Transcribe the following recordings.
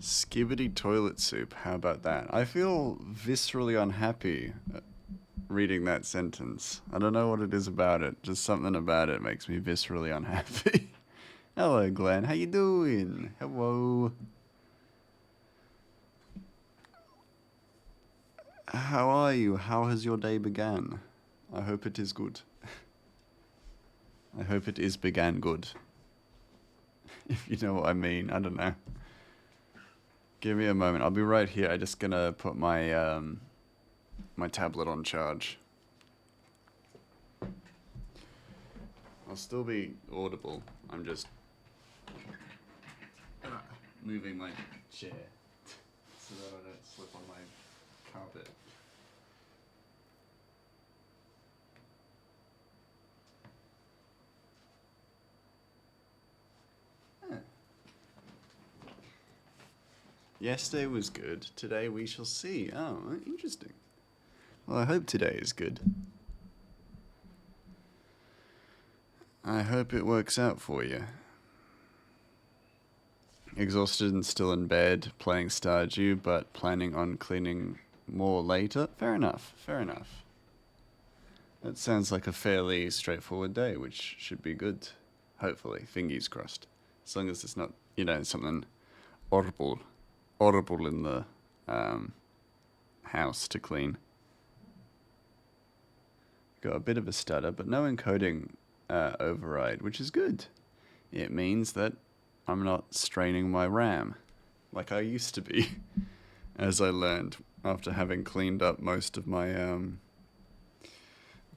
Skibbity toilet soup, how about that? I feel viscerally unhappy reading that sentence. I don't know what it is about it, just something about it makes me viscerally unhappy. Hello, Glenn, how you doing? Hello. How are you? How has your day began? I hope it is good. I hope it is began good. If you know what I mean, I don't know. Give me a moment. I'll be right here. I'm just gonna put my my tablet on charge. I'll still be audible. I'm just moving my chair so that I don't slip on my carpet. Yesterday was good. Today we shall see. Oh, interesting. Well, I hope today is good. I hope it works out for you. Exhausted and still in bed, playing Stardew, but planning on cleaning more later? Fair enough, fair enough. That sounds like a fairly straightforward day, which should be good. Hopefully, fingers crossed. As long as it's not, something horrible in the house to clean. Got a bit of a stutter, but no encoding override, which is good. It means that I'm not straining my RAM like I used to be, as I learned after having cleaned up most of my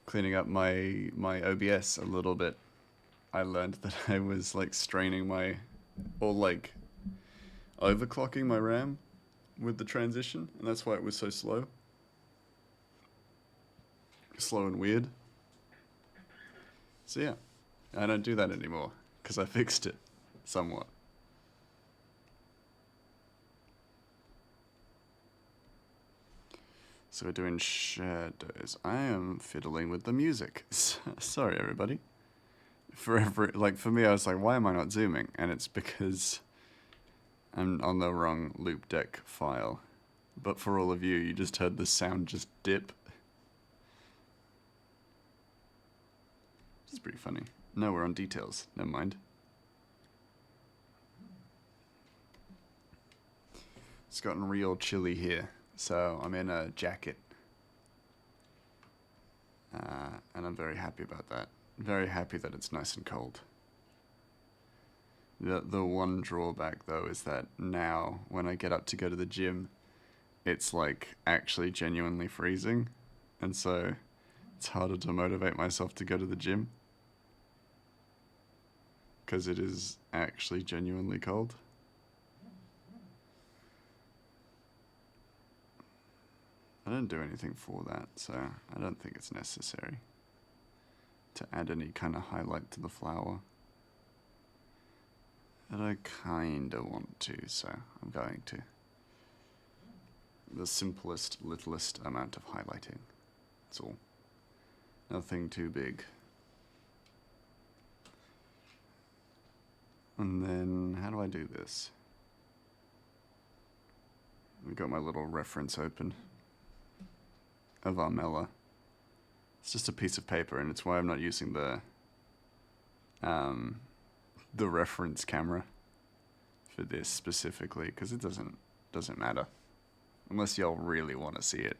cleaning up my OBS a little bit. I learned that I was like straining like overclocking my RAM with the transition, and that's why it was so slow. Slow and weird. So yeah, I don't do that anymore because I fixed it somewhat. So we're doing shadows. I am fiddling with the music. Sorry, everybody. For me, I was like, why am I not zooming? And it's because I'm on the wrong loop deck file. But for all of you, you just heard the sound just dip. This is pretty funny. No, we're on details. Never mind. It's gotten real chilly here, so I'm in a jacket. And I'm very happy about that. Very happy that it's nice and cold. The one drawback, though, is that now, when I get up to go to the gym, it's like actually genuinely freezing. And so it's harder to motivate myself to go to the gym. Because it is actually genuinely cold. I don't do anything for that, so I don't think it's necessary to add any kind of highlight to the flower. But I kinda want to, so I'm going to. The simplest, littlest amount of highlighting. That's all. Nothing too big. And then, how do I do this? We've got my little reference open of Armella. It's just a piece of paper, and it's why I'm not using the reference camera for this specifically, because it doesn't matter unless y'all really want to see it.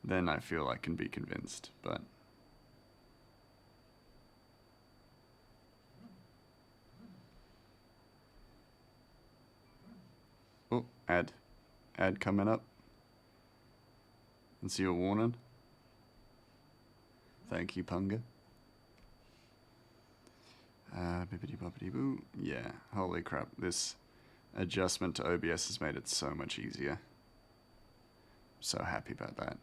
Then I feel I can be convinced, but oh, ad coming up. And see your warning. Thank you, Punga. Bippity boppity boo. Yeah, holy crap. This adjustment to OBS has made it so much easier. So happy about that.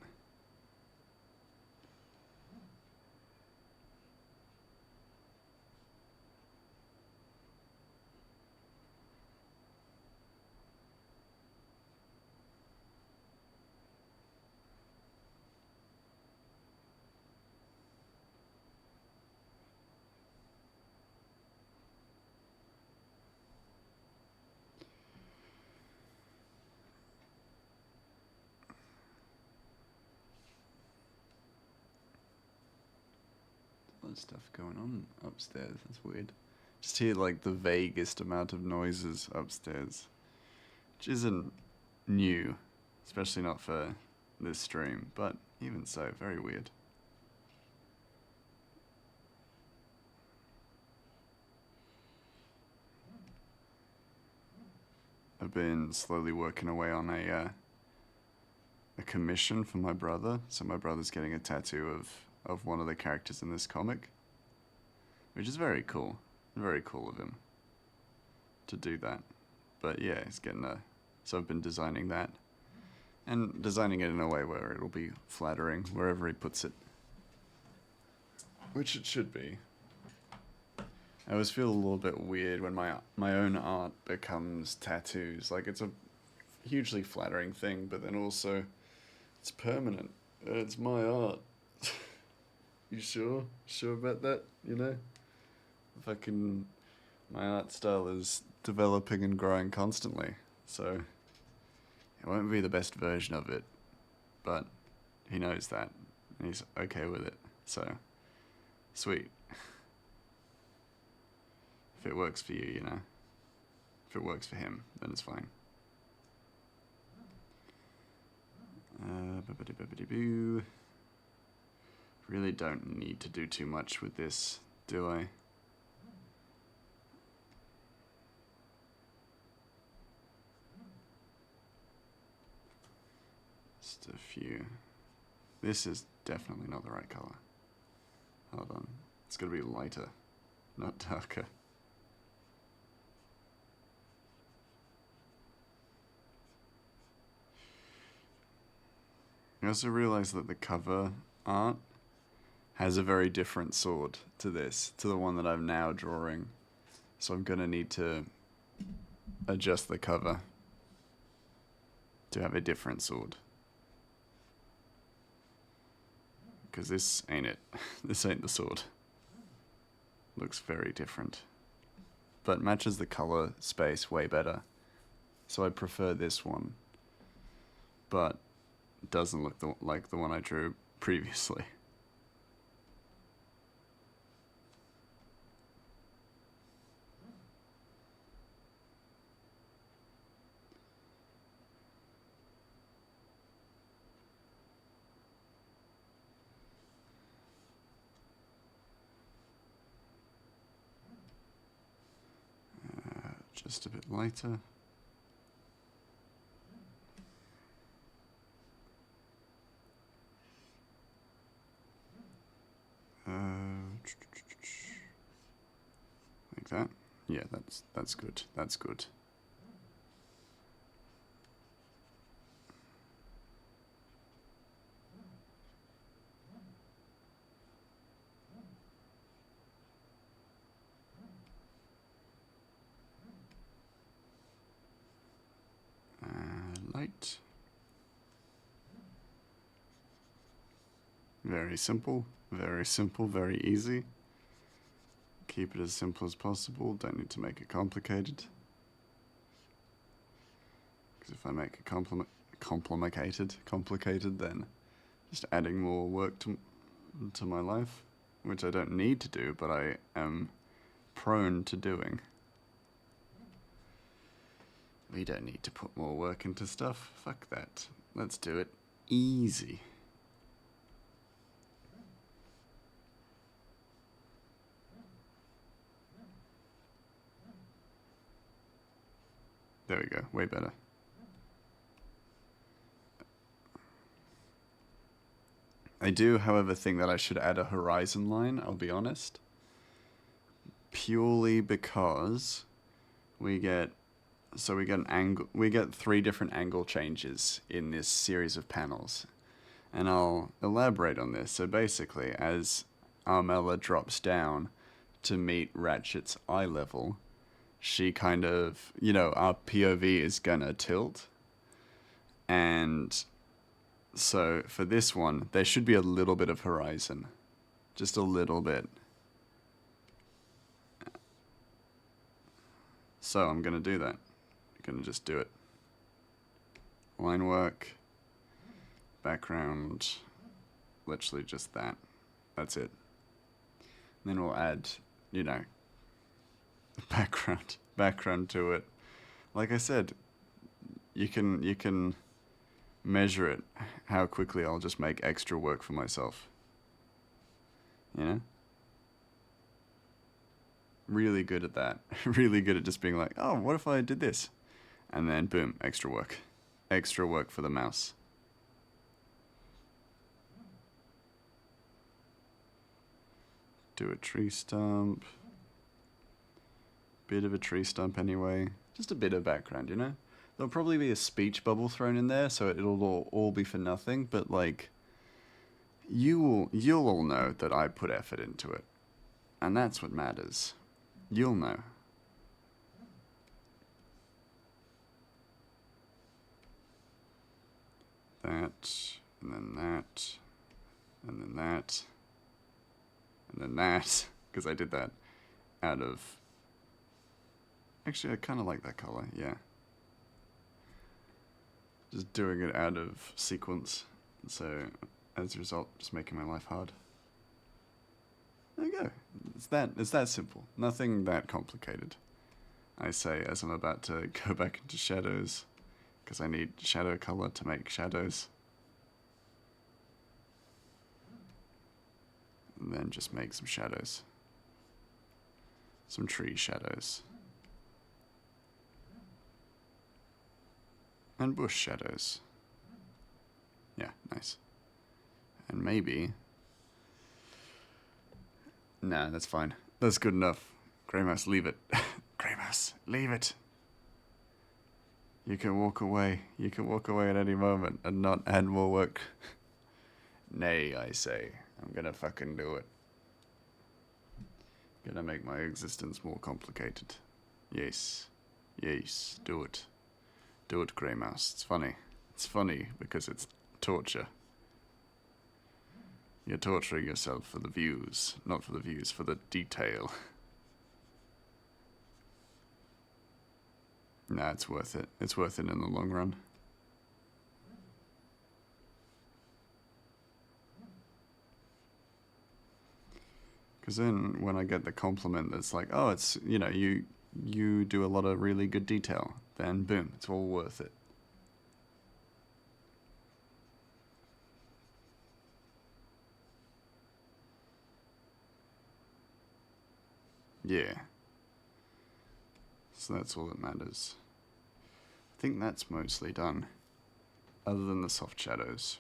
of stuff going on upstairs. That's weird. Just hear like the vaguest amount of noises upstairs, which isn't new, especially not for this stream, but even so, very weird. I've been slowly working away on a commission for my brother. So my brother's getting a tattoo of one of the characters in this comic, which is very cool. Very cool of him to do that. But yeah, he's getting so I've been designing that. And designing it in a way where it'll be flattering wherever he puts it. Which it should be. I always feel a little bit weird when my own art becomes tattoos. Like, it's a hugely flattering thing, but then also it's permanent. It's my art. You sure? Sure about that? You know? My art style is developing and growing constantly, so it won't be the best version of it, but he knows that, and he's okay with it, so sweet. If it works for you, you know. If it works for him, then it's fine. Boo. Really don't need to do too much with this, do I? Just a few. This is definitely not the right color. Hold on. It's gotta be lighter, not darker. I also realized that the cover art has a very different sword to this, to the one that I'm now drawing. So I'm gonna need to adjust the cover to have a different sword. Because this ain't it. This ain't the sword. Looks very different. But matches the color space way better. So I prefer this one. But it doesn't look like the one I drew previously. Just a bit lighter. Like that. Yeah, that's good. That's good. Light. Very simple, very easy. Keep it as simple as possible, don't need to make it complicated. Because if I make it complicated, then just adding more work to my life, which I don't need to do, but I am prone to doing. We don't need to put more work into stuff. Fuck that. Let's do it easy. There we go, way better. I do, however, think that I should add a horizon line, I'll be honest. Purely because we get three different angle changes in this series of panels. And I'll elaborate on this. So basically, as Armella drops down to meet Ratchet's eye level, she kind of, our POV is gonna tilt. And so for this one, there should be a little bit of horizon. Just a little bit. So I'm gonna do that. I'm gonna just do it. Line work, background, literally just that. That's it. Then we'll add, you know, background to it. Like I said, you can measure it how quickly I'll just make extra work for myself. You know? Really good at that. Really good at just being like, oh, what if I did this? And then boom, extra work. Extra work for the mouse. Do a tree stump. Bit of a tree stump anyway. Just a bit of background, you know? There'll probably be a speech bubble thrown in there, so it'll all be for nothing, but like, you'll all know that I put effort into it. And that's what matters. You'll know. That, and then that, and then that, and then that, because I did that out of... Actually, I kind of like that color, yeah. Just doing it out of sequence, so as a result, just making my life hard. There you go. It's that simple. Nothing that complicated. I say as I'm about to go back into shadows, because I need shadow color to make shadows. And then just make some shadows. Some tree shadows. And bush shadows. Yeah, nice. And maybe... Nah, that's fine. That's good enough. Grey Mouse, leave it. Grey Mouse, leave it. You can walk away. You can walk away at any moment and not add more work. Nay, I say. I'm gonna fucking do it. Gonna make my existence more complicated. Yes. Yes, do it. Do it, Grey Mouse. It's funny. It's funny because it's torture. You're torturing yourself for the views. Not for the views, for the detail. Nah, it's worth it. It's worth it in the long run. Because then when I get the compliment that's like, oh, it's, you know, you do a lot of really good detail, then boom, it's all worth it. Yeah. So that's all that matters. I think that's mostly done, other than the soft shadows.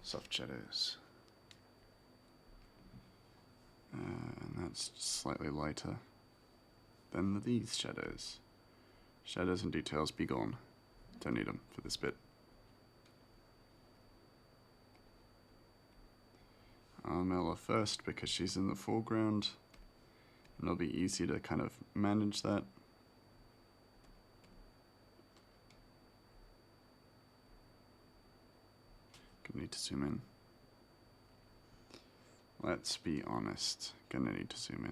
Soft shadows. And that's slightly lighter than these shadows. Shadows and details be gone. Don't need them for this bit. Armella first because she's in the foreground, and it'll be easy to kind of manage that. Gonna need to zoom in. Let's be honest, gonna need to zoom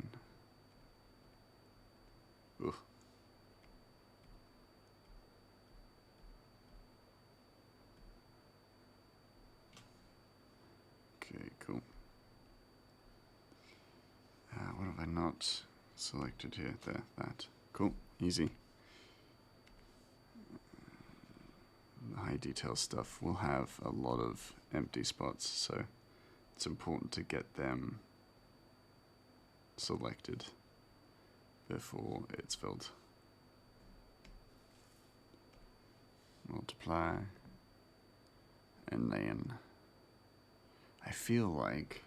in. Ugh. Okay, cool. What have I not selected here? There, that. Cool, easy. The high detail stuff will have a lot of empty spots, so it's important to get them selected before it's filled. Multiply. And then I feel like,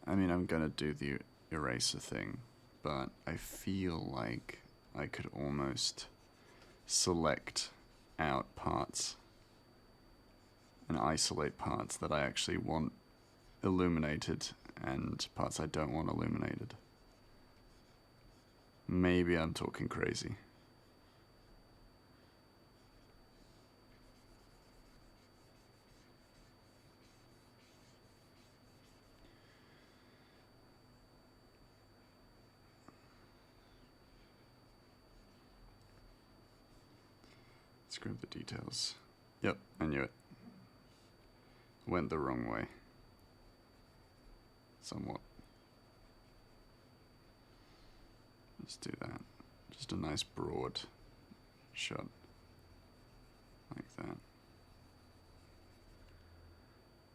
I mean, I'm gonna do the eraser thing, but I feel like I could almost select out parts and isolate parts that I actually want illuminated and parts I don't want illuminated. Maybe I'm talking crazy. Just grab the details. Yep, I knew it. Went the wrong way. Somewhat. Let's do that. Just a nice broad shot. Like that.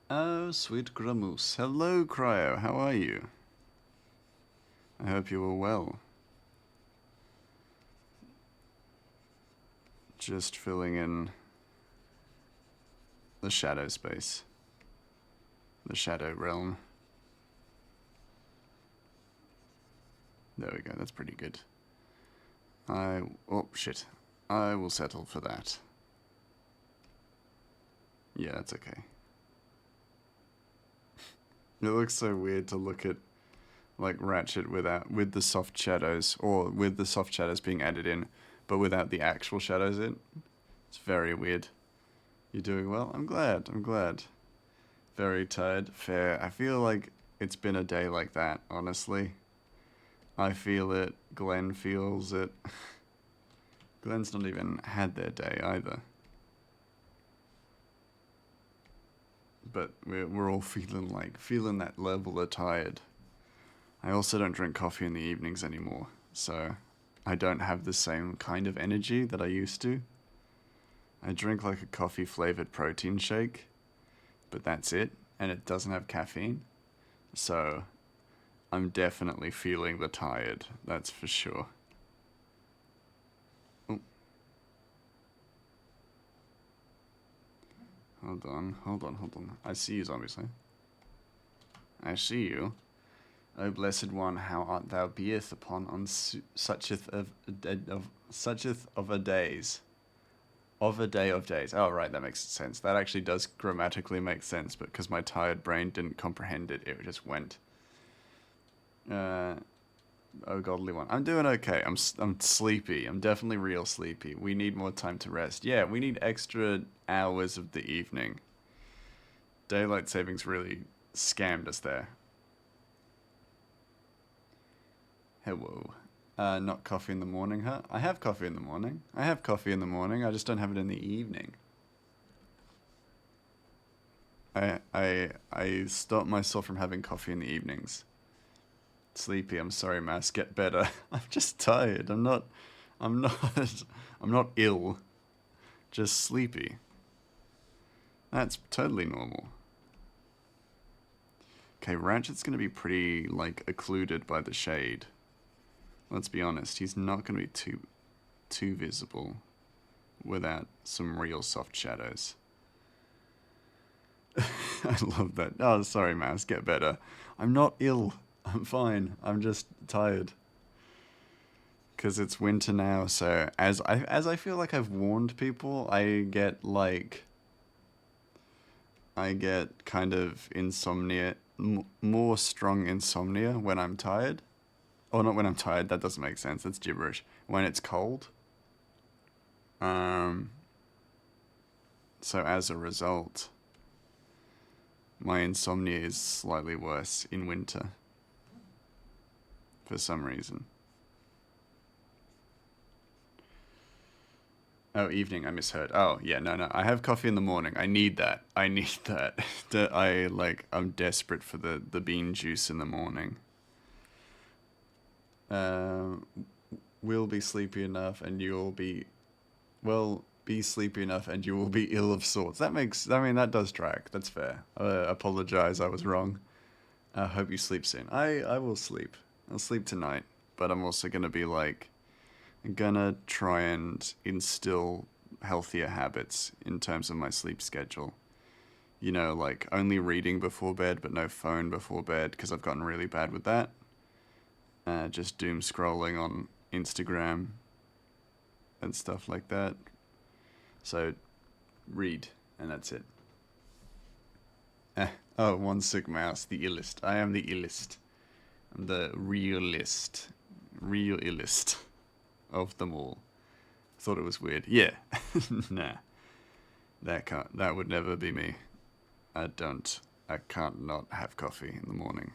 Oh, sweet Gramoose. Hello, Cryo. How are you? I hope you are well. Just filling in the shadow space. The shadow realm. There we go, that's pretty good. Oh, shit. I will settle for that. Yeah, that's okay. It looks so weird to look at, like, Ratchet with the soft shadows, or with the soft shadows being added in, but without the actual shadows in. It's very weird. You're doing well? I'm glad, I'm glad. Very tired. Fair. I feel like it's been a day like that, honestly. I feel it. Glenn feels it. Glenn's not even had their day either. But we're all feeling that level of tired. I also don't drink coffee in the evenings anymore, so I don't have the same kind of energy that I used to. I drink like a coffee flavored protein shake, but that's it, and it doesn't have caffeine. So I'm definitely feeling the tired, that's for sure. Oh. Hold on. I see you, Zombie. I see you. O blessed one, how art thou beeth upon on sucheth of a days. Of a day of days. Oh, right, that makes sense. That actually does grammatically make sense, but because my tired brain didn't comprehend it, it just went. Oh, godly one. I'm doing okay. I'm sleepy. I'm definitely real sleepy. We need more time to rest. Yeah, we need extra hours of the evening. Daylight savings really scammed us there. Hello. Not coffee in the morning, huh? I have coffee in the morning. I just don't have it in the evening. I stop myself from having coffee in the evenings. Sleepy, I'm sorry, Mass. Get better. I'm just tired. I'm not ill. Just sleepy. That's totally normal. Okay, Ratchet's gonna be pretty, like, occluded by the shade. Let's be honest, he's not gonna be too visible without some real soft shadows. I love that. Oh, sorry, Mouse. Get better. I'm not ill. I'm fine. I'm just tired. Because it's winter now, so as I feel like I've warned people, I get kind of insomnia, more strong insomnia when I'm tired. Oh, not when I'm tired. That doesn't make sense. That's gibberish. When it's cold. So as a result, my insomnia is slightly worse in winter. For some reason. Oh, evening, I misheard. Oh, yeah, no. I have coffee in the morning. I need that. I'm desperate for the bean juice in the morning. We'll be sleepy enough and you'll be... Well, be sleepy enough and you will be ill of sorts. That does track. That's fair. Apologize, I was wrong. I hope you sleep soon. I will sleep. I'll sleep tonight. But I'm also gonna be I'm gonna try and instill healthier habits in terms of my sleep schedule. You know, like only reading before bed, but no phone before bed, because I've gotten really bad with that. Just doom scrolling on Instagram and stuff like that. So, read, and that's it. Oh, one sick mouse, the illest. I am the illest. I'm the realist. Real illest of them all. Thought it was weird. Yeah. Nah. That would never be me. I can't not have coffee in the morning.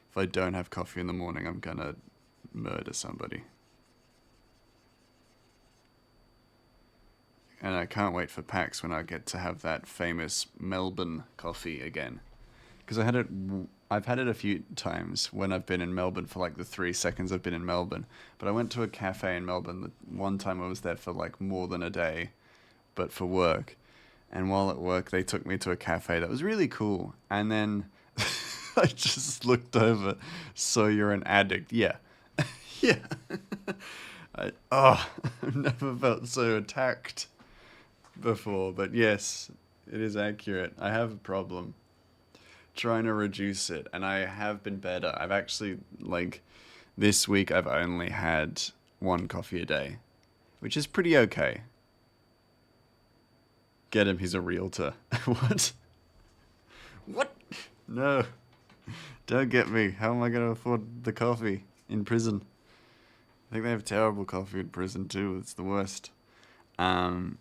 If I don't have coffee in the morning, I'm gonna murder somebody. and I can't wait for PAX when I get to have that famous Melbourne coffee again. Because I've had it a few times when I've been in Melbourne for like the 3 seconds I've been in Melbourne. But I went to a cafe in Melbourne. The one time I was there for like more than a day, but for work. And while at work, they took me to a cafe that was really cool. And then I just looked over. So you're an addict? Yeah, yeah. I've never felt so attacked before. But yes, it is accurate. I have a problem trying to reduce it, and I have been better. I've actually, like, this week I've only had one coffee a day, which is pretty okay. Get him, he's a realtor. What? What? No. Don't get me. How am I going to afford the coffee in prison? I think they have terrible coffee in prison too. It's the worst. Um,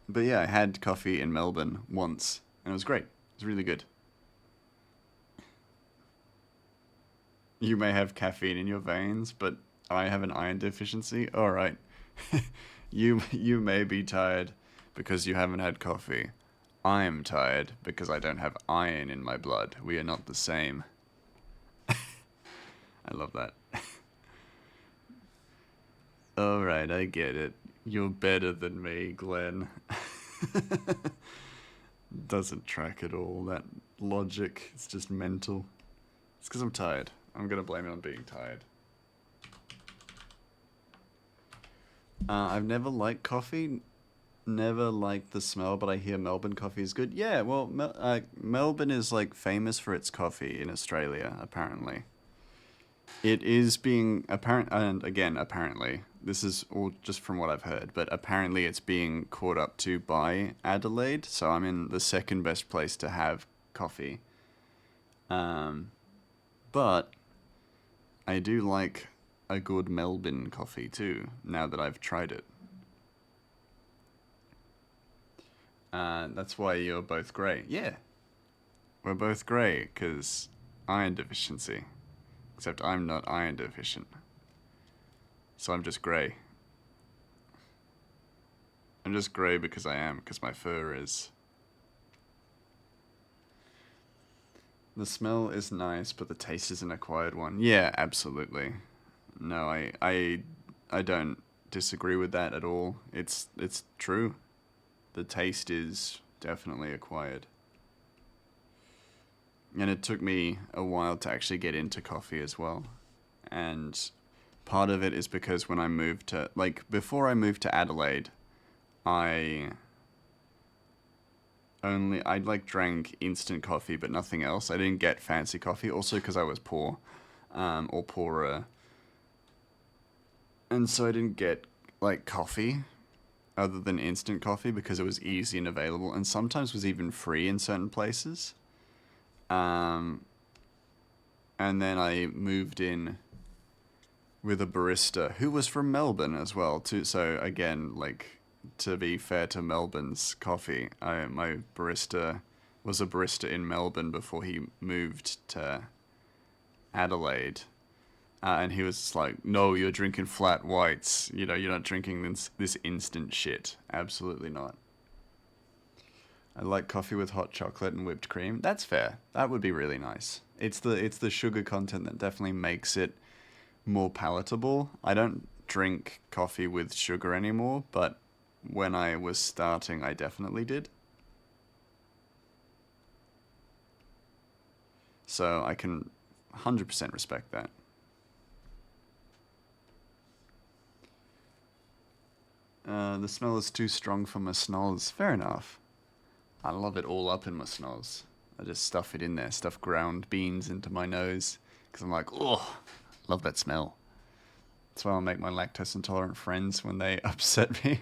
but yeah, I had coffee in Melbourne once, and it was great. It was really good. You may have caffeine in your veins, but I have an iron deficiency. All right. You may be tired because you haven't had coffee. I am tired because I don't have iron in my blood. We are not the same. I love that. All right, I get it. You're better than me, Glenn. Doesn't track at all, that logic. It's just mental. It's because I'm tired. I'm going to blame it on being tired. I've never liked coffee. Never liked the smell, but I hear Melbourne coffee is good. Yeah, well, Melbourne is like famous for its coffee in Australia, apparently. It is being apparent, and again, apparently, this is all just from what I've heard, but apparently it's being caught up to by Adelaide, so I'm in the second best place to have coffee. But I do like a good Melbourne coffee too, now that I've tried it. That's why you're both grey. Yeah, we're both grey, because iron deficiency. Except I'm not iron deficient. So I'm just grey. I'm just grey because I am, because my fur is. The smell is nice, but the taste is an acquired one. Yeah, absolutely. No, I don't disagree with that at all. It's true. The taste is definitely acquired. And it took me a while to actually get into coffee as well. And part of it is because when I moved to, like, before I moved to Adelaide, I like drank instant coffee, but nothing else. I didn't get fancy coffee, also because I was poor, or poorer. And so I didn't get, like, coffee other than instant coffee because it was easy and available, and sometimes was even free in certain places. And then I moved in with a barista who was from Melbourne as well too. So again, like, to be fair to Melbourne's coffee, my barista was a barista in Melbourne before he moved to Adelaide. And he was just like, no, you're drinking flat whites. You know, you're not drinking this instant shit. Absolutely not. I like coffee with hot chocolate and whipped cream. That's fair. That would be really nice. It's the sugar content that definitely makes it more palatable. I don't drink coffee with sugar anymore, but when I was starting, I definitely did. So I can 100% respect that. The smell is too strong for my snoz. Fair enough. I love it all up in my snoz. I just stuff it in there, stuff ground beans into my nose, because I'm like, oh, love that smell. That's why I'll make my lactose intolerant friends when they upset me.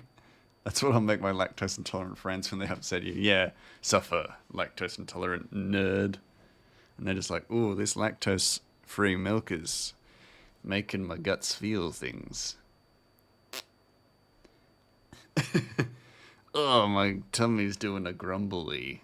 That's what I'll make my lactose intolerant friends when they upset you. Yeah, suffer, lactose intolerant nerd. And they're just like, ooh, this lactose free milk is making my guts feel things. Oh, my tummy's doing a grumbly.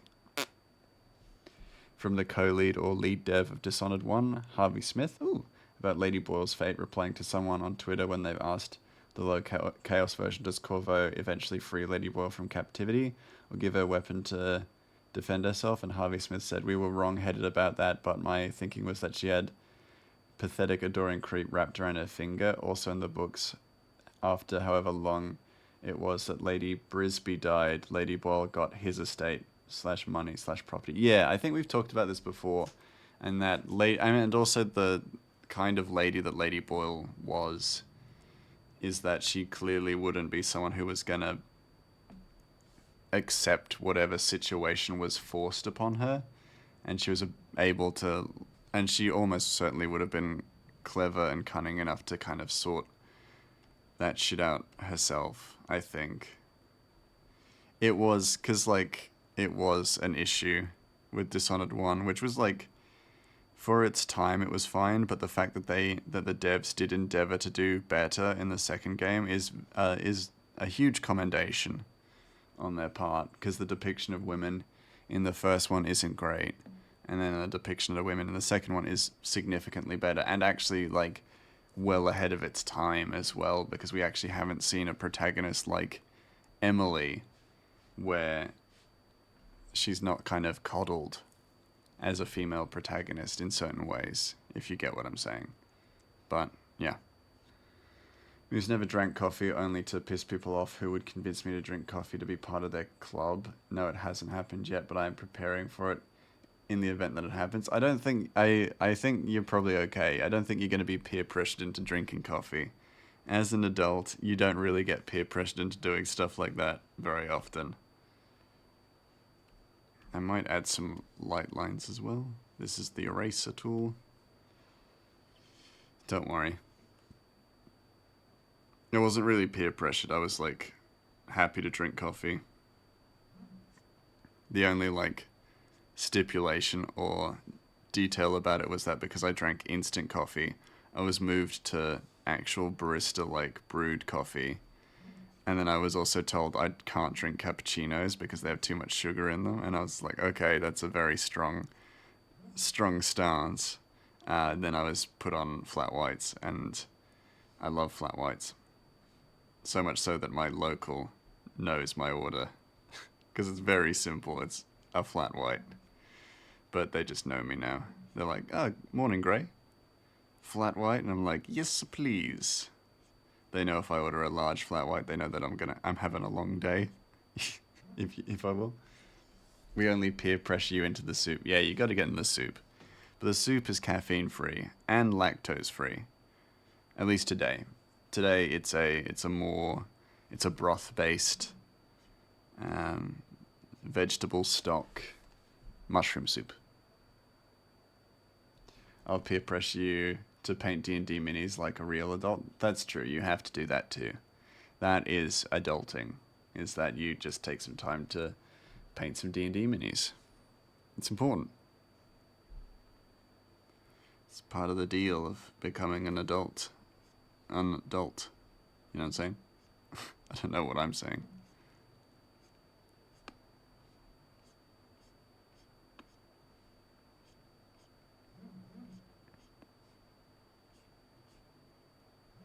From the co-lead or lead dev of Dishonored 1, Harvey Smith. Ooh, about Lady Boyle's fate, replying to someone on Twitter when they've asked the low chaos version. Does Corvo eventually free Lady Boyle from captivity or give her a weapon to defend herself? And Harvey Smith said, we were wrong-headed about that, but my thinking was that she had pathetic adoring creep wrapped around her finger. Also in the books, after however long it was that Lady Brisby died, Lady Boyle got his estate / money / property. Yeah, I think we've talked about this before. And that and also the kind of lady that Lady Boyle was is that she clearly wouldn't be someone who was gonna accept whatever situation was forced upon her, and she was able to, and she almost certainly would have been clever and cunning enough to kind of sort that shit out herself. I think it was because like it was an issue with Dishonored 1, which was like, for its time it was fine, but the fact that the devs did endeavor to do better in the second game is a huge commendation on their part, because the depiction of women in the first one isn't great, and then the depiction of women in the second one is significantly better, and actually like well ahead of its time as well, because we actually haven't seen a protagonist like Emily where she's not kind of coddled as a female protagonist in certain ways, if you get what I'm saying. But yeah, who's never drank coffee only to piss people off who would convince me to drink coffee to be part of their club. No, it hasn't happened yet, but I am preparing for it in the event that it happens. I don't think I think you're probably okay. I don't think you're going to be peer pressured into drinking coffee. As an adult, you don't really get peer pressured into doing stuff like that very often. I might add some light lines as well. This is the eraser tool. Don't worry. I wasn't really peer pressured. I was like happy to drink coffee. The only like stipulation or detail about it was that because I drank instant coffee, I was moved to actual barista like brewed coffee. And then I was also told I can't drink cappuccinos because they have too much sugar in them. And I was like, okay, that's a very strong stance. Then I was put on flat whites, and I love flat whites. So much so that my local knows my order. Because it's very simple. It's a flat white. But they just know me now. They're like, oh, morning, Gray. Flat white? And I'm like, yes, please. They know if I order a large flat white, they know that I'm having a long day, if I will. We only peer pressure you into the soup. Yeah, you got to get in the soup, but the soup is caffeine free and lactose free. At least today. Today it's a broth based, vegetable stock, mushroom soup. I'll peer pressure you to paint D&D minis like a real adult. That's true, you have to do that too. That is adulting, is that you just take some time to paint some D&D minis. It's important. It's part of the deal of becoming an adult. An adult. You know what I'm saying? I don't know what I'm saying.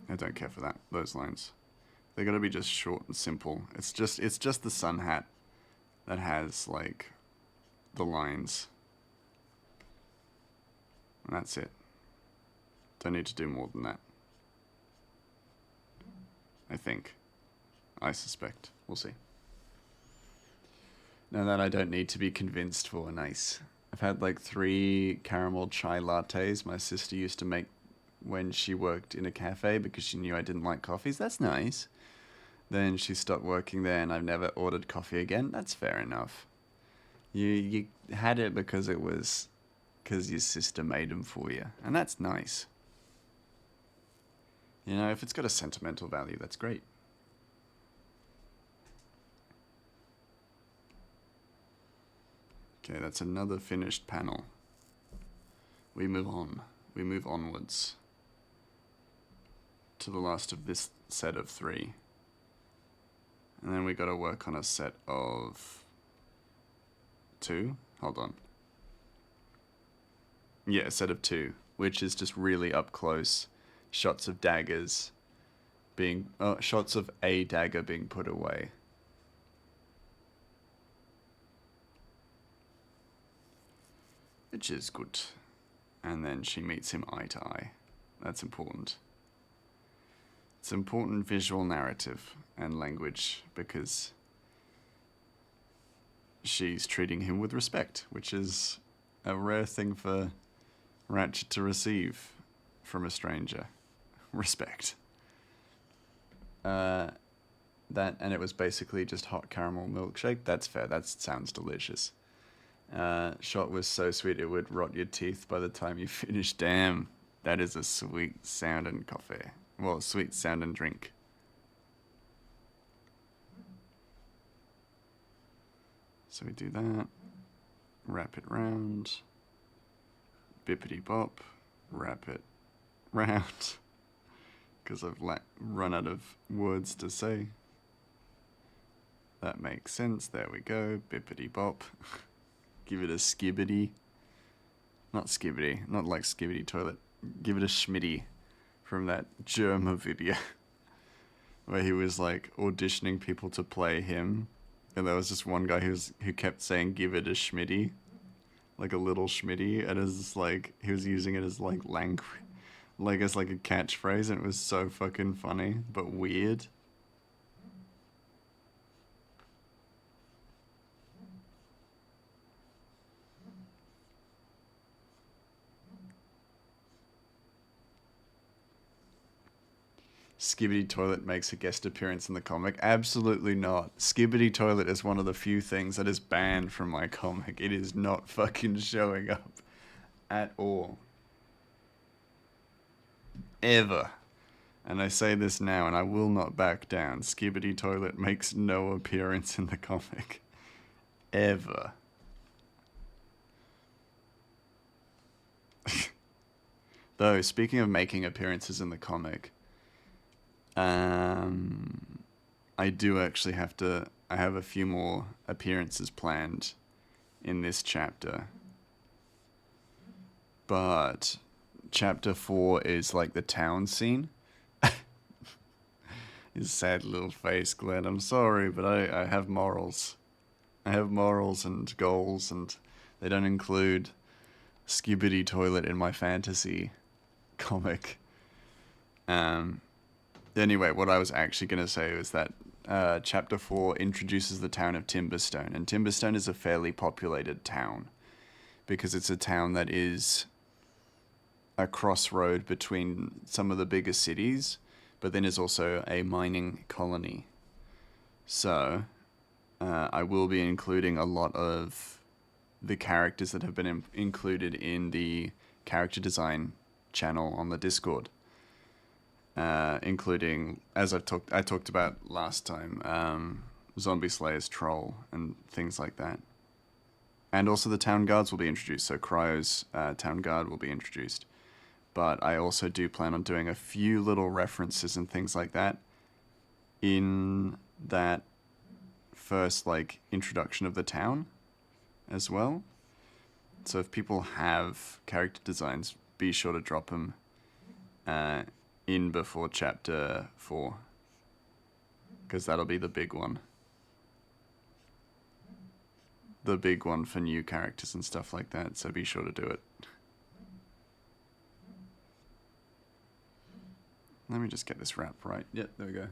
I don't care for those lines. They gotta be just short and simple. It's just the sun hat that has like the lines. And that's it. Don't need to do more than that. I think. I suspect. We'll see. Now that I don't need to be convinced for nice. I've had like 3 caramel chai lattes my sister used to make when she worked in a cafe because she knew I didn't like coffees. That's nice. Then she stopped working there and I've never ordered coffee again. That's fair enough. You had it because your sister made them for you. And that's nice. You know, if it's got a sentimental value, that's great. Okay, that's another finished panel. We move on. We move onwards to the last of this set of 3. And then we gotta work on a set of 2. Hold on. Yeah, a set of 2, which is just really up close shots of daggers being shots of a dagger being put away. Which is good. And then she meets him eye to eye. That's important. It's important visual narrative and language because she's treating him with respect, which is a rare thing for Ratchet to receive from a stranger. Respect. And it was basically just hot caramel milkshake. That's fair. That sounds delicious. Shot was so sweet it would rot your teeth by the time you finish. Damn, that is a sweet sounding coffee. Well, sweet sounding drink. So we do that. Wrap it round. Bippity bop. Wrap it round. Because I've run out of words to say. That makes sense. There we go. Bippity bop. Give it a skibbity. Not skibbity. Not like skibbity toilet. Give it a schmitty from that Germa video. Where he was like auditioning people to play him. And there was just one guy who kept saying give it a schmitty. Like a little schmitty. And it's like he was using it as like language. Like as like a catchphrase. And it was so fucking funny. But weird. Skibbity Toilet makes a guest appearance in the comic. Absolutely not. Skibbity Toilet is one of the few things that is banned from my comic. It is not fucking showing up at all. Ever. And I say this now and I will not back down. Skibbity Toilet makes no appearance in the comic. Ever. Though, speaking of making appearances in the comic, I do actually I have a few more appearances planned in this chapter. But chapter 4 is like the town scene. His sad little face, Glenn. I'm sorry, but I have morals. I have morals and goals, and they don't include Skibbity Toilet in my fantasy comic. Anyway, what I was actually going to say was that Chapter 4 introduces the town of Timberstone. And Timberstone is a fairly populated town. Because it's a town that is a crossroad between some of the bigger cities. But then is also a mining colony. So, I will be including a lot of the characters that have been included in the character design channel on the Discord. Including, as I talked about last time, Zombie Slayer's Troll and things like that. And also the Town Guards will be introduced, so Cryo's Town Guard will be introduced. But I also do plan on doing a few little references and things like that in that first, like, introduction of the town as well. So if people have character designs, be sure to drop them in before chapter 4, because that'll be the big one. The big one for new characters and stuff like that, so be sure to do it. Let me just get this wrap right. Yep, there we go.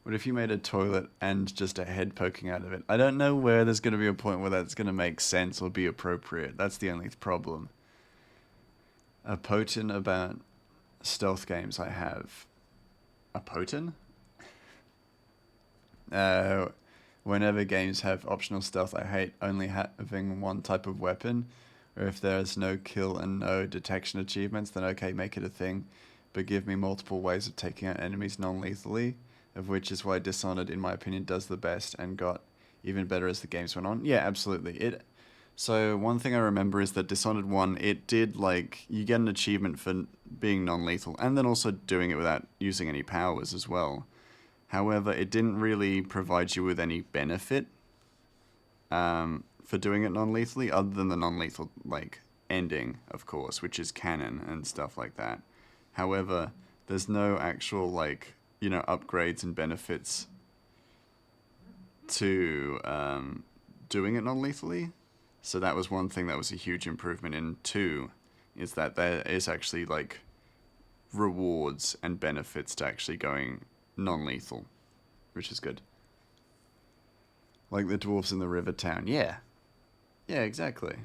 What if you made a toilet and just a head poking out of it? I don't know where there's going to be a point where that's going to make sense or be appropriate. That's the only problem. A potent about stealth games I have. A potent? Whenever games have optional stealth, I hate only having one type of weapon. Or if there's no kill and no detection achievements, then okay, make it a thing. But give me multiple ways of taking out enemies non-lethally, of which is why Dishonored, in my opinion, does the best and got even better as the games went on. Yeah, absolutely. So one thing I remember is that Dishonored 1, it did, like, you get an achievement for being non-lethal, and then also doing it without using any powers as well. However, it didn't really provide you with any benefit for doing it non-lethally, other than the non-lethal, like, ending, of course, which is canon and stuff like that. However, there's no actual, like, upgrades and benefits to doing it non-lethally. So that was one thing that was a huge improvement in 2, is that there is actually like rewards and benefits to actually going non-lethal, which is good. Like the dwarves in the river town. Yeah. Yeah, exactly.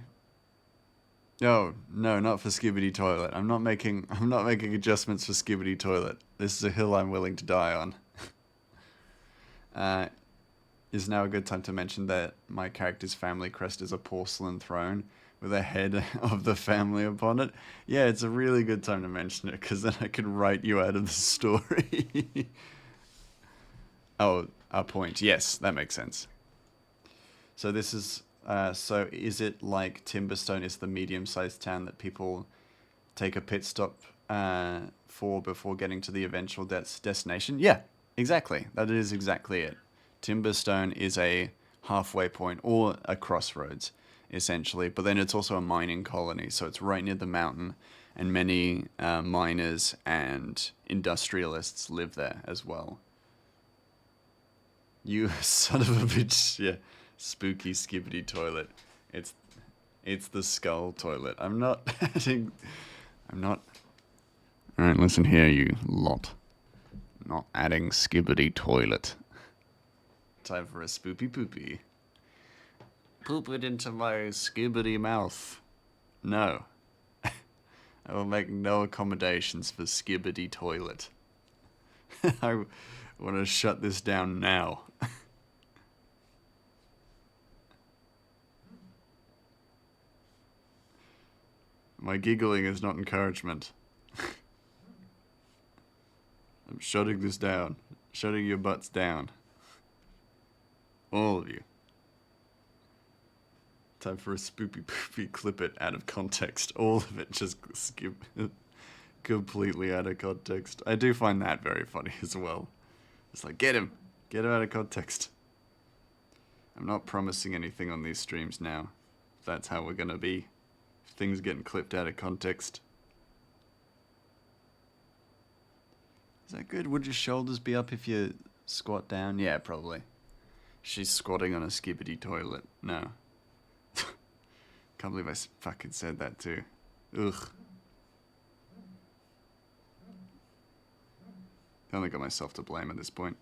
No, no, not for Skibidi Toilet. I'm not making adjustments for Skibidi Toilet. This is a hill I'm willing to die on. Uh, is now a good time to mention that my character's family crest is a porcelain throne with a head of the family upon it. Yeah, it's a really good time to mention it, because then I could write you out of the story. Oh, a point. Yes, that makes sense. So this is... so is it like Timberstone is the medium-sized town that people take a pit stop for before getting to the eventual destination? Yeah, exactly. That is exactly it. Timberstone is a halfway point, or a crossroads, essentially. But then it's also a mining colony, so it's right near the mountain, and many miners and industrialists live there as well. You son of a bitch. Yeah. Spooky Skibidi Toilet. It's it's the skull toilet. I'm not adding... I'm not... Alright, listen here, you lot. Not adding Skibidi Toilet. Time for a spoopy poopy. Poop it into my skibidi mouth. No. I will make no accommodations for Skibidi Toilet. I want to shut this down now. My giggling is not encouragement. I'm shutting this down. Shutting your butts down. All of you. Time for a spoopy poopy. Clip it out of context. All of it, just skip it. Completely out of context. I do find that very funny as well. It's like, get him! Get him out of context. I'm not promising anything on these streams now. If that's how we're gonna be. If things getting clipped out of context. Is that good? Would your shoulders be up if you squat down? Yeah, probably. She's squatting on a Skibidi Toilet. No. Can't believe I fucking said that too. Ugh. I only got myself to blame at this point.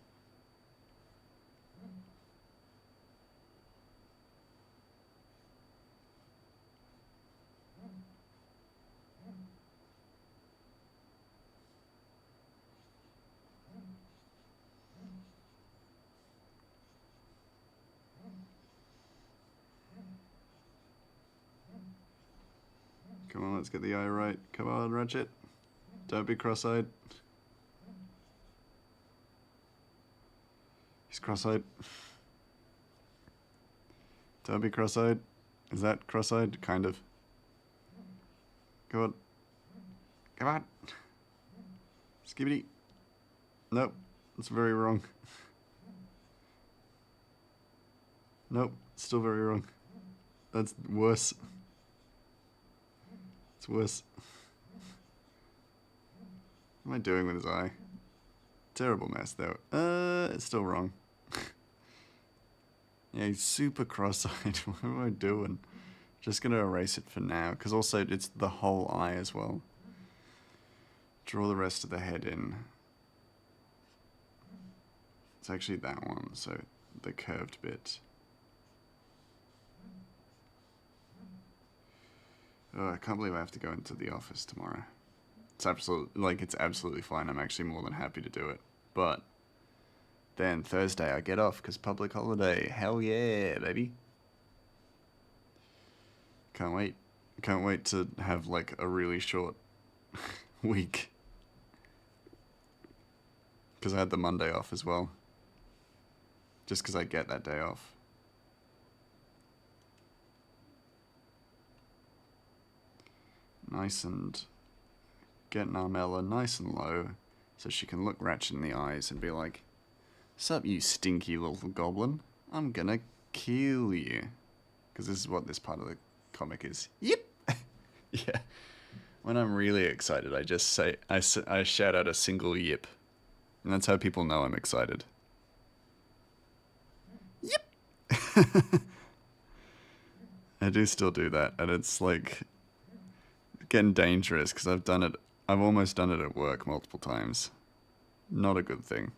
Come on, let's get the eye right. Come on, Ratchet. Don't be cross-eyed. He's cross-eyed. Don't be cross-eyed. Is that cross-eyed? Kind of. Come on. Come on. Skibidi. Nope. That's very wrong. Nope. Still very wrong. That's worse. It's worse. What am I doing with his eye? Terrible mess, though. It's still wrong. Yeah, he's super cross-eyed. What am I doing? Just gonna erase it for now, because also it's the whole eye as well. Draw the rest of the head in. It's actually that one, so the curved bit. Oh, I can't believe I have to go into the office tomorrow. It's absolutely fine. I'm actually more than happy to do it. But then Thursday I get off because public holiday. Hell yeah, baby. Can't wait. Can't wait to have like a really short week. Because I had the Monday off as well. Just because I get that day off. Nice, and getting Armella nice and low so she can look Ratchet in the eyes and be like, "Sup, you stinky little goblin? I'm gonna kill you." Because this is what this part of the comic is. Yep. Yeah. When I'm really excited, I just say, I shout out a single yip. And that's how people know I'm excited. Yep. I do still do that, and it's like getting dangerous because I've done it. I've almost done it at work multiple times. Not a good thing.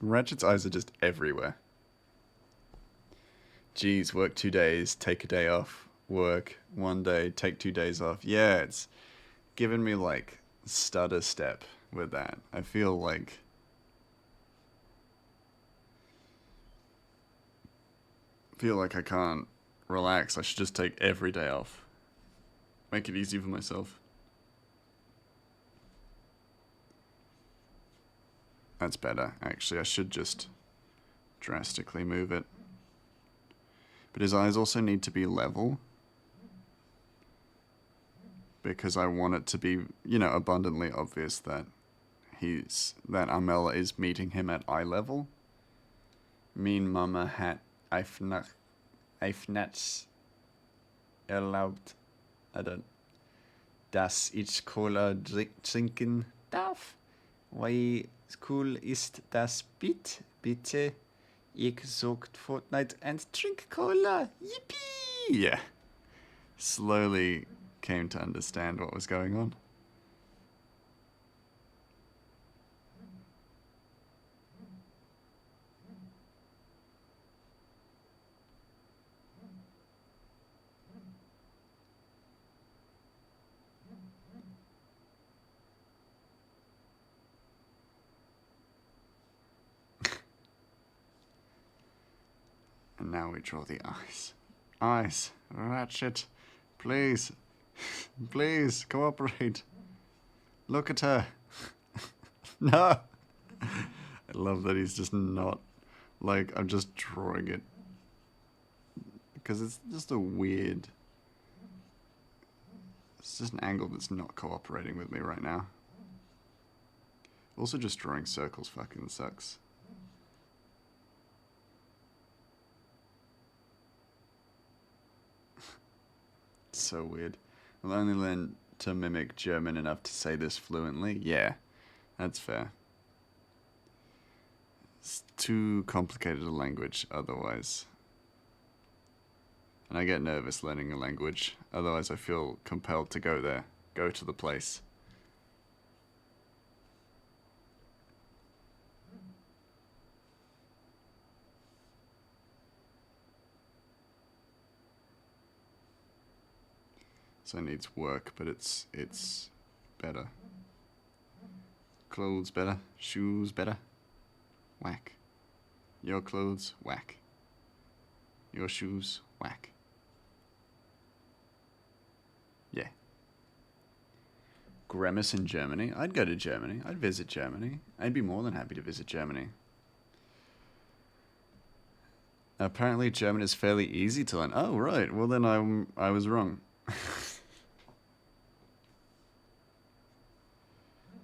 Ratchet's eyes are just everywhere. Geez, work 2 days, take a day off, work 1 day, take 2 days off. Yeah, it's given me like stutter step with that. I feel like I can't relax. I should just take every day off. Make it easy for myself. That's better, actually. I should just drastically move it. But his eyes also need to be level. Because I want it to be, abundantly obvious that Amela is meeting him at eye level. Mein Mama hat Eifnach erlaubt, I don't, dass ich Cola trinken darf. Wie cool ist das bitte? Ich zogt Fortnite and drink Cola. Yippee! Yeah. Slowly came to understand what was going on. And now we draw the eyes. Eyes. Ratchet. Please. Please, cooperate. Look at her. No. I love that he's just not, like, I'm just drawing it. Because it's just it's just an angle that's not cooperating with me right now. Also, just drawing circles fucking sucks. So weird. I'll only learn to mimic German enough to say this fluently. Yeah, that's fair. It's too complicated a language otherwise. And I get nervous learning a language. Otherwise, I feel compelled to go there. Go to the place. So it needs work, but it's better. Clothes better. Shoes better. Whack. Your clothes, whack. Your shoes, whack. Yeah. Grimace in Germany? I'd go to Germany. I'd visit Germany. I'd be more than happy to visit Germany. Apparently German is fairly easy to learn. Oh, right. Well, then I was wrong.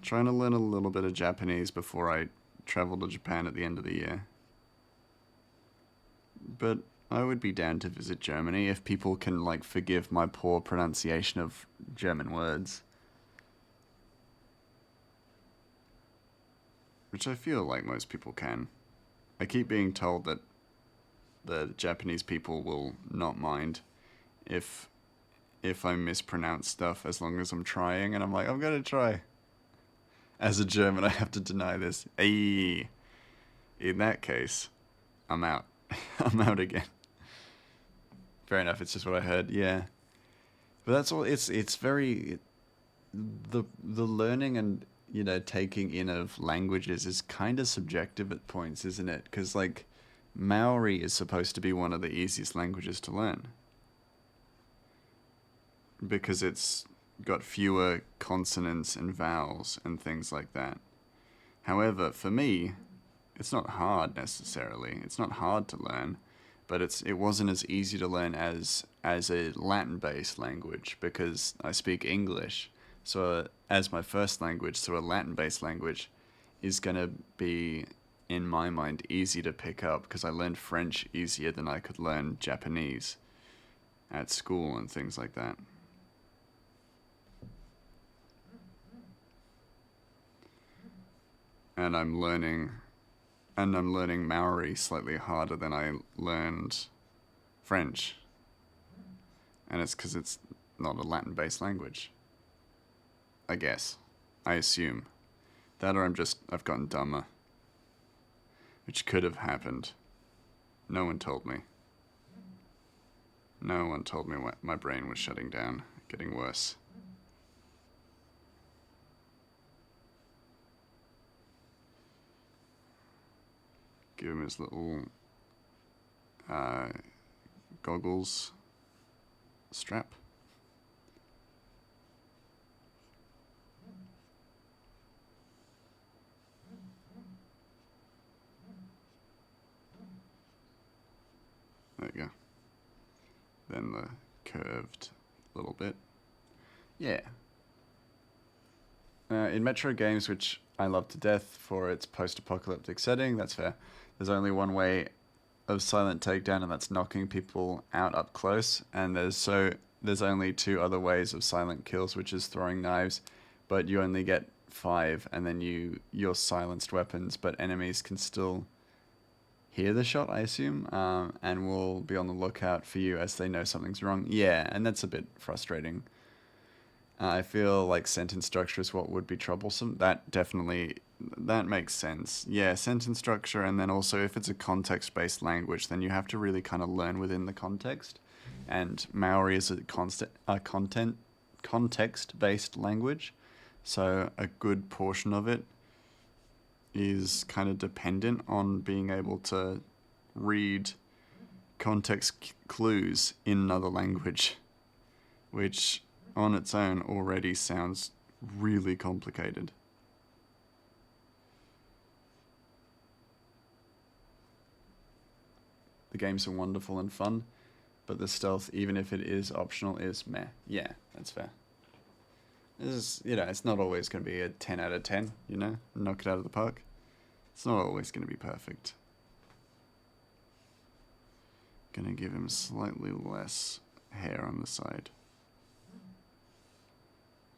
Trying to learn a little bit of Japanese before I travel to Japan at the end of the year. But I would be down to visit Germany if people can, like, forgive my poor pronunciation of German words. Which I feel like most people can. I keep being told that the Japanese people will not mind if I mispronounce stuff as long as I'm trying, and I'm like, I'm gonna try. As a German, I have to deny this. Ayy. In that case, I'm out. I'm out again. Fair enough, it's just what I heard, yeah. But that's all, it's very, the learning and, taking in of languages is kind of subjective at points, isn't it? Because, like, Maori is supposed to be one of the easiest languages to learn. Because it's got fewer consonants and vowels and things like that. However, for me, it's not hard necessarily. It's not hard to learn, but it wasn't as easy to learn as a Latin-based language because I speak English. So as my first language, so a Latin-based language is going to be in my mind, easy to pick up because I learned French easier than I could learn Japanese at school and things like that. And I'm learning Maori slightly harder than I learned French. And it's because it's not a Latin-based language. I guess. I assume. That or I've gotten dumber. Which could have happened. No one told me. No one told me my brain was shutting down, getting worse. Give him his little goggles strap. There you go. Then the curved little bit. Yeah. In Metro games, which I love to death for its post-apocalyptic setting, that's fair. There's only one way of silent takedown, and that's knocking people out up close. And there's only two other ways of silent kills, which is throwing knives, but you only get 5, and then you're silenced weapons, but enemies can still hear the shot, I assume, and will be on the lookout for you as they know something's wrong. Yeah, and that's a bit frustrating. I feel like sentence structure is what would be troublesome. That makes sense. Yeah, sentence structure, and then also if it's a context-based language, then you have to really kind of learn within the context. And Maori is a context-based language, so a good portion of it is kind of dependent on being able to read context clues in another language, which on its own already sounds really complicated. The games are wonderful and fun, but the stealth, even if it is optional, is meh. Yeah, that's fair. It's not always going to be a 10 out of 10, knock it out of the park. It's not always going to be perfect. Gonna give him slightly less hair on the side.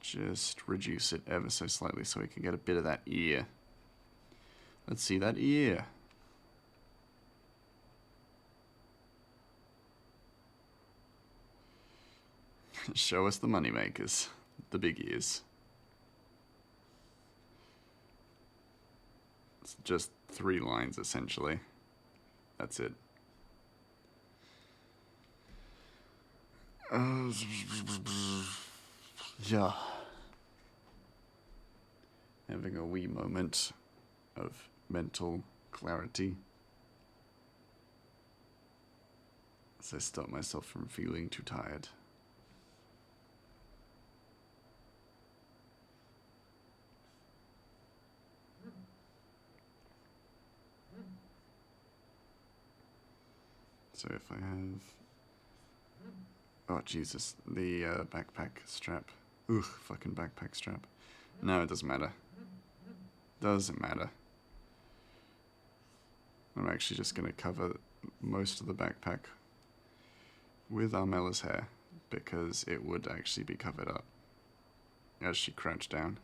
Just reduce it ever so slightly so we can get a bit of that ear. Let's see that ear. Show us the moneymakers. The big ears. It's just 3 lines, essentially. That's it. Yeah. Having a wee moment of mental clarity as I stop myself from feeling too tired. So if I have... Oh, Jesus. The backpack strap. Ugh, fucking backpack strap. No, it doesn't matter. Doesn't matter. I'm actually just going to cover most of the backpack with Armella's hair, because it would actually be covered up as she crouched down.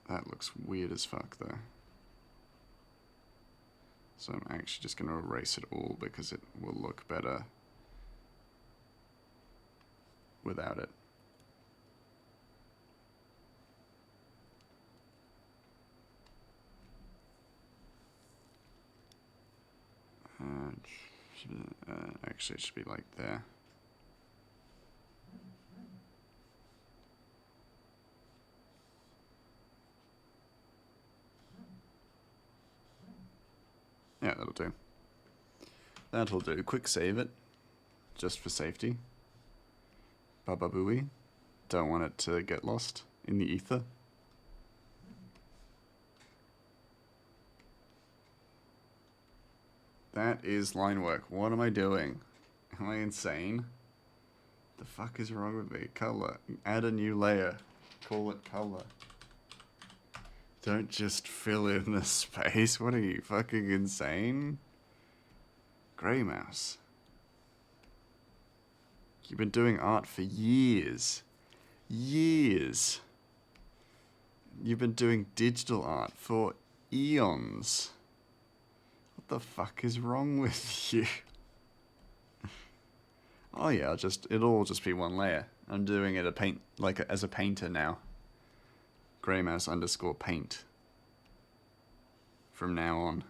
That looks weird as fuck, though. So I'm actually just going to erase it all because it will look better without it. Actually, it should be like there. Yeah, that'll do. That'll do. Quick save it, just for safety. Baba Booey. Don't want it to get lost in the ether. That is line work. What am I doing? Am I insane? The fuck is wrong with me? Color. Add a new layer. Call it color. Don't just fill in the space. What are you, fucking insane? Grey mouse. You've been doing art for years. Years. You've been doing digital art for eons. What the fuck is wrong with you? Oh yeah, it'll all just be one layer. I'm doing it as a painter now. Greymouse _ paint. From now on.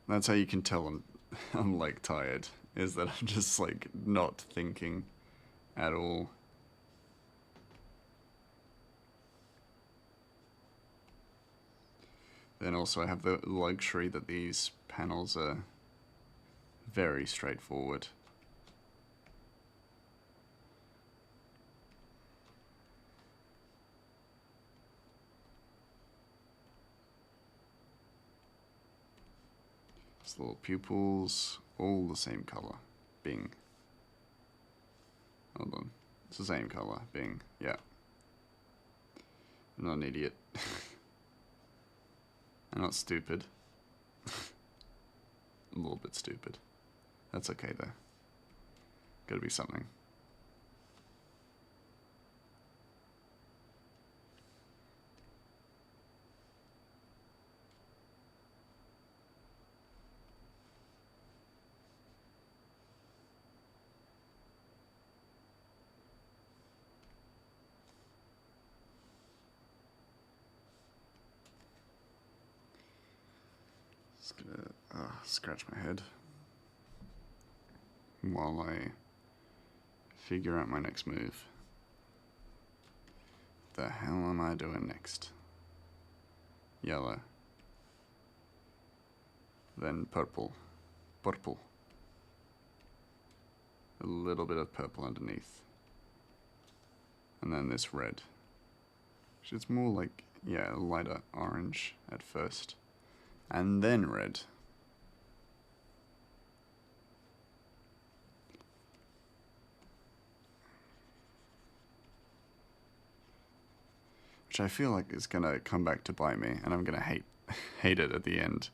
That's how you can tell I'm like tired, is that I'm just like not thinking at all. Then also I have the luxury that these panels are very straightforward. These little pupils, all the same color. Bing. Hold on. It's the same color. Bing. Yeah. I'm not an idiot. I'm not stupid. A little bit stupid. That's okay though. Gotta be something. Just gonna scratch my head while I figure out my next move. The hell am I doing next? Yellow. Then purple. Purple. A little bit of purple underneath. And then this red. Which is more like, yeah, lighter orange at first. And then red. Which I feel like is gonna come back to bite me, and I'm gonna hate it at the end.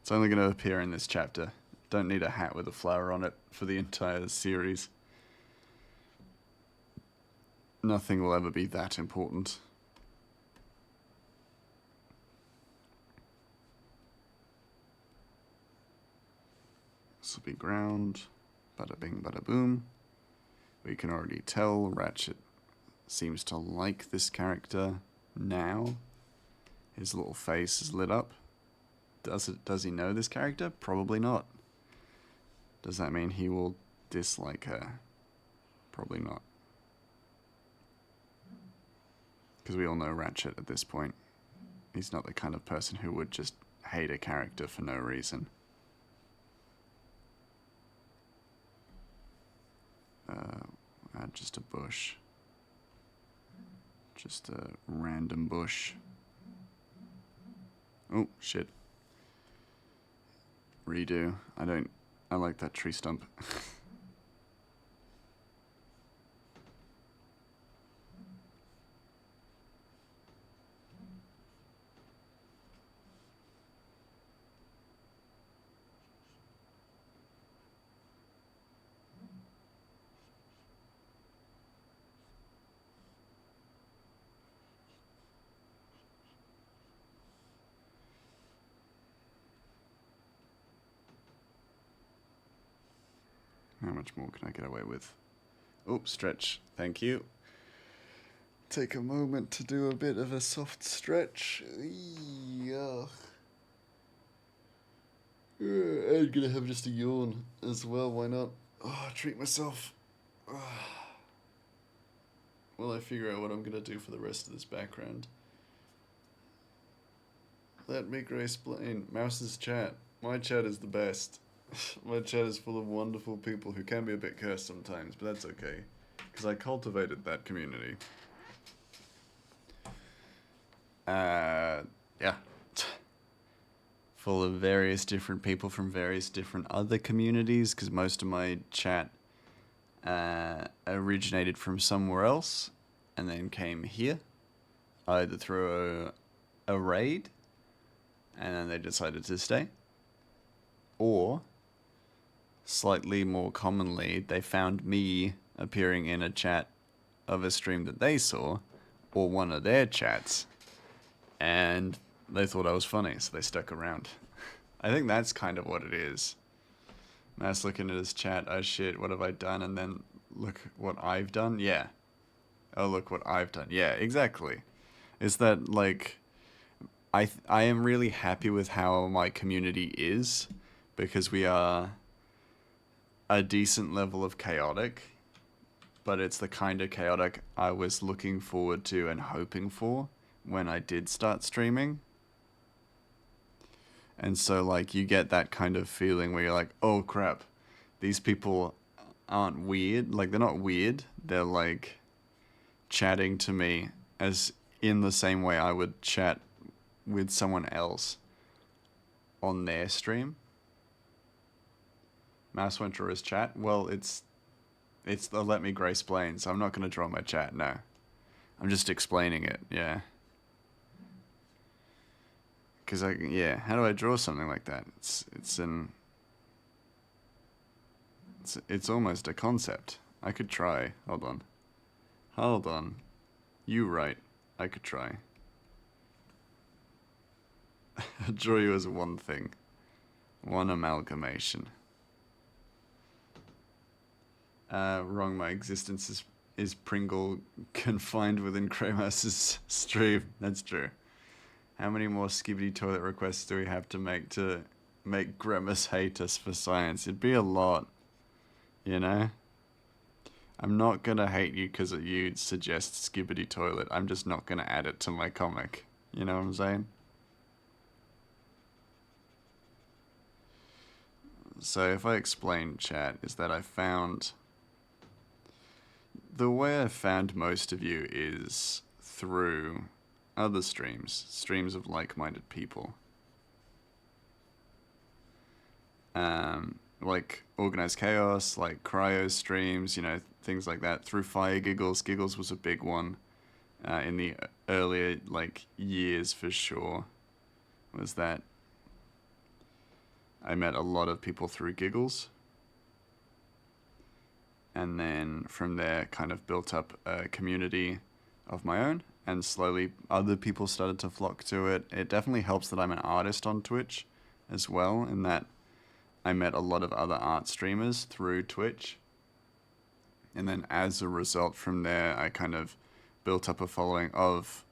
It's only gonna appear in this chapter. Don't need a hat with a flower on it for the entire series. Nothing will ever be that important. This will be ground. Bada bing, bada boom. We can already tell Ratchet seems to like this character now. His little face is lit up. Does he know this character? Probably not. Does that mean he will dislike her? Probably not. Because we all know Ratchet at this point. He's not the kind of person who would just hate a character for no reason. Add just a bush. Just a random bush. Oh, shit. Redo. I like that tree stump. How much more can I get away with? Oh, stretch. Thank you. Take a moment to do a bit of a soft stretch. Yuck. I'm gonna have just a yawn as well, why not? Oh, treat myself. While I figure out what I'm gonna do for the rest of this background. Let me explain. Mouse's chat. My chat is the best. My chat is full of wonderful people who can be a bit cursed sometimes, but that's okay. Because I cultivated that community. Yeah. full of various different people from various different other communities, because most of my chat originated from somewhere else and then came here, either through a raid and then they decided to stay, or slightly more commonly, they found me appearing in a chat of a stream that they saw, or one of their chats, and they thought I was funny, so they stuck around. I think that's kind of what it is. Matt's looking at his chat, oh shit, what have I done? And then look what I've done? Yeah. Oh, look what I've done. Yeah, exactly. Is that, like, I am really happy with how my community is, because we are a decent level of chaotic, but it's the kind of chaotic I was looking forward to and hoping for when I did start streaming. And so, like, you get that kind of feeling where you're like, oh crap, these people aren't weird. Like, they're not weird. They're, like, chatting to me as in the same way I would chat with someone else on their stream. Mouse went through his chat. Well, it's the Let Me Grace Plain, so I'm not going to draw my chat, no. I'm just explaining it, yeah. Because how do I draw something like that? It's almost a concept. I could try. Hold on. You right. I could try. Draw you as one thing. One amalgamation. Wrong, my existence is Pringle confined within Kremos's stream. That's true. How many more skibidi toilet requests do we have to make Grimace hate us for science? It'd be a lot, you know? I'm not gonna hate you because you suggest skibidi toilet. I'm just not gonna add it to my comic. You know what I'm saying? So if I explain, chat, is that the way I found most of you is through other streams of like-minded people. Like Organized Chaos, like Cryo streams, things like that. Through Fire Giggles. Giggles was a big one in the earlier, years for sure. Was that I met a lot of people through Giggles. And then from there kind of built up a community of my own, and slowly other people started to flock to it. It definitely helps that I'm an artist on Twitch as well, in that I met a lot of other art streamers through Twitch. And then as a result from there, I kind of built up a following of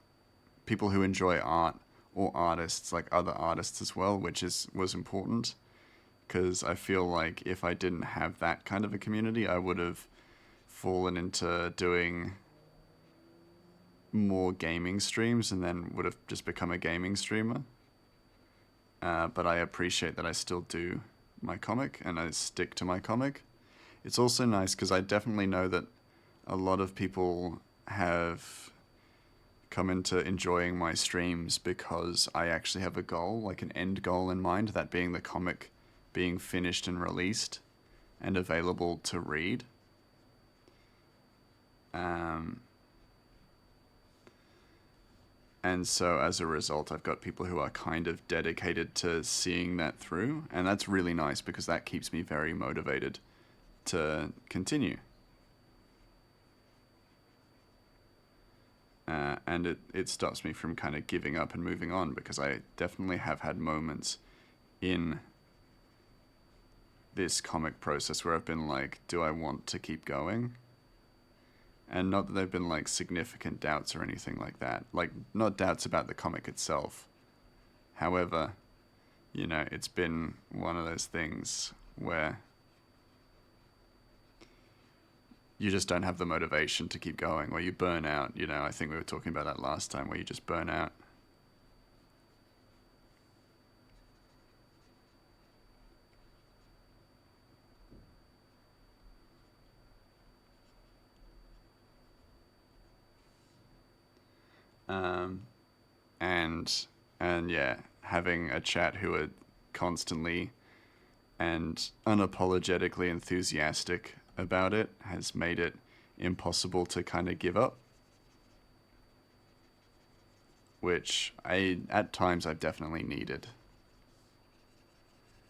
people who enjoy art, or artists, like other artists as well, which was important. Because I feel like if I didn't have that kind of a community, I would have fallen into doing more gaming streams and then would have just become a gaming streamer. But I appreciate that I still do my comic and I stick to my comic. It's also nice because I definitely know that a lot of people have come into enjoying my streams because I actually have a goal, like an end goal in mind, that being the comic being finished and released and available to read. And so as a result, I've got people who are kind of dedicated to seeing that through. And that's really nice because that keeps me very motivated to continue. And it stops me from kind of giving up and moving on, because I definitely have had moments in this comic process where I've been like, do I want to keep going? And not that they've been like significant doubts or anything like that. Like, not doubts about the comic itself. However, it's been one of those things where you just don't have the motivation to keep going, or you burn out. I think we were talking about that last time, where you just burn out. And yeah, having a chat who are constantly and unapologetically enthusiastic about it has made it impossible to kind of give up, which I at times I've definitely needed,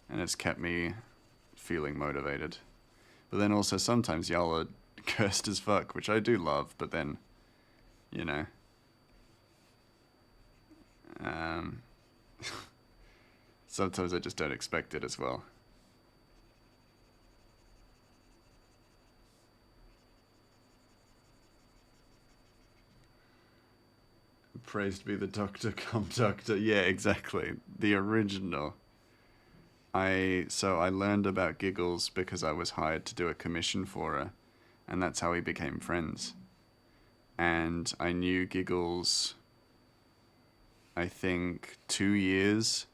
and it's kept me feeling motivated. But then also sometimes y'all are cursed as fuck, which I do love, but then, you know, um, sometimes I just don't expect it as well. Praised be the doctor, come doctor. Yeah, exactly. The original. I learned about Giggles because I was hired to do a commission for her, and that's how we became friends. And I knew Giggles, I think, 2 years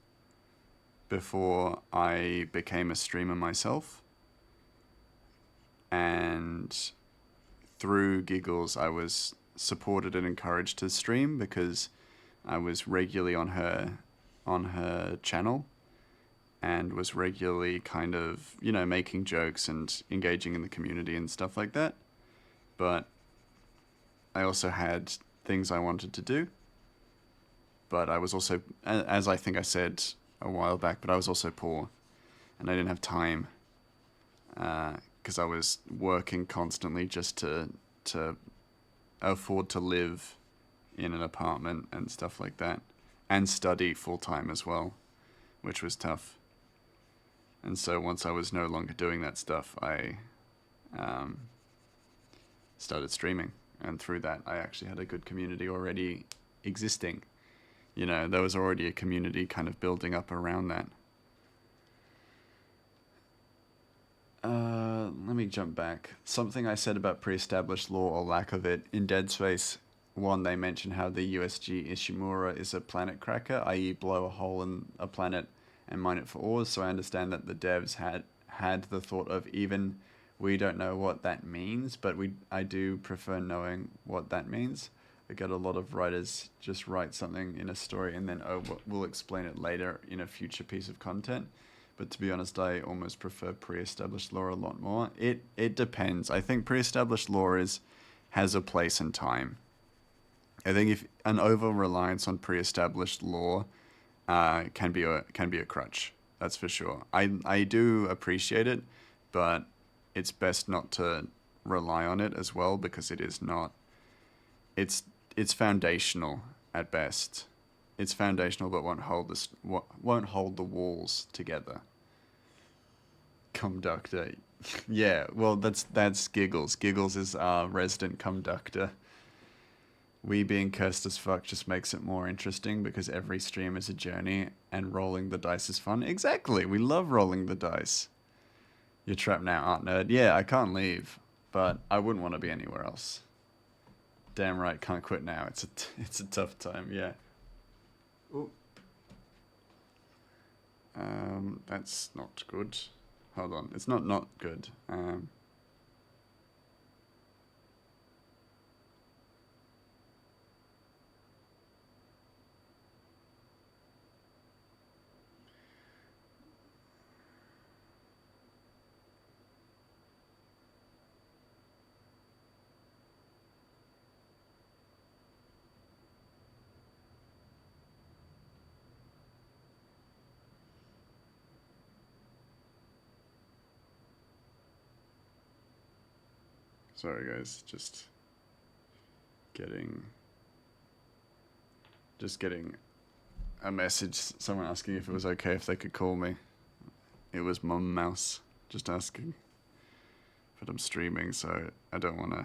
before I became a streamer myself. And through Giggles, I was supported and encouraged to stream because I was regularly on her channel and was regularly kind of, making jokes and engaging in the community and stuff like that. But I also had things I wanted to do. But I was also, as I think I said a while back, but I was also poor and I didn't have time because I was working constantly just to afford to live in an apartment and stuff like that, and study full time as well, which was tough. And so once I was no longer doing that stuff, I started streaming, and through that, I actually had a good community already existing. There was already a community kind of building up around that. Let me jump back. Something I said about pre-established law or lack of it in Dead Space 1, they mention how the USG Ishimura is a planet cracker, i.e., blow a hole in a planet and mine it for ores. So I understand that the devs had the thought of, even we don't know what that means, but I do prefer knowing what that means. I get a lot of writers just write something in a story and then, we'll explain it later in a future piece of content. But to be honest, I almost prefer pre-established lore a lot more. It depends. I think pre-established lore has a place and time. I think if an over reliance on pre-established lore can be a crutch. That's for sure. I do appreciate it, but it's best not to rely on it as well, because it is not. It's foundational at best. It's foundational, but won't hold the walls together. Conductor. Yeah, well, that's Giggles. Giggles is our resident conductor. We being cursed as fuck just makes it more interesting because every stream is a journey and rolling the dice is fun. Exactly, we love rolling the dice. You're trapped now, art nerd. Yeah, I can't leave, but I wouldn't want to be anywhere else. Damn right, can't quit now. It's a tough time. Yeah. Ooh. That's not good. Hold on, it's not good. Sorry guys, just getting a message, someone asking if it was okay if they could call me. It was Mum Mouse just asking. But I'm streaming, so I don't want to.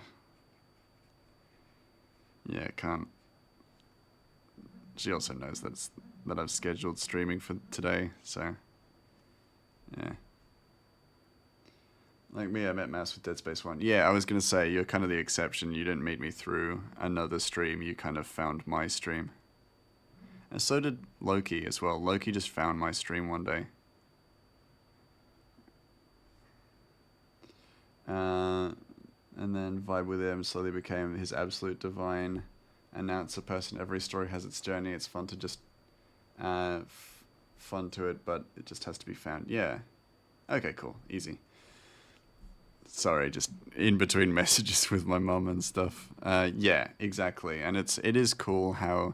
Yeah, can't. She also knows that I've scheduled streaming for today, so yeah. Like me, I met Mouse with Dead Space 1. Yeah, I was going to say, you're kind of the exception. You didn't meet me through another stream. You kind of found my stream. And so did Loki as well. Loki just found my stream one day. And then vibe with him slowly became his absolute divine announcer person. Every story has its journey. It's fun to just fun to it, but it just has to be found. Yeah. Okay, cool. Easy. Sorry, just in between messages with my mum and stuff. Yeah, exactly. And it is cool how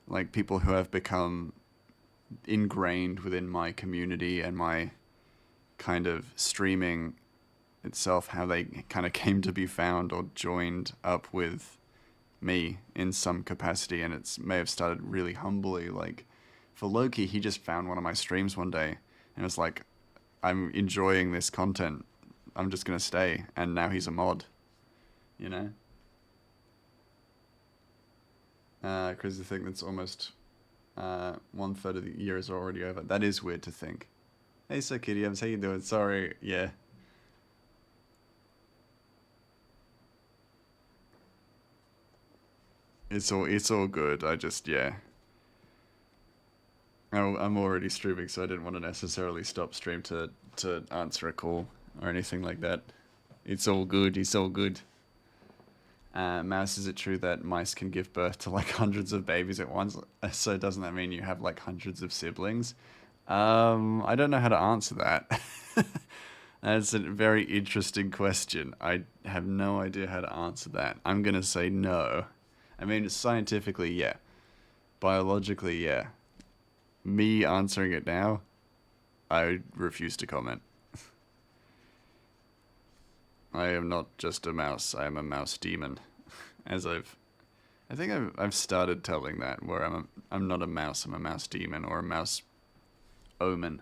like people who have become ingrained within my community and my kind of streaming itself, how they kind of came to be found or joined up with me in some capacity, and it's may have started really humbly. Like for Loki, he just found one of my streams one day and was like, I'm enjoying this content, I'm just gonna stay, and now he's a mod, you know. Crazy to think that's almost 1/3 of the year is already over. That is weird to think. Hey, so Kitty, how you doing? Sorry, yeah. It's all good. I just yeah. I'm already streaming, so I didn't want to necessarily stop stream to answer a call or anything like that. It's all good. It's all good. Mouse, is it true that mice can give birth to like hundreds of babies at once? So doesn't that mean you have like hundreds of siblings? I don't know how to answer that. That's a very interesting question. I have no idea how to answer that. I'm gonna say no. I mean, scientifically, yeah. Biologically, yeah. Me answering it now, I refuse to comment. I am not just a mouse. I am a mouse demon. I think I've started telling that where I'm not a mouse. I'm a mouse demon or a mouse omen.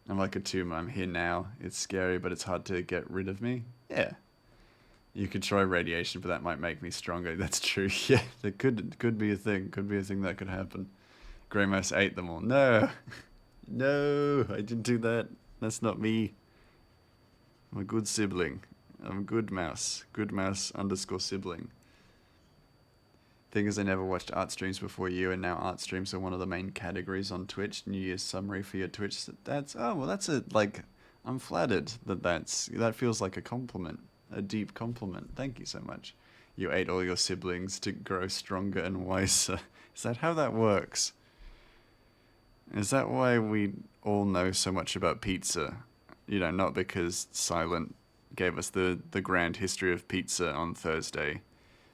I'm like a tomb. I'm here now. It's scary, but it's hard to get rid of me. Yeah. You could try radiation, but that might make me stronger. That's true. Yeah, that could be a thing. Could be a thing that could happen. Grey Mouse ate them all. No. No, I didn't do that. That's not me. I'm a good sibling. I'm a good mouse. Good mouse underscore sibling. Thing is, I never watched art streams before you, and now art streams are one of the main categories on Twitch. New Year's summary for your Twitch. That's I'm flattered that feels like a compliment, a deep compliment. Thank you so much. You ate all your siblings to grow stronger and wiser. Is that how that works? Is that why we all know so much about pizza? You know, not because Silent gave us the grand history of pizza on Thursday,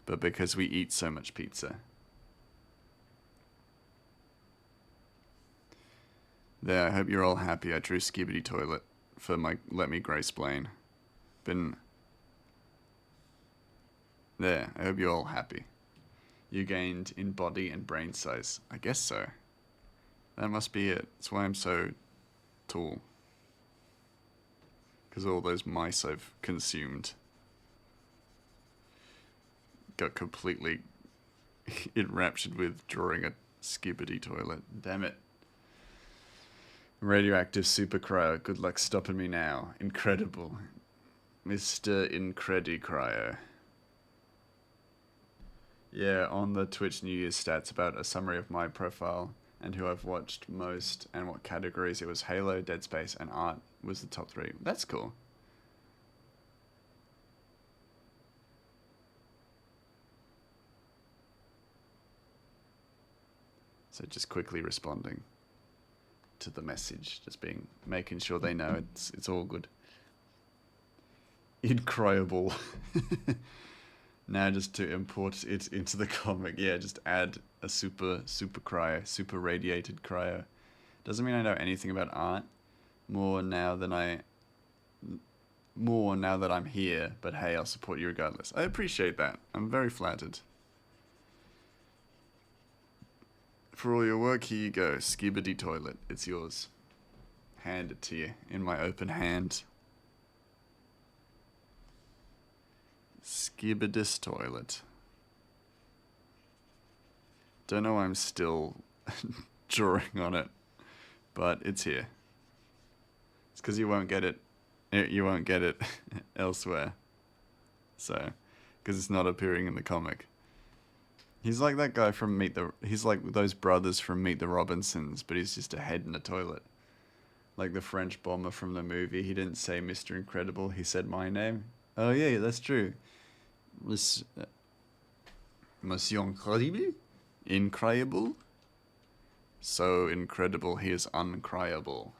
but because we eat so much pizza. There, I hope you're all happy. I drew Skibidi Toilet for my Let Me Graceplain. Been... There, I hope you're all happy. You gained in body and brain size. I guess so. That must be it. That's why I'm so tall. Because all those mice I've consumed got completely enraptured with drawing a Skibidi Toilet. Damn it. Radioactive Super Cryo. Good luck stopping me now. Incredible. Mr. Incredi Cryo. Yeah, on the Twitch New Year's stats about a summary of my profile and who I've watched most and what categories. It was Halo, Dead Space, and Art was the top 3. That's cool. So just quickly responding to the message, just making sure they know it's all good. Incroyable. Now just to import it into the comic, yeah, just add a super cryo, super radiated cryo. Doesn't mean I know anything about art. More now that I'm here, but hey, I'll support you regardless. I appreciate that. I'm very flattered. For all your work, here you go. Skibidi Toilet. It's yours. Hand it to you in my open hand. Skibidis Toilet. Don't know why I'm still drawing on it, but it's here. It's because you won't get it. You won't get it elsewhere. So, because it's not appearing in the comic. He's like that guy from He's like those brothers from Meet the Robinsons, but he's just a head in a toilet. Like the French bomber from the movie. He didn't say Mr. Incredible. He said my name. Oh yeah, that's true. Monsieur Incredible? Incredible? So incredible, he is uncryable.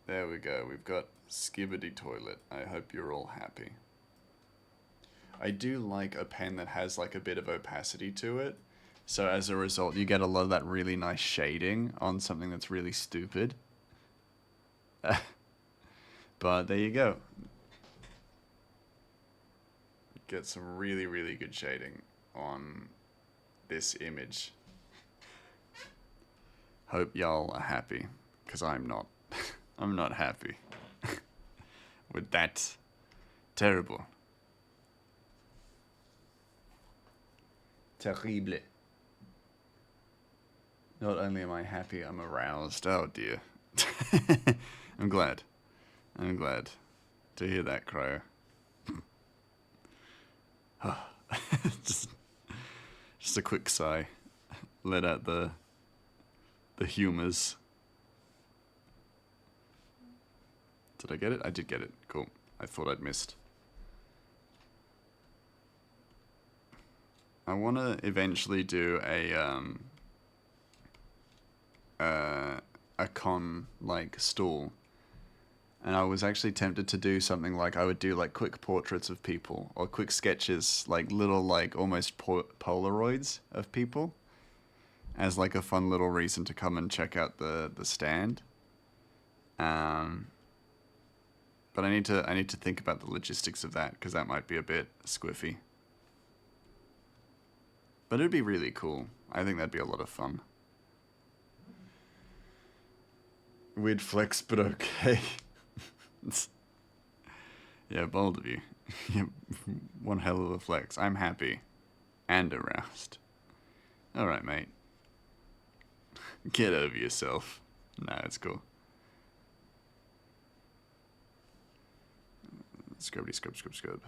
There we go. We've got Skibbity Toilet. I hope you're all happy. I do like a pen that has like a bit of opacity to it. So as a result, you get a lot of that really nice shading on something that's really stupid. But there you go. Get some really, really good shading on this image. Hope y'all are happy, because I'm not. I'm not happy with that. Terrible. Terrible. Not only am I happy, I'm aroused. Oh dear. I'm glad. I'm glad to hear that, Crow. just a quick sigh. Let out the humours. Did I get it? I did get it. Cool. I thought I'd missed. I want to eventually do a con like stall, and I was actually tempted to do something like I would do like quick portraits of people or quick sketches, like little like almost Polaroids of people, as like a fun little reason to come and check out the stand. But I need to think about the logistics of that, because that might be a bit squiffy. But it'd be really cool. I think that'd be a lot of fun. Weird flex, but okay. Yeah, bold of you. One hell of a flex. I'm happy. And aroused. Alright, mate. Get over yourself. Nah, it's cool. Scrubbity scrub scrub scrub.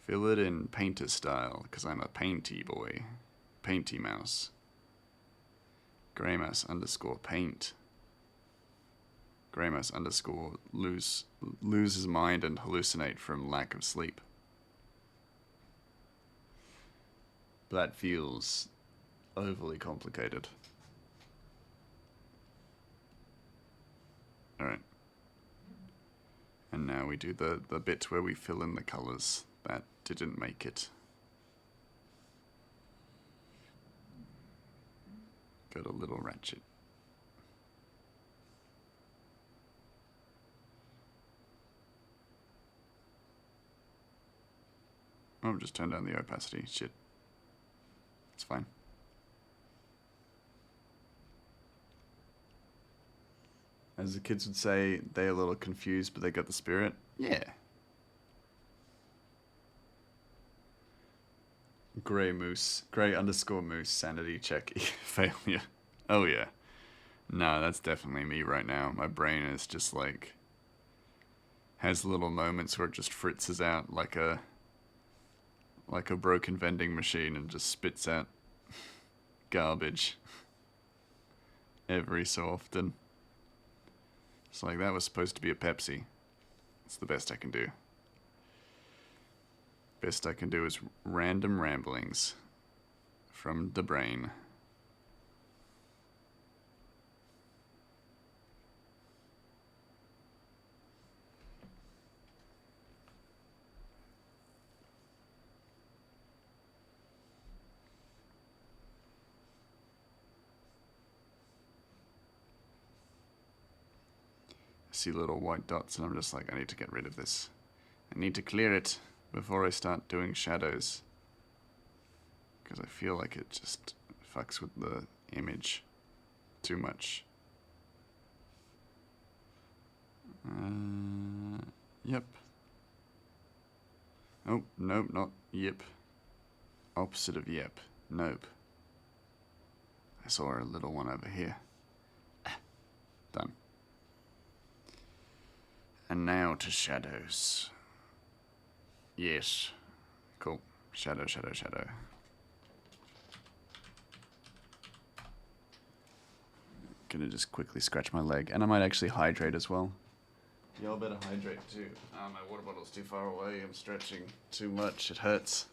Fill it in painter style, because I'm a painty boy. Painty mouse. Grey mouse underscore paint. Grey mouse underscore lose his mind and hallucinate from lack of sleep. That feels overly complicated. Alright. And now we do the bit where we fill in the colours that didn't make it. Got a little ratchet. Oh, just turn down the opacity. Shit. It's fine. As the kids would say, they're a little confused, but they got the spirit. Yeah. Grey underscore moose, sanity check, failure. Oh yeah. No, that's definitely me right now. My brain is just like, has little moments where it just fritzes out like a broken vending machine and just spits out garbage every so often. It's like, that was supposed to be a Pepsi. It's the best I can do. Best I can do is random ramblings from the brain. I see little white dots and I'm just like, I need to get rid of this. I need to clear it before I start doing shadows, because I feel like it just fucks with the image too much. Yep. Oh, nope, not yep. Opposite of yep. Nope. I saw a little one over here. Done. And now to shadows. Yes. Cool. Shadow, shadow, shadow. Gonna just quickly scratch my leg. And I might actually hydrate as well. Y'all better hydrate too. My water bottle's too far away. I'm stretching too much. It hurts.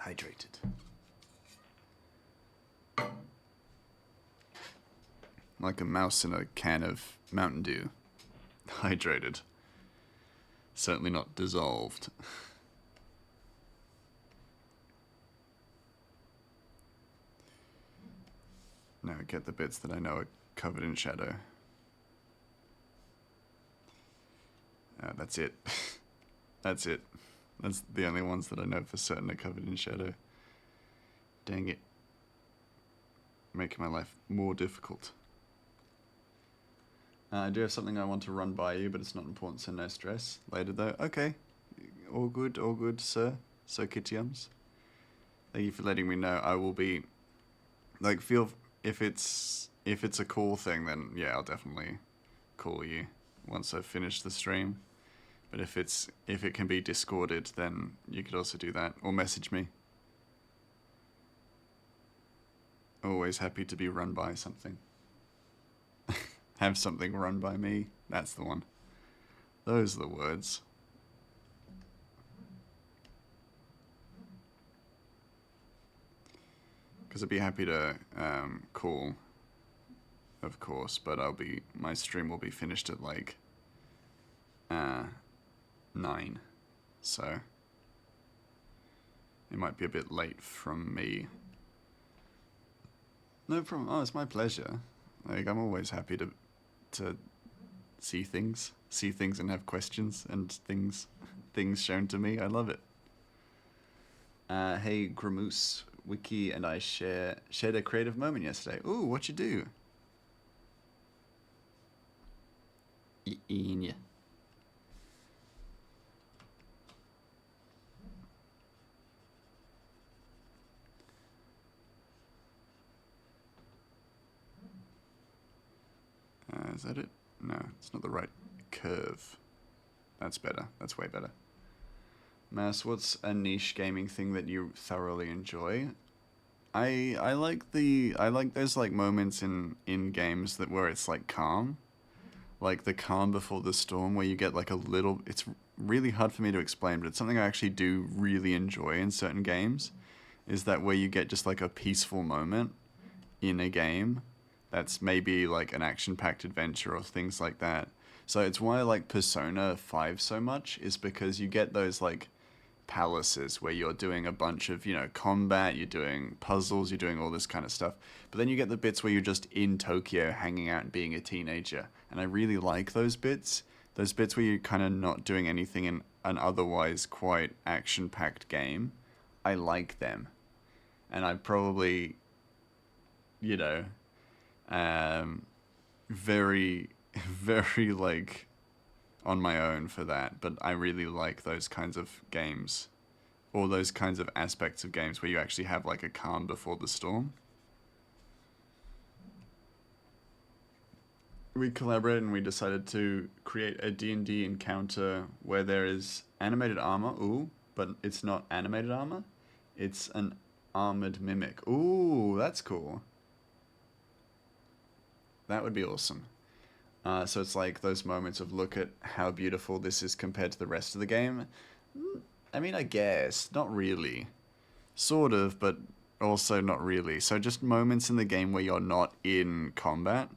hydrated. Like a mouse in a can of Mountain Dew. Hydrated. Certainly not dissolved. Now get the bits that I know are covered in shadow. That's it. That's it. That's the only ones that I know for certain are covered in shadow. Dang it. Making my life more difficult. I do have something I want to run by you, but it's not important, so no stress. Later though. Okay. All good, sir. Sir Kittyums. Thank you for letting me know. I will be... Like, feel... If it's a cool thing, then yeah, I'll definitely call you once I've finished the stream. But if it can be Discorded, then you could also do that. Or message me. Always happy to be run by something. Have something run by me. That's the one. Those are the words. Because I'd be happy to call, of course, but my stream will be finished at like 9, so it might be a bit late from me. No problem. Oh, it's my pleasure. Like, I'm always happy to see things and have questions and things shown to me. I love it. Hey, Gramoose. Wiki and I shared a creative moment yesterday. Ooh, what'd you do? Yeah. Is that it? No, it's not the right curve. That's better. That's way better. Mass, what's a niche gaming thing that you thoroughly enjoy? I like those like moments in games where it's like calm. Like the calm before the storm, where you get like a little... It's really hard for me to explain, but it's something I actually do really enjoy in certain games. Is that where you get just like a peaceful moment in a game that's maybe like an action-packed adventure or things like that. So it's why I like Persona 5 so much, is because you get those like palaces where you're doing a bunch of, combat, you're doing puzzles, you're doing all this kind of stuff. But then you get the bits where you're just in Tokyo hanging out and being a teenager. And I really like those bits. Those bits where you're kind of not doing anything in an otherwise quite action-packed game. I like them. And I probably, very, very like on my own for that, but I really like those kinds of games, or those kinds of aspects of games where you actually have like a calm before the storm. We collaborated and we decided to create a D&D encounter where there is animated armor, but it's not animated armor, it's an armored mimic. Ooh, that's cool. That would be awesome. So it's like those moments of look at how beautiful this is compared to the rest of the game. I mean, I guess. Not really. Sort of, but also not really. So just moments in the game where you're not in combat.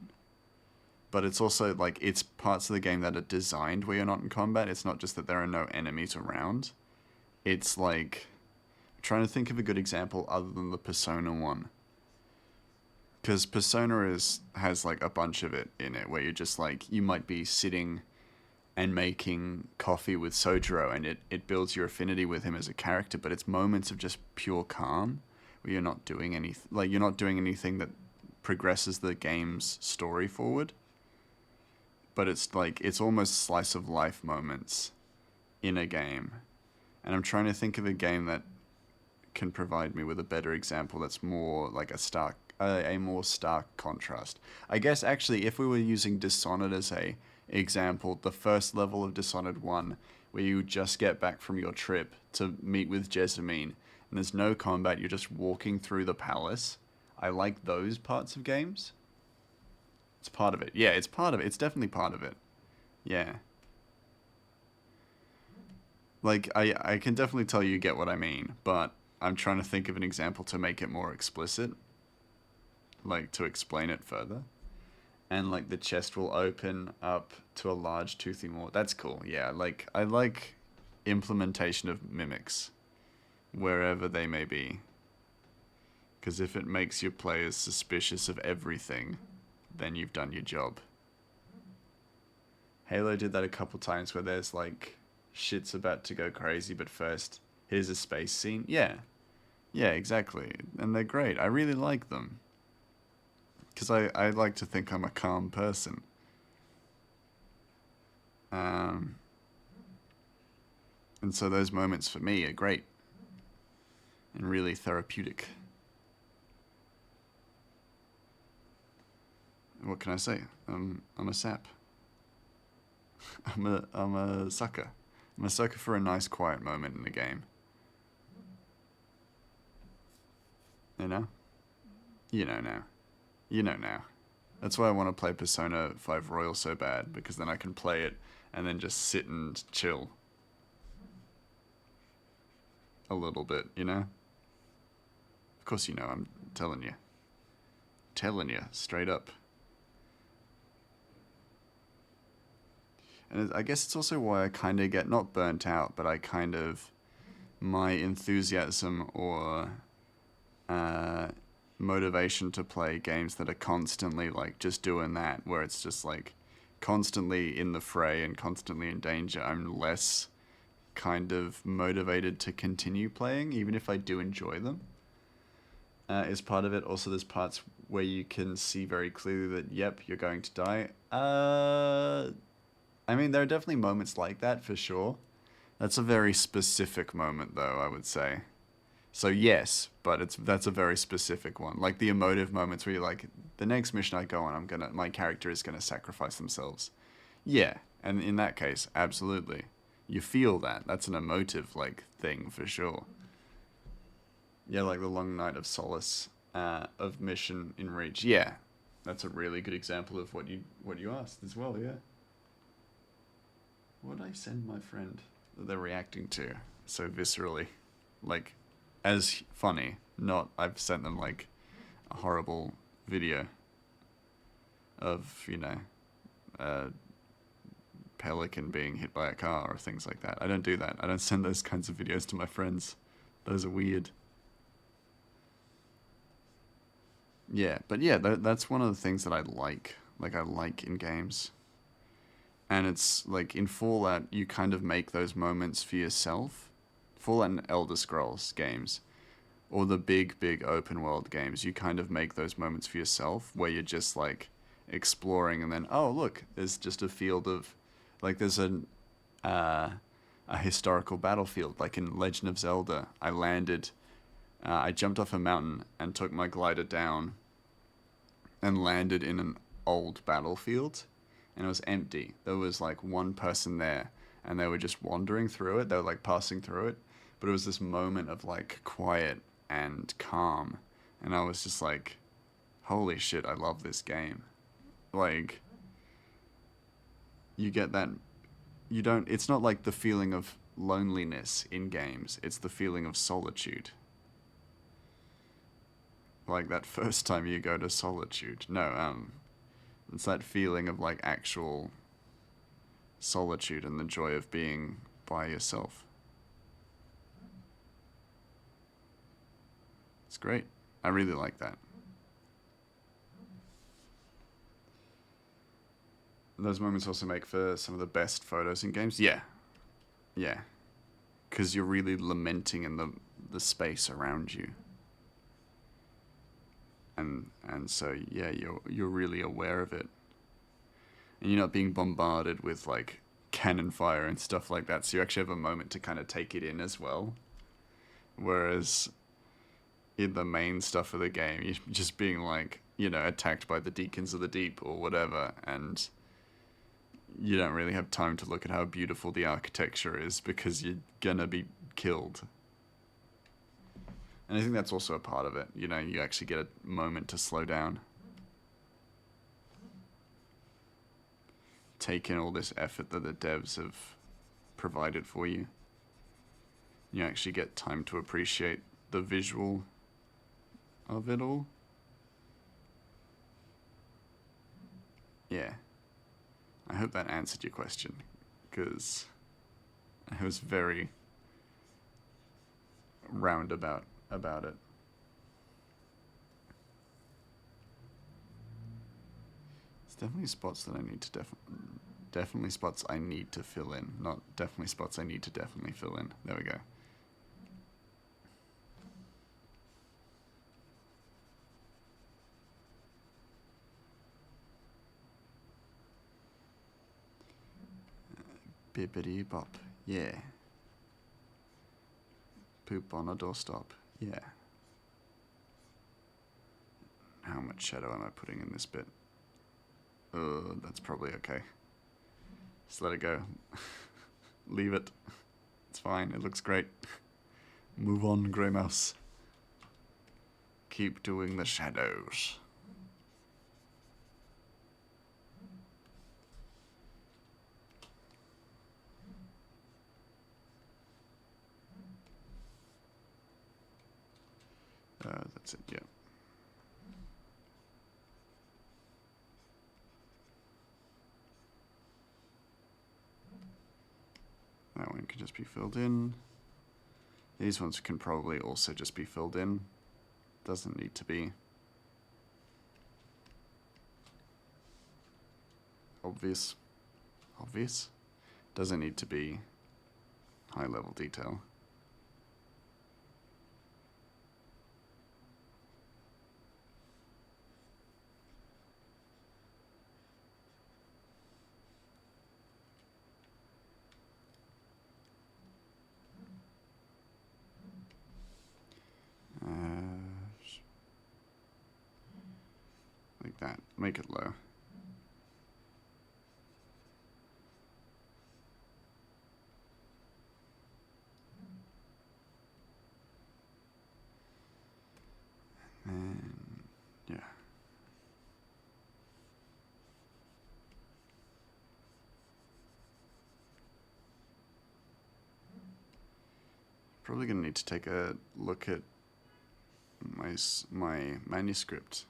But it's also like, it's parts of the game that are designed where you're not in combat. It's not just that there are no enemies around. It's like... I'm trying to think of a good example other than the Persona one. Because Persona has like a bunch of it in it, where you're just like, you might be sitting and making coffee with Sojiro, and it builds your affinity with him as a character, but it's moments of just pure calm, where you're not doing anything that progresses the game's story forward. But it's like, it's almost slice of life moments in a game. And I'm trying to think of a game that can provide me with a better example that's more like a more stark contrast. I guess actually if we were using Dishonored as a example, the first level of Dishonored 1, where you just get back from your trip to meet with Jessamine, and there's no combat, you're just walking through the palace. I like those parts of games. It's part of it. Yeah, it's part of it. It's definitely part of it. Yeah. Like, I can definitely tell you get what I mean, but I'm trying to think of an example to make it more explicit, like to explain it further. And like the chest will open up to a large toothy maw. That's cool. Yeah, like I like implementation of mimics wherever they may be. Because if it makes your players suspicious of everything, then you've done your job. Halo did that a couple times where there's like shit's about to go crazy, but first here's a space scene. Yeah, yeah, exactly. And they're great. I really like them. Because I like to think I'm a calm person. And so those moments for me are great. And really therapeutic. What can I say? I'm a sap. I'm a sucker. I'm a sucker for a nice quiet moment in the game. You know? You know now. You know now. That's why I want to play Persona 5 Royal so bad, because then I can play it and then just sit and chill. A little bit, you know? Of course you know, I'm telling you. Telling you, straight up. And I guess it's also why I kind of get, not burnt out, but I kind of, my enthusiasm or motivation to play games that are constantly like just doing that, where it's just like constantly in the fray and constantly in danger, I'm less kind of motivated to continue playing, even if I do enjoy them. Is part of it. Also, there's parts where you can see very clearly that, yep, you're going to die. I mean, there are definitely moments like that, for sure. That's a very specific moment, though, I would say. So yes, but that's a very specific one. Like the emotive moments where you're like, the next mission I go on, my character is gonna sacrifice themselves. Yeah, and in that case, absolutely. You feel that. That's an emotive, like, thing, for sure. Yeah, like the Long Night of Solace, of Mission in Reach. Yeah, that's a really good example of what you asked as well, yeah. What did I send my friend that they're reacting to so viscerally? Like, as funny, not I've sent them like a horrible video of, you know, a pelican being hit by a car or things like that. I don't do that. I don't send those kinds of videos to my friends. Those are weird. Yeah, but yeah, that's one of the things that I like. Like, I like in games. And it's like in Fallout, you kind of make those moments for yourself. Fallout and Elder Scrolls games, or the big open world games, you kind of make those moments for yourself where you're just like exploring, and then, oh look, there's just a field of, like, there's a historical battlefield, like in Legend of Zelda. I jumped off a mountain and took my glider down and landed in an old battlefield, and it was empty. There was like one person there, and they were just wandering through it. They were like passing through it, but it was this moment of like quiet and calm, and I was just like, holy shit, I love this game. Like, you get that, it's not like the feeling of loneliness in games, it's the feeling of solitude. Like that first time you go to Solitude. No, it's that feeling of like actual solitude and the joy of being by yourself. It's great. I really like that. Those moments also make for some of the best photos in games. Yeah. Yeah. Because you're really lamenting in the space around you. And so yeah, you're really aware of it. And you're not being bombarded with like cannon fire and stuff like that, so you actually have a moment to kind of take it in as well. Whereas in the main stuff of the game, you're just being like, you know, attacked by the Deacons of the Deep or whatever, and you don't really have time to look at how beautiful the architecture is because you're gonna be killed. And I think that's also a part of it. You know, you actually get a moment to slow down. Take in all this effort that the devs have provided for you. You actually get time to appreciate the visual of it all. Yeah. I hope that answered your question, because I was very roundabout about it. It's definitely spots that I need to definitely spots I need to fill in, not definitely spots I need to definitely fill in. There we go. Bippity bop, yeah. Poop on a doorstop, yeah. How much shadow am I putting in this bit? That's probably okay. Just let it go. Leave it. It's fine, it looks great. Move on, Grey Mouse. Keep doing the shadows. That's it, yeah. That one can just be filled in. These ones can probably also just be filled in. Doesn't need to be obvious. Obvious? Doesn't need to be high level detail. Like that. Make it low. And yeah. Probably gonna need to take a look at my manuscript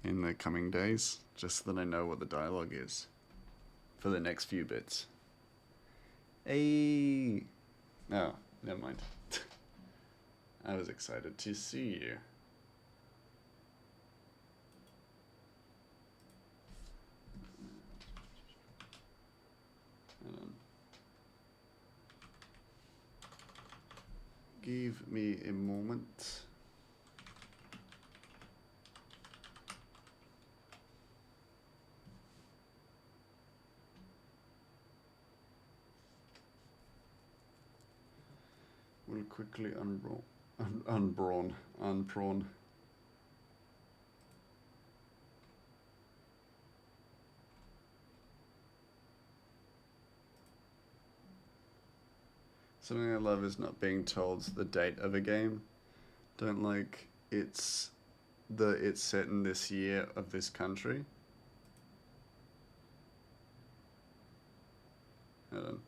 in the coming days, just so that I know what the dialogue is for the next few bits. Hey! Oh, never mind. I was excited to see you. Give me a moment. We'll quickly unprawn. Something I love is not being told the date of a game. Don't like it's set in this year of this country. Hold on.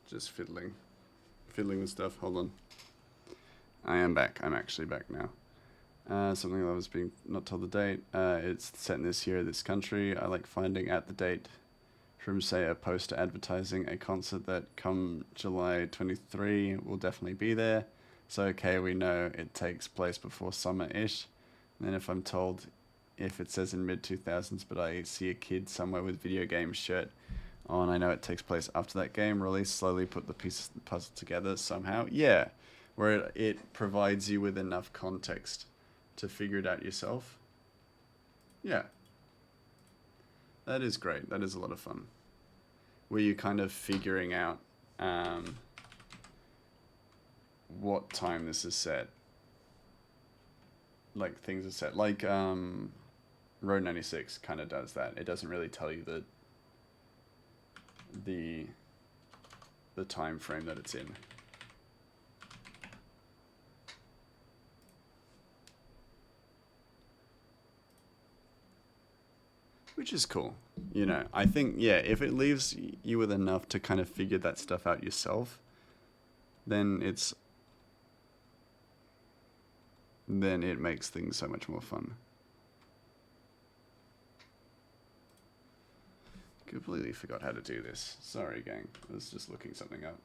Just fiddling with stuff. Hold on. I am back. I'm actually back now. Something I was being not told the date. It's set in this year, this country. I like finding out the date from, say, a poster advertising a concert that come July 23 will definitely be there. So, okay, we know it takes place before summer-ish. And then if I'm told, if it says in mid-2000s, but I see a kid somewhere with video game shirt on, I know it takes place after that game release, slowly put the pieces of the puzzle together somehow. Yeah, where it provides you with enough context to figure it out yourself. Yeah. That is great. That is a lot of fun. Where you're kind of figuring out what time this is set. Like, things are set. Like, Road 96 kind of does that. It doesn't really tell you the time frame that it's in. which is cool. You know, I think, yeah, if it leaves you with enough to kind of figure that stuff out yourself, then then it makes things so much more fun. Completely forgot how to do this. Sorry, gang. I was just looking something up.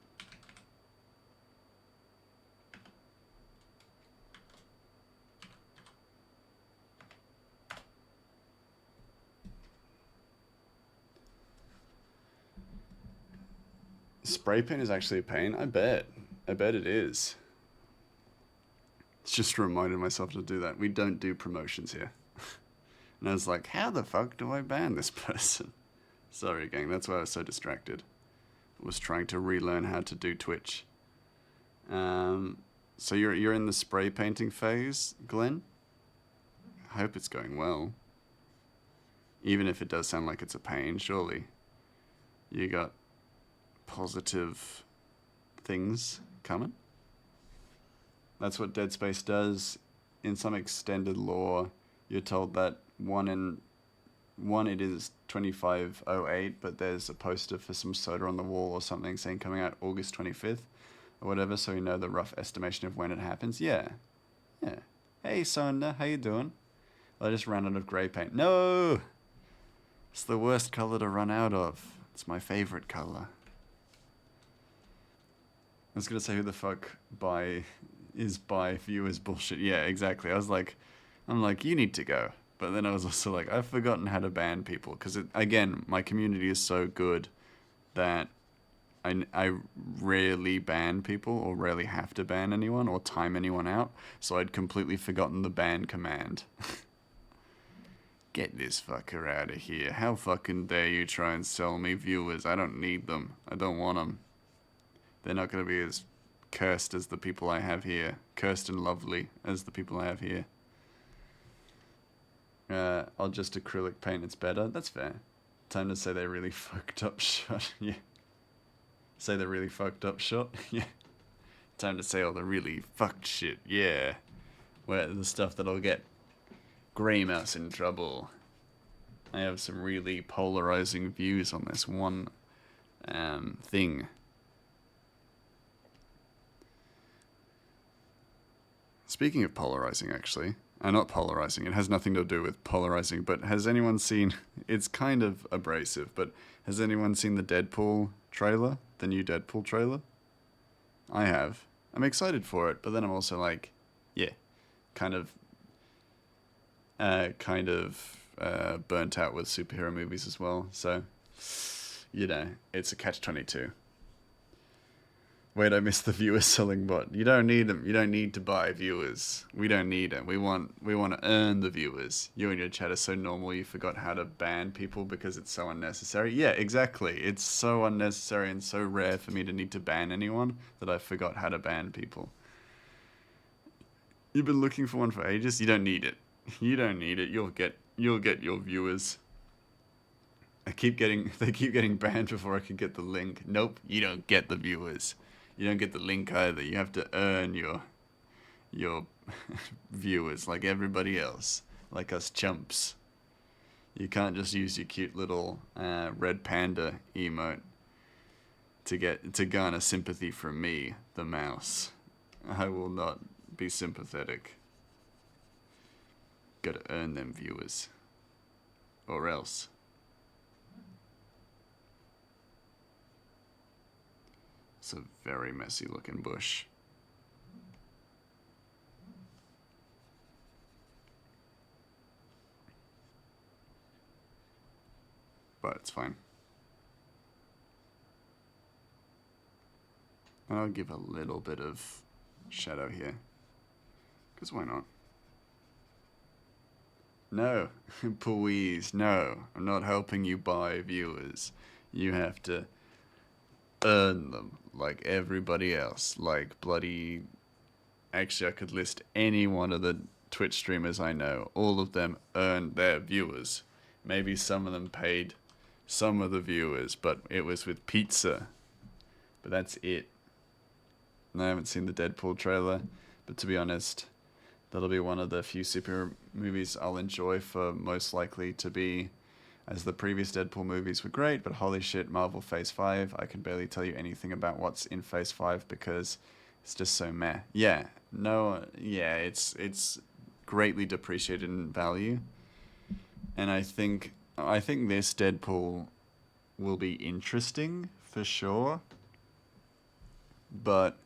Spray paint is actually a pain? I bet. I bet it is. It's just reminded myself to do that. We don't do promotions here. And I was like, how the fuck do I ban this person? Sorry, gang. That's why I was so distracted. I was trying to relearn how to do Twitch. So you're in the spray painting phase, Glenn? I hope it's going well. Even if it does sound like it's a pain, surely you got positive things coming. That's what Dead Space does. In some extended lore, you're told that one it is 2508, but there's a poster for some soda on the wall or something saying coming out August 25th or whatever, so you know the rough estimation of when it happens. Yeah. Hey Sonda, how you doing? I just ran out of grey paint. No! It's the worst colour to run out of. It's my favourite colour. I was gonna say who the fuck buy viewers bullshit. Yeah, exactly. I'm like, you need to go. But then I was also like, I've forgotten how to ban people. Because, again, my community is so good that I rarely ban people or rarely have to ban anyone or time anyone out. So I'd completely forgotten the ban command. Get this fucker out of here. How fucking dare you try and sell me viewers? I don't need them. I don't want them. They're not going to be as cursed as the people I have here. Cursed and lovely as the people I have here. I'll just acrylic paint, it's better. That's fair. Time to say they really fucked up shot. Yeah. Say the really fucked up shot. Yeah. Time to say all the really fucked shit. Yeah. Where the stuff that'll get Grey Mouse in trouble. I have some really polarizing views on this one thing. Speaking of polarizing, actually, not polarizing, it has nothing to do with polarizing, but has anyone seen, it's kind of abrasive, but has anyone seen the Deadpool trailer? The new Deadpool trailer? I have. I'm excited for it, but then I'm also like, yeah, kind of burnt out with superhero movies as well, so, you know, it's a catch-22. Wait, I missed the viewer selling bot. You don't need them. You don't need to buy viewers. We don't need them. We want to earn the viewers. You and your chat are so normal you forgot how to ban people because it's so unnecessary. Yeah, exactly. It's so unnecessary and so rare for me to need to ban anyone that I forgot how to ban people. You've been looking for one for ages. You don't need it. You don't need it. You'll get your viewers. They keep getting banned before I can get the link. Nope, you don't get the viewers. You don't get the link either. You have to earn your viewers like everybody else, like us chumps. You can't just use your cute little red panda emote to garner sympathy from me, the mouse. I will not be sympathetic. Gotta earn them viewers, or else. It's a very messy looking bush. But it's fine. And I'll give a little bit of shadow here. Because why not? No, please, no. I'm not helping you buy viewers. You have to earn them like everybody else. Like bloody... Actually, I could list any one of the Twitch streamers I know. All of them earned their viewers. Maybe some of them paid some of the viewers, but it was with pizza. But that's it. And I haven't seen the Deadpool trailer, but to be honest, that'll be one of the few superhero movies I'll enjoy for most likely to be as the previous Deadpool movies were great, but holy shit, Marvel Phase 5, I can barely tell you anything about what's in Phase 5 because it's just so meh. Yeah, no, yeah, it's greatly depreciated in value. And I think this Deadpool will be interesting for sure, but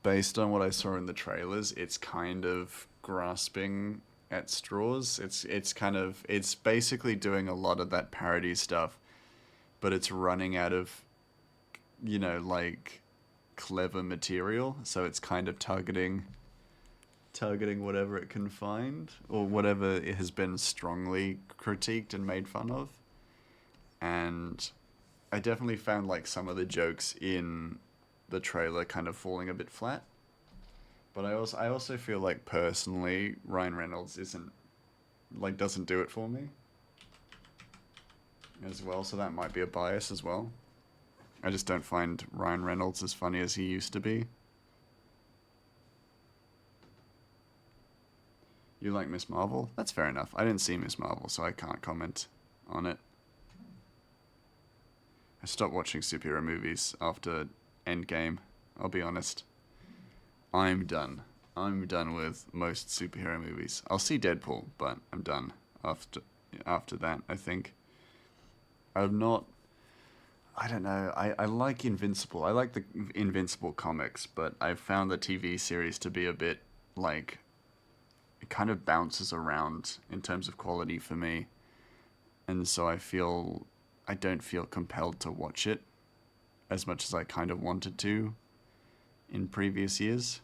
based on what I saw in the trailers, it's kind of grasping at straws. It's basically doing a lot of that parody stuff, but it's running out of, like clever material, so it's kind of targeting whatever it can find or whatever it has been strongly critiqued and made fun of. And I definitely found like some of the jokes in the trailer kind of falling a bit flat. But I also feel like personally Ryan Reynolds isn't like doesn't do it for me as well, so that might be a bias as well. I just don't find Ryan Reynolds as funny as he used to be. You like Miss Marvel? That's fair enough. I didn't see Miss Marvel, so I can't comment on it. I stopped watching superhero movies after Endgame, I'll be honest. I'm done. I'm done with most superhero movies. I'll see Deadpool, but I'm done after that, I think. I'm not I don't know. I like Invincible. I like the Invincible comics, but I've found the TV series to be a bit like it kind of bounces around in terms of quality for me. And so I don't feel compelled to watch it as much as I kind of wanted to in previous years.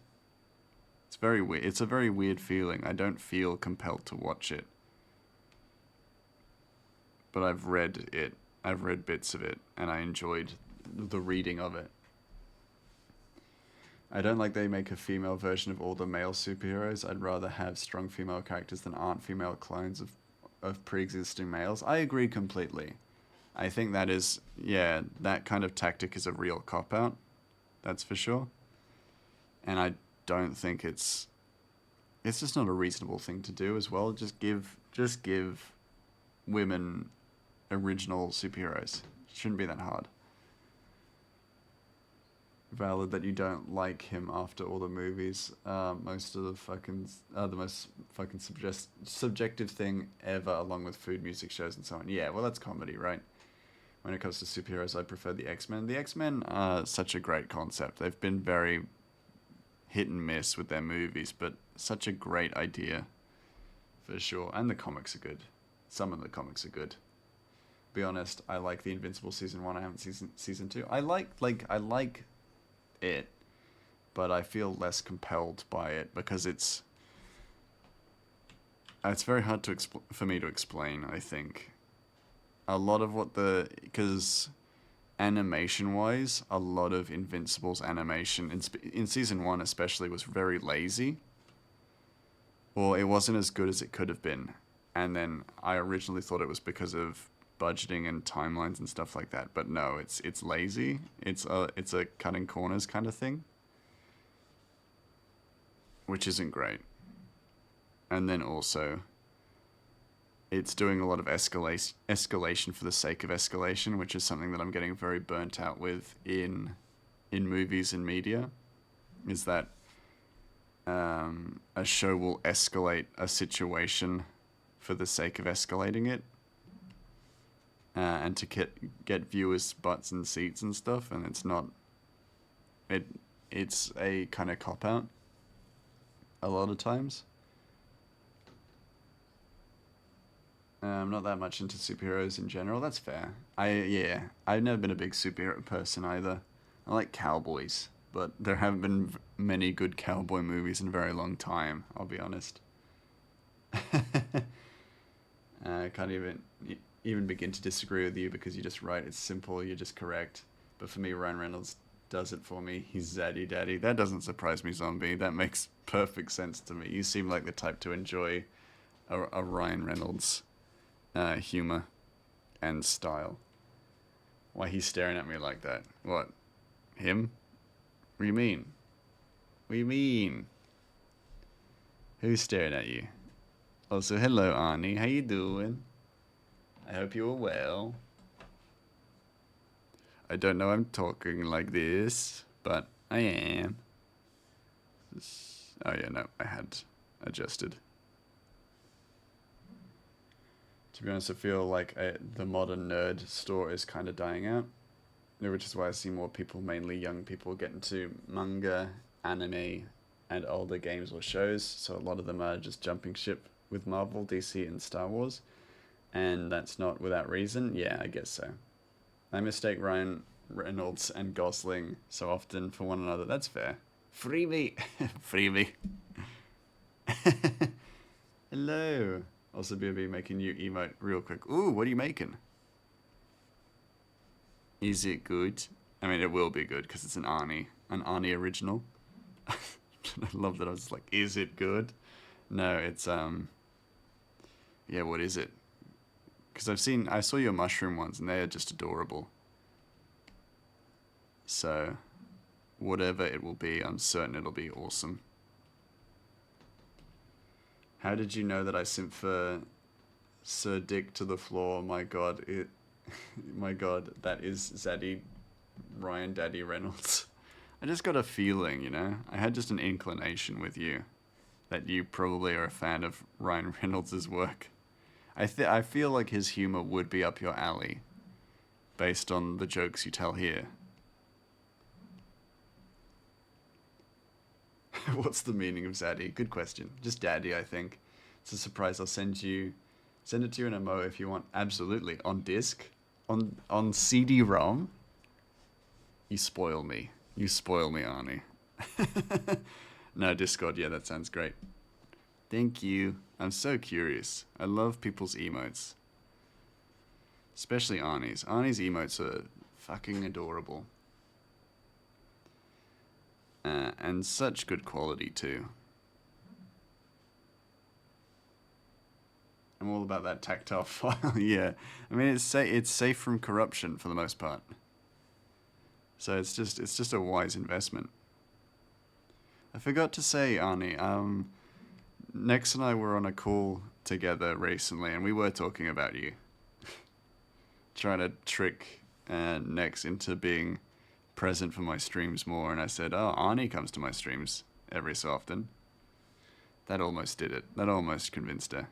It's very weird. It's a very weird feeling. I don't feel compelled to watch it, but I've read it. I've read bits of it, and I enjoyed the reading of it. I don't like they make a female version of all the male superheroes. I'd rather have strong female characters than aren't female clones of pre-existing males. I agree completely. I think that is, yeah, that kind of tactic is a real cop-out. That's for sure. And I don't think it's just not a reasonable thing to do as well. Just give women original superheroes. It shouldn't be that hard. Valid that you don't like him after all the movies. Most of the most fucking subjective thing ever, along with food, music, shows, and so on. Yeah, well, that's comedy, right? When it comes to superheroes, I prefer the X-Men. The X-Men are such a great concept. They've been very hit and miss with their movies, but such a great idea, for sure. And the comics are good. Some of the comics are good. Be honest, I like the Invincible season 1. I haven't seen season 2. I like it, but I feel less compelled by it because it's very hard for me to explain, I think. A lot of because animation wise, a lot of Invincible's animation in season 1 especially was very lazy, or it wasn't as good as it could have been. And then I originally thought it was because of budgeting and timelines and stuff like that, but no, it's lazy. It's a cutting corners kind of thing, which isn't great. And then also it's doing a lot of escalation for the sake of escalation, which is something that I'm getting very burnt out with in movies and media. Is that a show will escalate a situation for the sake of escalating it, and to get viewers' butts and seats and stuff, and it's a kind of cop out a lot of times. I'm not that much into superheroes in general. That's fair. I've never been a big superhero person either. I like cowboys, but there haven't been many good cowboy movies in a very long time. I'll be honest. I can't even begin to disagree with you because you're just right. It's simple. You're just correct. But for me, Ryan Reynolds does it for me. He's Zaddy Daddy. That doesn't surprise me, Zombie. That makes perfect sense to me. You seem like the type to enjoy a Ryan Reynolds humor and style. Why he's staring at me like that? What? Him? What do you mean? What do you mean? Who's staring at you? Also, hello, Arnie. How you doing? I hope you are well. I don't know I'm talking like this, but I am. Oh yeah, no, I had adjusted. To be honest, I feel like the modern nerd store is kind of dying out, which is why I see more people, mainly young people, get into manga, anime, and older games or shows. So a lot of them are just jumping ship with Marvel, DC, and Star Wars. And that's not without reason. Yeah, I guess so. I mistake Ryan Reynolds and Gosling so often for one another. That's fair. Freebie. Freebie. Hello. Also, BB making you emote real quick. Ooh, what are you making? Is it good? I mean, it will be good because it's an Arnie original. I love that I was like, is it good? No, it's, yeah, what is it? Because I saw your mushroom ones and they are just adorable. So, whatever it will be, I'm certain it'll be awesome. How did you know that I simped for Sir Dick to the floor? My god, my god, that is Zaddy Ryan Daddy Reynolds. I just got a feeling, you know? I had just an inclination with you that you probably are a fan of Ryan Reynolds' work. I feel like his humor would be up your alley based on the jokes you tell here. What's the meaning of Zaddy? Good question. Just daddy, I think. It's a surprise. I'll send it to you in a mo if you want. Absolutely. On disc? On CD-ROM? You spoil me. You spoil me, Arnie. No, Discord, yeah, that sounds great. Thank you. I'm so curious. I love people's emotes. Especially Arnie's. Arnie's emotes are fucking adorable. And such good quality too. I'm all about that tactile file. Yeah, I mean it's safe from corruption for the most part. So it's just a wise investment. I forgot to say, Arnie. Nex and I were on a call together recently, and we were talking about you, trying to trick Nex into being present for my streams more, and I said, oh, Arnie comes to my streams every so often. That almost did it. That almost convinced her.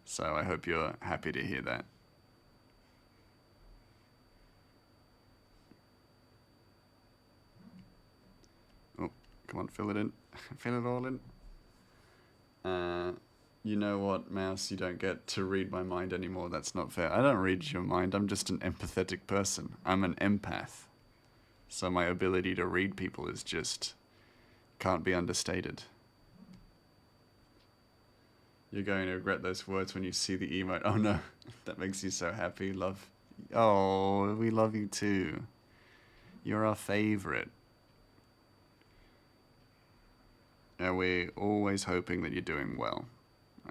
So I hope you're happy to hear that. Oh, come on, fill it in. Fill it all in. You know what, Mouse? You don't get to read my mind anymore. That's not fair. I don't read your mind. I'm just an empathetic person. I'm an empath. So my ability to read people is just can't be understated. You're going to regret those words when you see the emote. Oh no, that makes you so happy. Love. Oh, we love you too. You're our favorite. And we're always hoping that you're doing well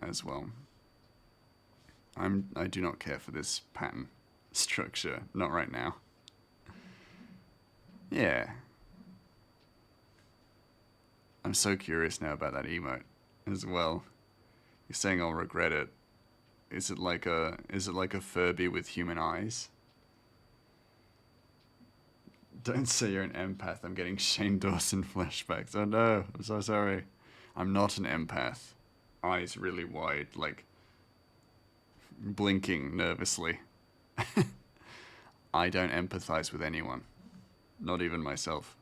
as well. I do not care for this pattern structure. Not right now. Yeah. I'm so curious now about that emote as well. You're saying I'll regret it. Is it like a Furby with human eyes? Don't say you're an empath. I'm getting Shane Dawson flashbacks. Oh no, I'm so sorry. I'm not an empath. Eyes really wide, like blinking nervously. I don't empathize with anyone. Not even myself.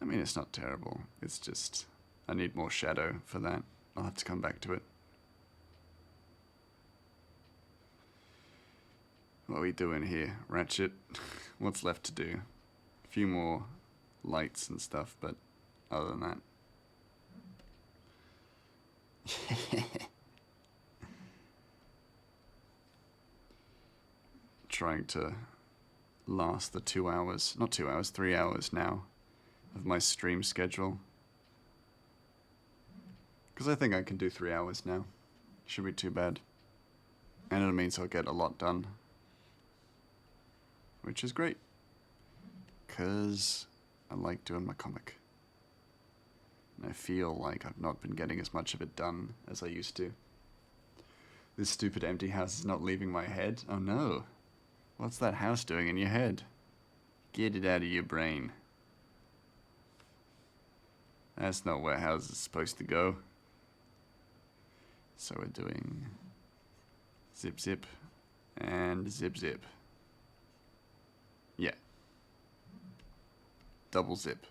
I mean, it's not terrible. It's just, I need more shadow for that. I'll have to come back to it. What are we doing here, Ratchet? What's left to do? A few more lights and stuff, but other than that. Trying to last the 2 hours, not 2 hours, 3 hours now of my stream schedule. Because I think I can do 3 hours now. Should be too bad. And it means I'll get a lot done. Which is great. Because I like doing my comic. I feel like I've not been getting as much of it done as I used to. This stupid empty house is not leaving my head. Oh no. What's that house doing in your head? Get it out of your brain. That's not where houses are supposed to go. So we're doing zip zip and zip zip. Yeah. Double zip.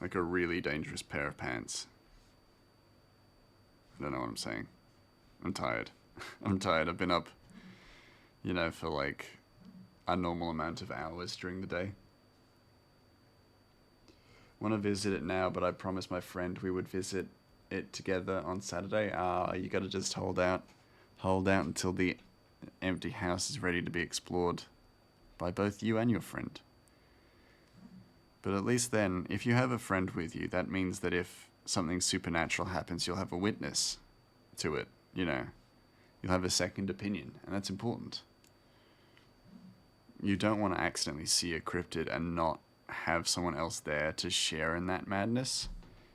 Like a really dangerous pair of pants. I don't know what I'm saying. I'm tired. I'm tired. I've been up, for like a normal amount of hours during the day. Want to visit it now, but I promised my friend we would visit it together on Saturday. You gotta just hold out. Hold out until the empty house is ready to be explored by both you and your friend. But at least then, if you have a friend with you, that means that if something supernatural happens, you'll have a witness to it, You'll have a second opinion, and that's important. You don't want to accidentally see a cryptid and not have someone else there to share in that madness.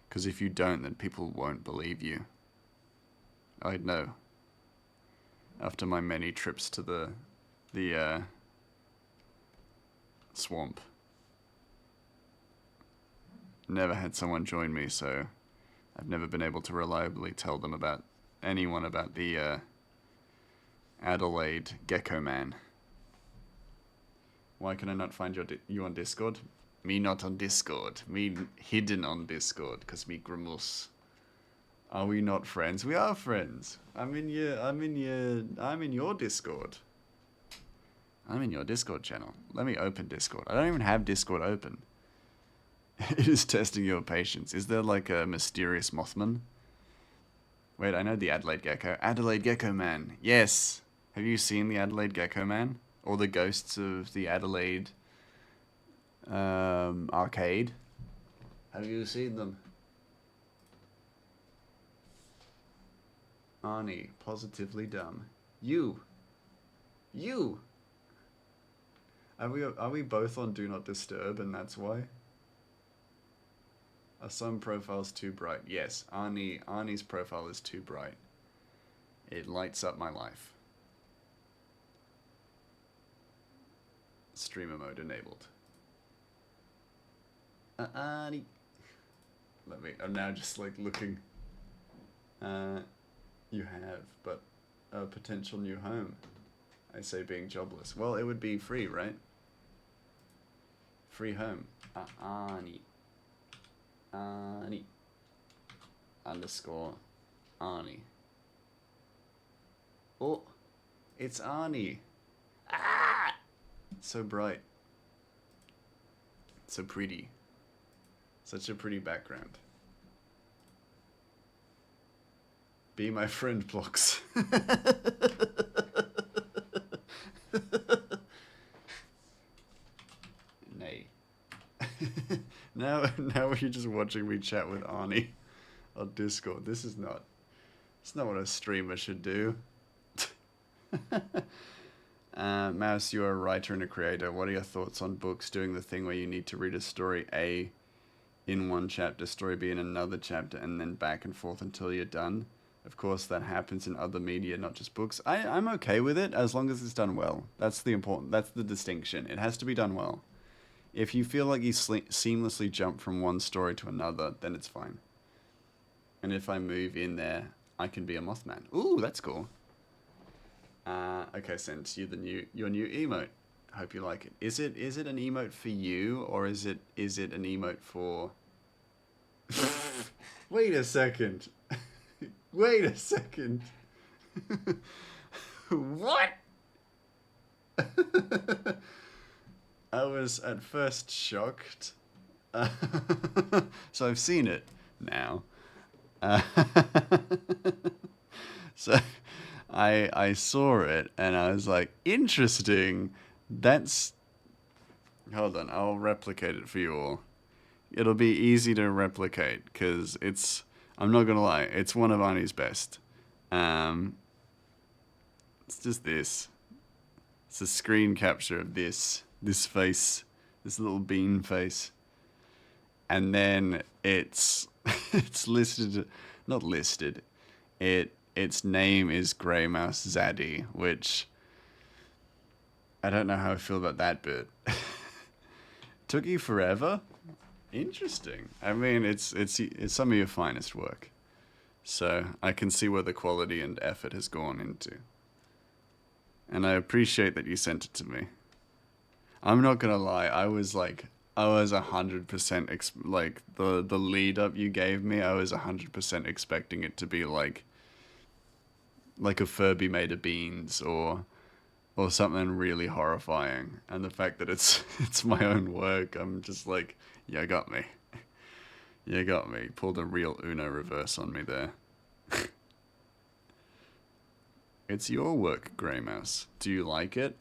Because if you don't, then people won't believe you. I know. After my many trips to the swamp. Never had someone join me, so I've never been able to reliably tell them about anyone about the Adelaide Gecko Man. Why can I not find you on Discord? Me not on Discord. Me hidden on Discord, cause me grimace. Are we not friends? We are friends. I'm in your Discord. I'm in your Discord channel. Let me open Discord. I don't even have Discord open. It is testing your patience. Is there like a mysterious Mothman? Wait, I know the Adelaide Gecko. Adelaide Gecko Man. Yes. Have you seen the Adelaide Gecko Man? Or the ghosts of the Adelaide arcade? Have you seen them? Arnie, positively dumb. You. Are we both on Do Not Disturb and that's why? Are some profiles too bright? Yes, Arnie's profile is too bright. It lights up my life. Streamer mode enabled. Arnie. I'm now just like looking. You have, but a potential new home. I say being jobless. Well, it would be free, right? Free home. Arnie. Arnie. Underscore Arnie. Oh, it's Arnie. Ah! So bright. So pretty. Such a pretty background. Be my friend, blocks. Nay. Now you're just watching me chat with Arnie on Discord. It's not what a streamer should do. Mouse, you're a writer and a creator. What are your thoughts on books doing the thing where you need to read a story A in one chapter, story B in another chapter, and then back and forth until you're done? Of course, that happens in other media, not just books. I'm okay with it as long as it's done well. That's the distinction. It has to be done well. If you feel like you seamlessly jump from one story to another, then it's fine. And if I move in there, I can be a Mothman. Ooh, that's cool. Okay, Sense, your new emote. Hope you like it. Is it an emote for you, or is it an emote for... Wait a second. Wait a second. What? I was at first shocked. So I've seen it now. So I saw it and I was like, interesting. Hold on, I'll replicate it for you all. It'll be easy to replicate because I'm not gonna lie, it's one of Arnie's best. It's just this. It's a screen capture of this face, this little bean face. and then it's it's listed, not listed. Its name is Grey Mouse Zaddy, which I don't know how I feel about that bit. Took you forever? Interesting. I mean, it's some of your finest work, so I can see where the quality and effort has gone into, and I appreciate that you sent it to me. I'm not gonna lie, I was 100% like the lead up you gave me. I was 100% expecting it to be like a Furby made of beans or something really horrifying. And the fact that it's it's my own work, I'm just like, you got me. You got me. Pulled a real Uno reverse on me there. It's your work, Grey Mouse. Do you like it?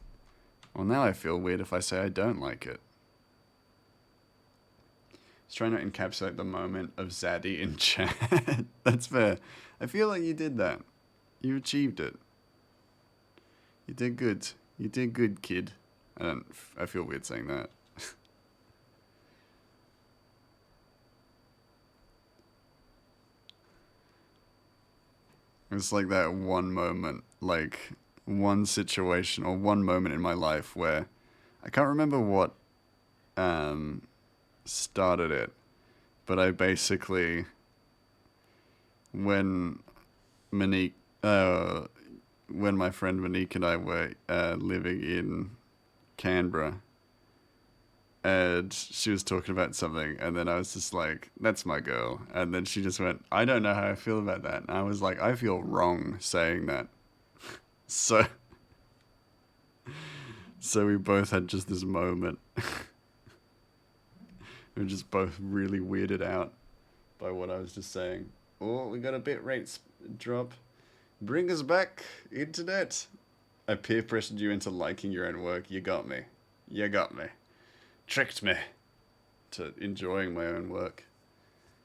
Well, now I feel weird if I say I don't like it. Just trying to encapsulate the moment of Zaddy in chat. That's fair. I feel like you did that. You achieved it. You did good. You did good, kid. I feel weird saying that. It's like that one moment, like one situation or one moment in my life where I can't remember what started it, but I basically, when Monique, when my friend Monique and I were living in Canberra, and she was talking about something, and then I was just like, that's my girl. And then she just went, I don't know how I feel about that. And I was like, I feel wrong saying that. So, so we both had just this moment. We were just both really weirded out by what I was just saying. Oh, we got a bit rate drop. Bring us back, internet. I peer pressured you into liking your own work. You got me. You got me. Tricked me to enjoying my own work.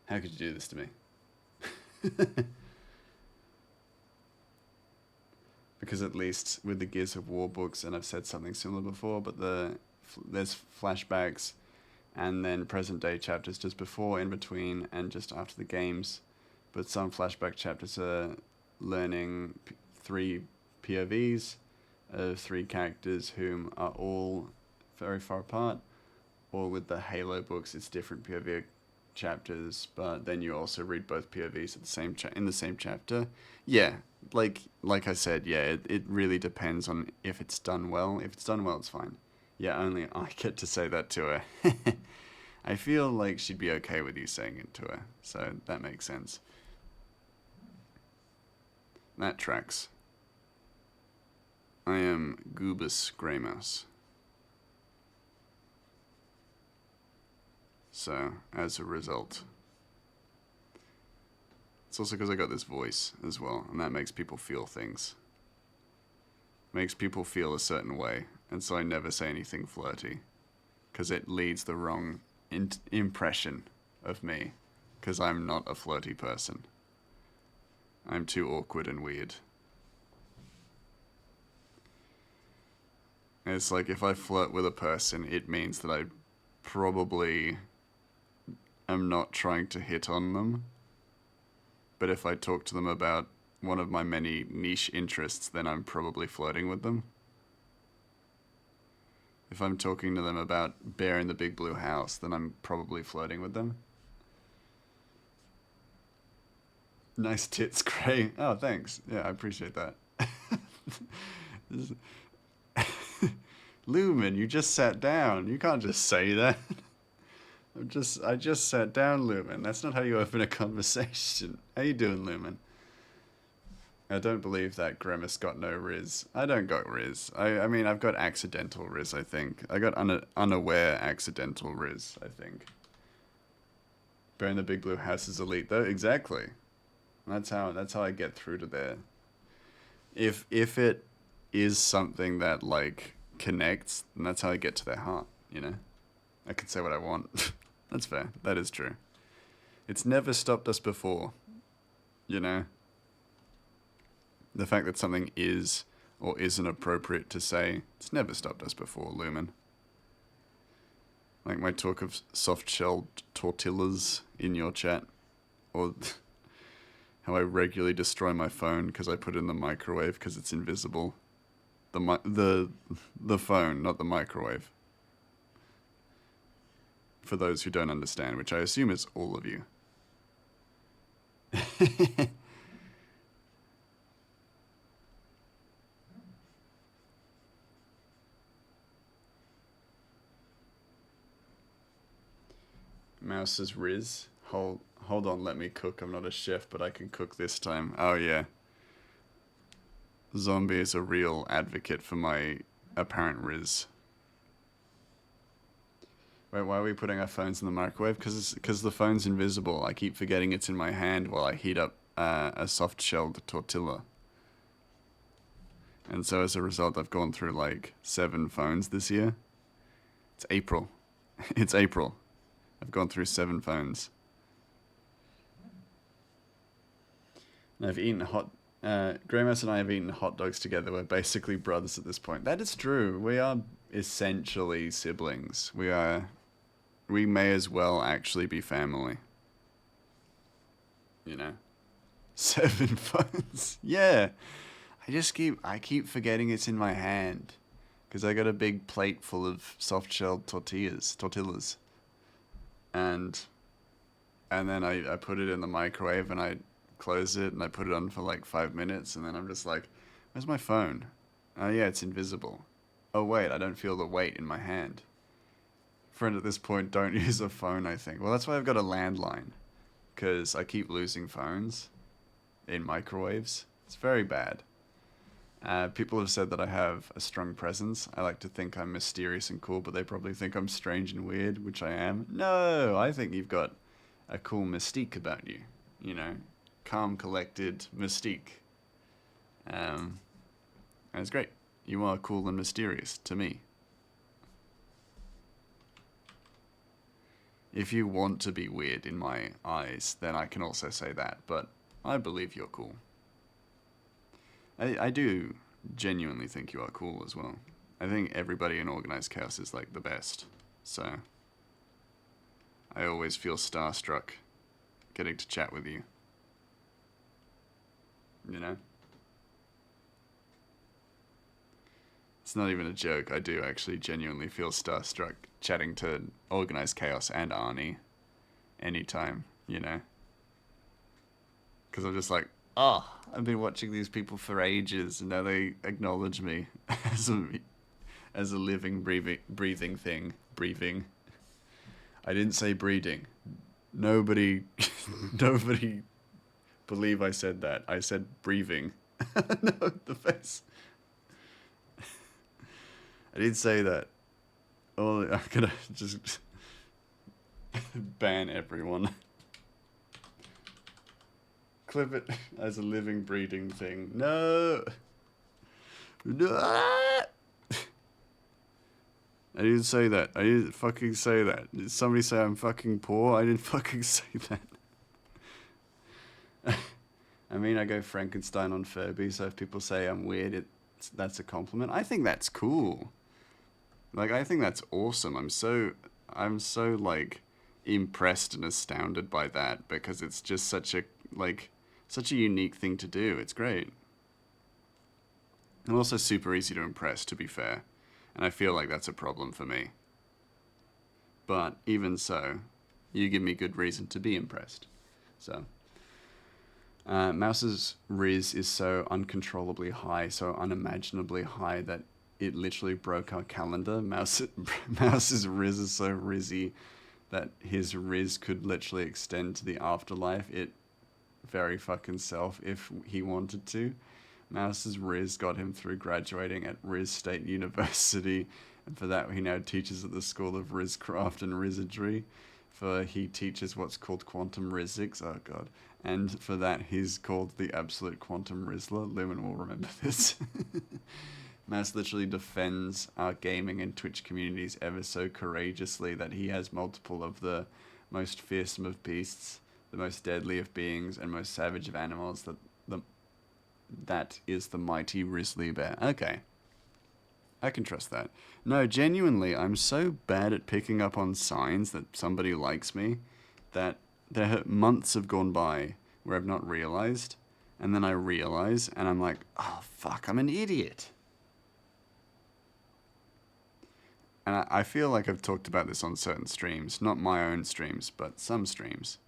How could you do this to me? Because at least with the Gears of War books, and I've said something similar before, but there's flashbacks and then present day chapters just before, in between, and just after the games. But some flashback chapters are learning three POVs of three characters whom are all very far apart. Or with the Halo books, it's different POV chapters, but then you also read both POVs at the same in the same chapter. Yeah, like I said, yeah, it really depends on if it's done well. If it's done well, it's fine. Yeah, only I get to say that to her. I feel like she'd be okay with you saying it to her, so that makes sense. That tracks. I am Goobus Greymouse. So, as a result, it's also because I got this voice as well, and that makes people feel things. Makes people feel a certain way, and so I never say anything flirty, because it leads the wrong impression of me, because I'm not a flirty person. I'm too awkward and weird. And it's like if I flirt with a person, it means that I probably am not trying to hit on them. But if I talk to them about one of my many niche interests, then I'm probably flirting with them. If I'm talking to them about Bear in the Big Blue House, then I'm probably flirting with them. Nice tits, Gray. Oh, thanks. Yeah, I appreciate that. Lumen, you just sat down. You can't just say that. I just sat down, Lumen. That's not how you open a conversation. How you doing, Lumen? I don't believe that Grimace got no Riz. I don't got Riz. I mean, I've got accidental Riz, I think. I got unaware accidental Riz, I think. Bear in the Big Blue House is elite, though. Exactly. That's how I get through to there. If it is something that, like, connects, then that's how I get to their heart, you know? I can say what I want. That's fair. That is true. It's never stopped us before, you know? The fact that something is or isn't appropriate to say, it's never stopped us before, Lumen. Like my talk of soft-shelled tortillas in your chat, or how I regularly destroy my phone because I put it in the microwave because it's invisible. The phone, not the microwave. For those who don't understand, which I assume is all of you. Mouse's Riz. Hold on, let me cook. I'm not a chef, but I can cook this time. Oh yeah. Zombie is a real advocate for my apparent Riz. Wait, why are we putting our phones in the microwave? Because the phone's invisible. I keep forgetting it's in my hand while I heat up a soft-shelled tortilla. And so as a result, I've gone through like 7 phones this year. It's April. It's April. I've gone through 7 phones. And I've eaten Greymouse and I have eaten hot dogs together. We're basically brothers at this point. That is true. We are essentially siblings. We may as well actually be family. You know? 7 phones. Yeah. I keep forgetting it's in my hand. Because I got a big plate full of soft-shelled tortillas. And then I put it in the microwave and I close it and I put it on for like 5 minutes and then I'm just like, where's my phone? Oh yeah, it's invisible. Oh wait, I don't feel the weight in my hand. Friend, at this point, don't use a phone, I think. Well, that's why I've got a landline. Because I keep losing phones in microwaves. It's very bad. People have said that I have a strong presence. I like to think I'm mysterious and cool, but they probably think I'm strange and weird, which I am. No, I think you've got a cool mystique about you. You know, calm, collected mystique. And it's great. You are cool and mysterious to me. If you want to be weird in my eyes, then I can also say that, but I believe you're cool. I do genuinely think you are cool as well. I think everybody in Organized Chaos is like the best, so I always feel starstruck getting to chat with you. You know? It's not even a joke, I do actually genuinely feel starstruck chatting to Organized Chaos and Arnie anytime, you know? Because I'm just like, oh, I've been watching these people for ages, and now they acknowledge me as a living, breathing thing. Breathing. I didn't say breeding. Nobody believe I said that. I said breathing. No, the face. I did say that. Oh, I'm gonna just ban everyone. Clip it as a living, breeding thing. No! No! I didn't say that. I didn't fucking say that. Did somebody say I'm fucking poor? I didn't fucking say that. I mean, I go Frankenstein on Furby, so if people say I'm weird, that's a compliment. I think that's cool. Like, I think that's awesome. I'm so like impressed and astounded by that because it's just such a unique thing to do. It's great. And also super easy to impress, to be fair. And I feel like that's a problem for me. But even so, you give me good reason to be impressed. So, Mouse's Riz is so uncontrollably high, so unimaginably high that it literally broke our calendar. Mouse's Riz is so rizzy that his Riz could literally extend to the afterlife. It very fucking self if he wanted to. Mouse's Riz got him through graduating at Riz State University, and for that he now teaches at the School of Rizcraft and Rizzardry. For he teaches what's called quantum Rizzix, oh god. And for that he's called the absolute quantum Rizzler. Lumen will remember this. Mouse literally defends our gaming and Twitch communities ever so courageously that he has multiple of the most fearsome of beasts, the most deadly of beings, and most savage of animals. That is the mighty Grizzly Bear. Okay. I can trust that. No, genuinely, I'm so bad at picking up on signs that somebody likes me that months have gone by where I've not realized, and then I realize, and I'm like, oh fuck, I'm an idiot. And I feel like I've talked about this on certain streams, not my own streams, but some streams,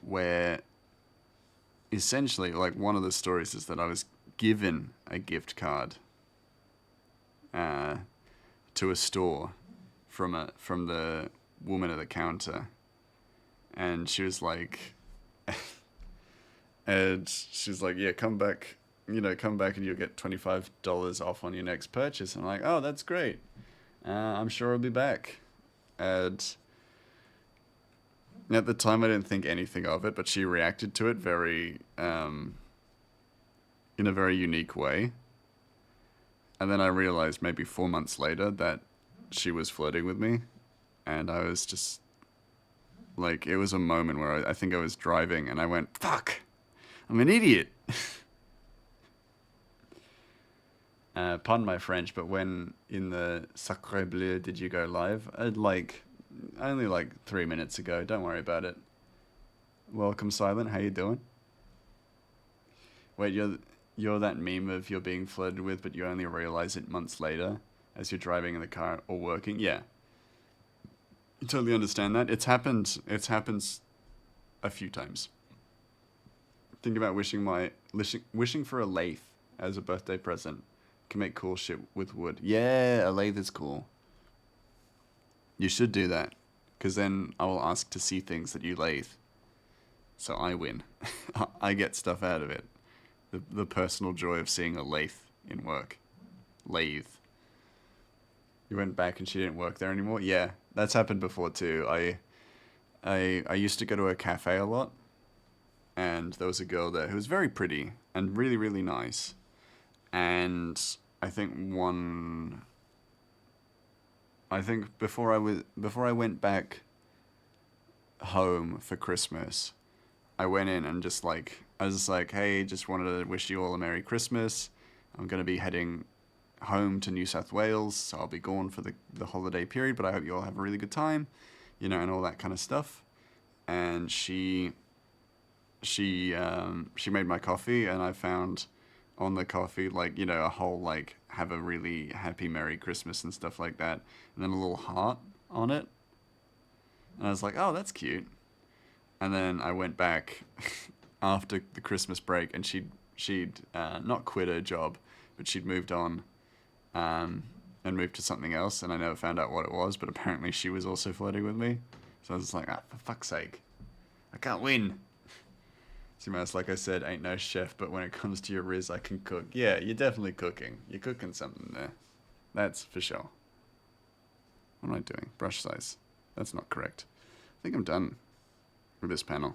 where essentially, like, one of the stories is that I was given a gift card uh, to a store from the woman at the counter, and she was like, and she's like, yeah, come back, come back and you'll get $25 off on your next purchase. And I'm like, oh, that's great. I'm sure I'll be back. And at the time, I didn't think anything of it, but she reacted to it in a very unique way. And then I realized maybe 4 months later that she was flirting with me. And I was just like, it was a moment where I think I was driving and I went, fuck, I'm an idiot. Pardon my French, but when in the Sacre Bleu did you go live? Only like 3 minutes ago. Don't worry about it. Welcome, Silent. How you doing? Wait, you're that meme of you're being flirted with, but you only realize it months later as you're driving in the car or working? Yeah. You totally understand that. It's happened a few times. Think about wishing for a lathe as a birthday present. Can make cool shit with wood. Yeah, a lathe is cool. You should do that, because then I will ask to see things that you lathe. So I win. I get stuff out of it. The personal joy of seeing a lathe in work. Lathe. You went back and she didn't work there anymore? Yeah, that's happened before too. I used to go to a cafe a lot, and there was a girl there who was very pretty and really, really nice. And I think before I went back home for Christmas, I went in and I was just like, hey, just wanted to wish you all a Merry Christmas. I'm going to be heading home to New South Wales, so I'll be gone for the holiday period, but I hope you all have a really good time, and all that kind of stuff. And she made my coffee, and I found on the coffee, a whole, have a really happy Merry Christmas and stuff like that, and then a little heart on it. And I was like, oh, that's cute. And then I went back after the Christmas break, and she'd not quit her job, but she'd moved on, and moved to something else, and I never found out what it was, but apparently she was also flirting with me. So I was just like, for fuck's sake, I can't win. See, Mouse, like I said, ain't no chef, but when it comes to your riz, I can cook. Yeah, you're definitely cooking. You're cooking something there. That's for sure. What am I doing? Brush size. That's not correct. I think I'm done with this panel.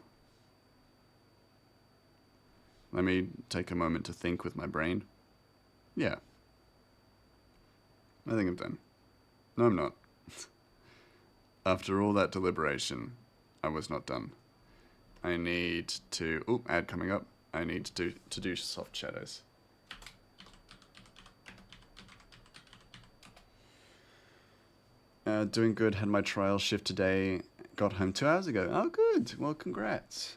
Let me take a moment to think with my brain. Yeah. I think I'm done. No, I'm not. After all that deliberation, I was not done. I need to... Oh, ad coming up. I need to do soft shadows. Doing good. Had my trial shift today. Got home 2 hours ago. Oh, good. Well, congrats.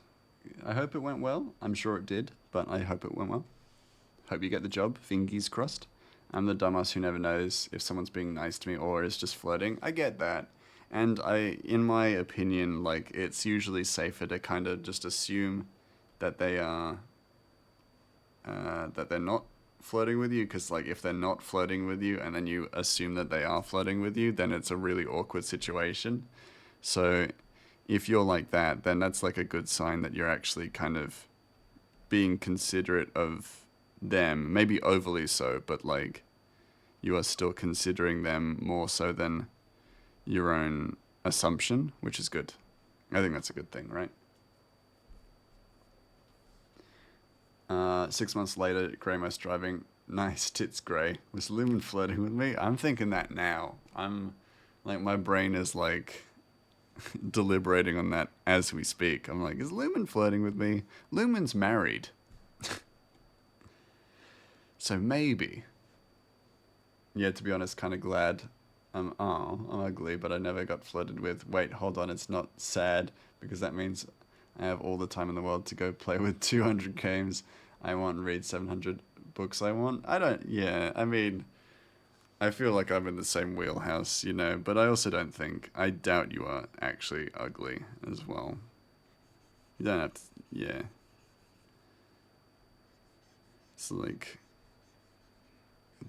I hope it went well. I'm sure it did, but I hope it went well. Hope you get the job. Fingers crossed. I'm the dumbass who never knows if someone's being nice to me or is just flirting. I get that. And in my opinion, it's usually safer to kind of just assume that they are, that they're not flirting with you. Because, if they're not flirting with you and then you assume that they are flirting with you, then it's a really awkward situation. So if you're like that, then that's a good sign that you're actually kind of being considerate of them. Maybe overly so, but you are still considering them more so than your own assumption, which is good. I think that's a good thing, right? 6 months later, Grey Mouse driving. Nice tits, Grey. Was Lumen flirting with me? I'm thinking that now. I'm my brain is deliberating on that as we speak. I'm like, is Lumen flirting with me? Lumen's married. So maybe. Yeah, to be honest, kind of glad I'm ugly, but I never got flirted with. Wait, hold on, it's not sad because that means I have all the time in the world to go play with 200 games I want, read 700 books I want. I don't, yeah, I mean, I feel like I'm in the same wheelhouse, you know, but I also don't think, I doubt you are actually ugly as well. You don't have to, yeah. It's like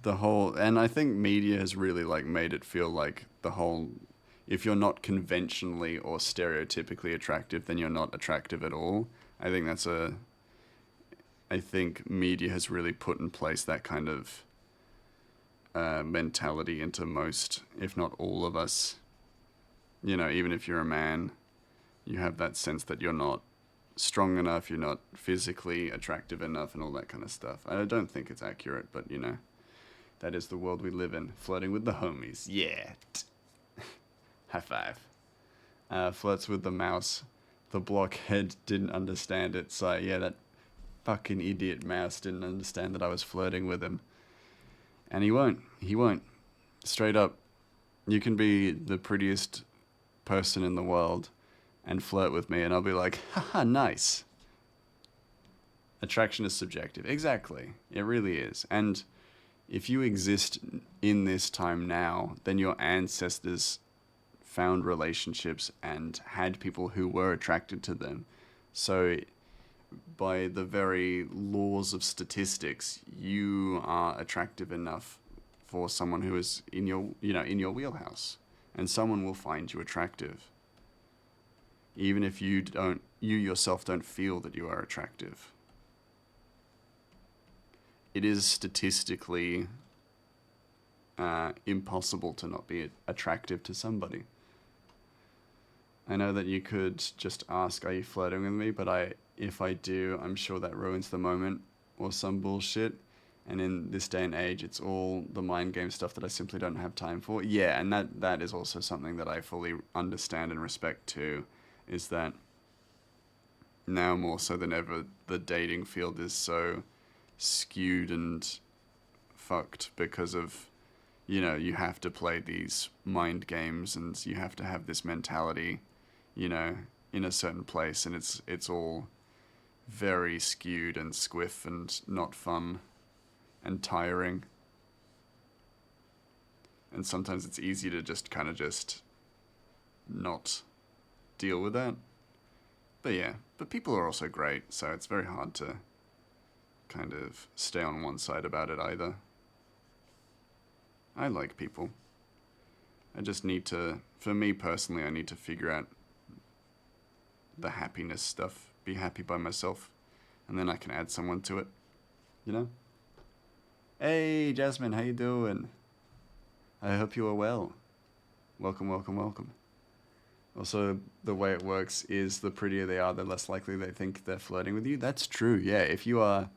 the whole, and I think media has really like made it feel like the whole, if you're not conventionally or stereotypically attractive, then you're not attractive at all. I think that's a, I think media has really put in place that kind of mentality into most, if not all of us. You know, even if you're a man, you have that sense that you're not strong enough, you're not physically attractive enough, and all that kind of stuff. I don't think it's accurate, but you know, that is the world we live in. Flirting with the homies. Yeah. High five. Flirts with the mouse. The blockhead didn't understand it, so yeah, that fucking idiot mouse didn't understand that I was flirting with him. And he won't. He won't. Straight up. You can be the prettiest person in the world and flirt with me, and I'll be like, haha, nice. Attraction is subjective. Exactly. It really is. And if you exist in this time now, then your ancestors found relationships and had people who were attracted to them. So, by the very laws of statistics, you are attractive enough for someone who is in your, you know, in your wheelhouse, and someone will find you attractive, even if you yourself don't feel that you are attractive. It is statistically impossible to not be attractive to somebody. I know that you could just ask, "Are you flirting with me?" But if I do, I'm sure that ruins the moment or some bullshit. And in this day and age, it's all the mind game stuff that I simply don't have time for. Yeah, and that is also something that I fully understand and respect too, is that now more so than ever, the dating field is so skewed and fucked because of, you know, you have to play these mind games and you have to have this mentality, you know, in a certain place, and it's all very skewed and squiff and not fun and tiring. And sometimes it's easy to just kind of just not deal with that. But yeah, but people are also great, so it's very hard to kind of stay on one side about it either. I like people. I just need to, for me personally, I need to figure out the happiness stuff, be happy by myself, and then I can add someone to it, you know? Hey, Jasmine, how you doing? I hope you are well. Welcome, welcome, welcome. Also, the way it works is the prettier they are, the less likely they think they're flirting with you. That's true, yeah. If you are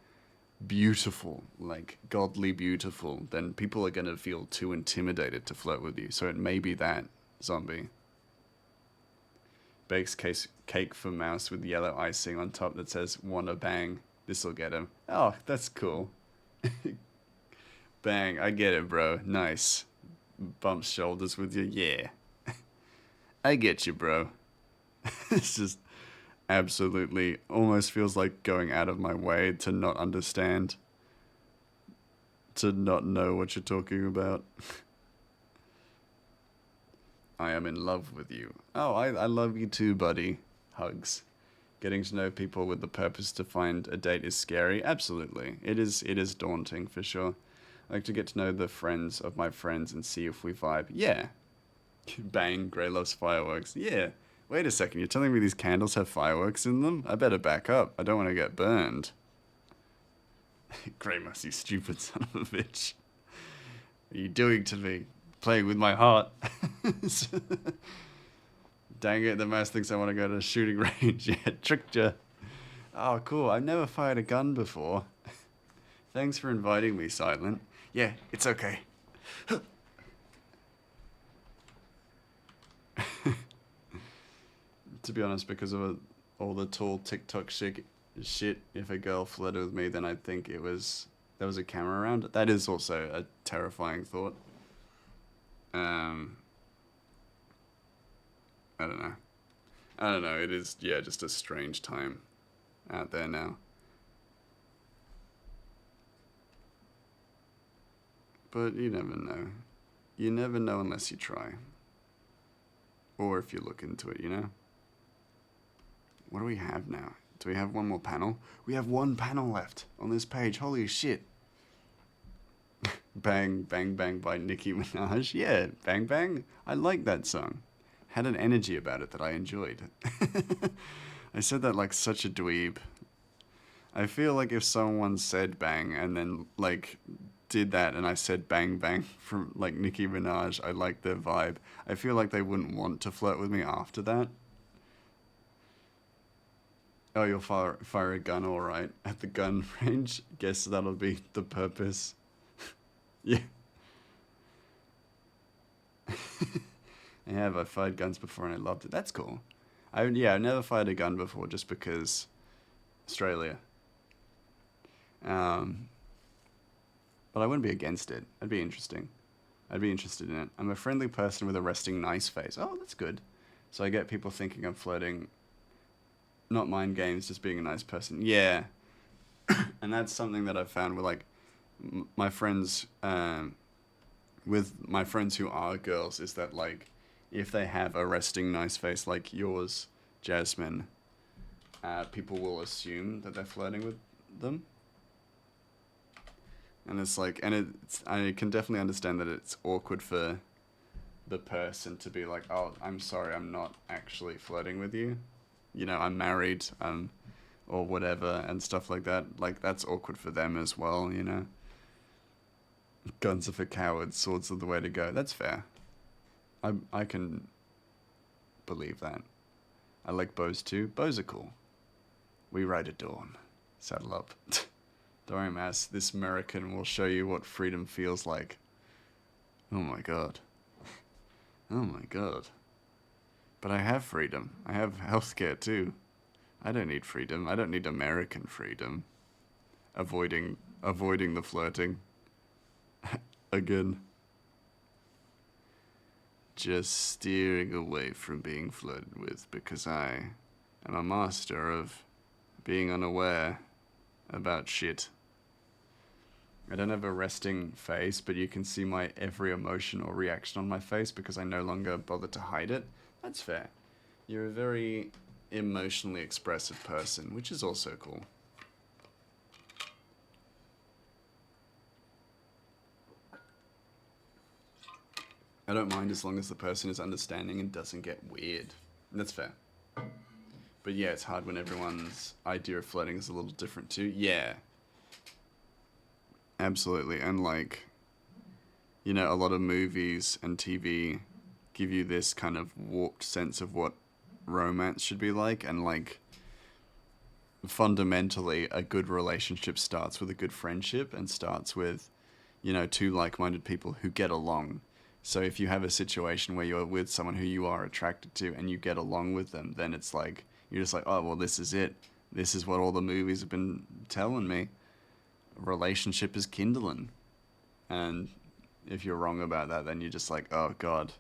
beautiful, like godly beautiful, then people are going to feel too intimidated to flirt with you. So it may be that, zombie. Bakes cake for mouse with yellow icing on top that says, "Wanna bang? This'll get him." Oh, that's cool. Bang, I get it, bro. Nice. Bumps shoulders with you. Yeah. I get you, bro. It's just absolutely almost feels like going out of my way to not understand, to not know what you're talking about. I am in love with you. Oh, I love you too, buddy. Hugs. Getting to know people with the purpose to find a date is scary. Absolutely. It is daunting for sure. I like to get to know the friends of my friends and see if we vibe. Yeah. Bang, Grey loves fireworks. Yeah. Wait a second, you're telling me these candles have fireworks in them? I better back up. I don't want to get burned. Grey must, you stupid son of a bitch. What are you doing to me? Playing with my heart. Dang it, the mouse thinks I want to go to a shooting range. Yeah, tricked ya. Oh, cool. I've never fired a gun before. Thanks for inviting me, Silent. Yeah, it's okay. To be honest, because of all the tall TikTok shit, if a girl flirted with me, then I'd think it was there was a camera around. That is also a terrifying thought. Um, I don't know. I don't know. It is, yeah, just a strange time out there now. But you never know. You never know unless you try. Or if you look into it, you know? What do we have now? Do we have one more panel? We have one panel left on this page. Holy shit. Bang, Bang, Bang by Nicki Minaj. Yeah, Bang, Bang. I like that song. Had an energy about it that I enjoyed. I said that like such a dweeb. I feel like if someone said bang and then like did that and I said bang bang from like Nicki Minaj, I like their vibe. I feel like they wouldn't want to flirt with me after that. Oh, you'll fire a gun, all right, at the gun range. Guess that'll be the purpose. Yeah. I have. I fired guns before and I loved it. That's cool. I've never fired a gun before just because Australia. Um, but I wouldn't be against it. I'd be interesting. I'd be interested in it. I'm a friendly person with a resting nice face. Oh, that's good. So I get people thinking I'm flirting. Not mind games, just being a nice person. Yeah. And that's something that I've found with like my friends, with my friends who are girls, is that like if they have a resting nice face like yours, Jasmine, people will assume that they're flirting with them. And it's like, and I can definitely understand that it's awkward for the person to be like, oh, I'm sorry, I'm not actually flirting with you. You know, I'm married, or whatever, and stuff like that. Like, that's awkward for them as well, you know? Guns are for cowards, swords are the way to go. That's fair. I can believe that. I like bows too. Bows are cool. We ride at dawn. Saddle up. Don't worry, Mass. This American will show you what freedom feels like. Oh my god. Oh my god. But I have freedom. I have healthcare too. I don't need freedom. I don't need American freedom. Avoiding the flirting. Again. Just steering away from being flirted with because I am a master of being unaware about shit. I don't have a resting face, but you can see my every emotion or reaction on my face because I no longer bother to hide it. That's fair. You're a very emotionally expressive person, which is also cool. I don't mind as long as the person is understanding and doesn't get weird. That's fair. But yeah, it's hard when everyone's idea of flirting is a little different too. Yeah. Absolutely. And like, you know, a lot of movies and TV give you this kind of warped sense of what romance should be like, and like fundamentally a good relationship starts with a good friendship and starts with, you know, two like-minded people who get along. So if you have a situation where you're with someone who you are attracted to and you get along with them, then it's like you're just like, oh well, this is it. This is what all the movies have been telling me. A relationship is kindling. And if you're wrong about that, then you're just like, oh god,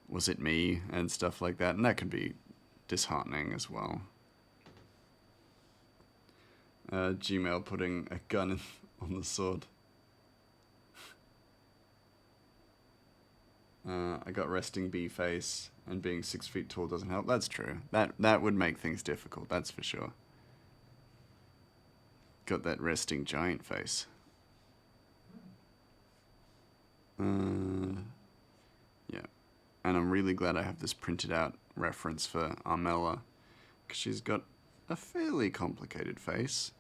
was it me? And stuff like that. And that can be disheartening as well. Gmail putting a gun on the sword. I got resting bee face, and being 6 feet tall doesn't help. That's true. That would make things difficult, that's for sure. Got that resting giant face. Yeah. And I'm really glad I have this printed out reference for Armella, because she's got a fairly complicated face,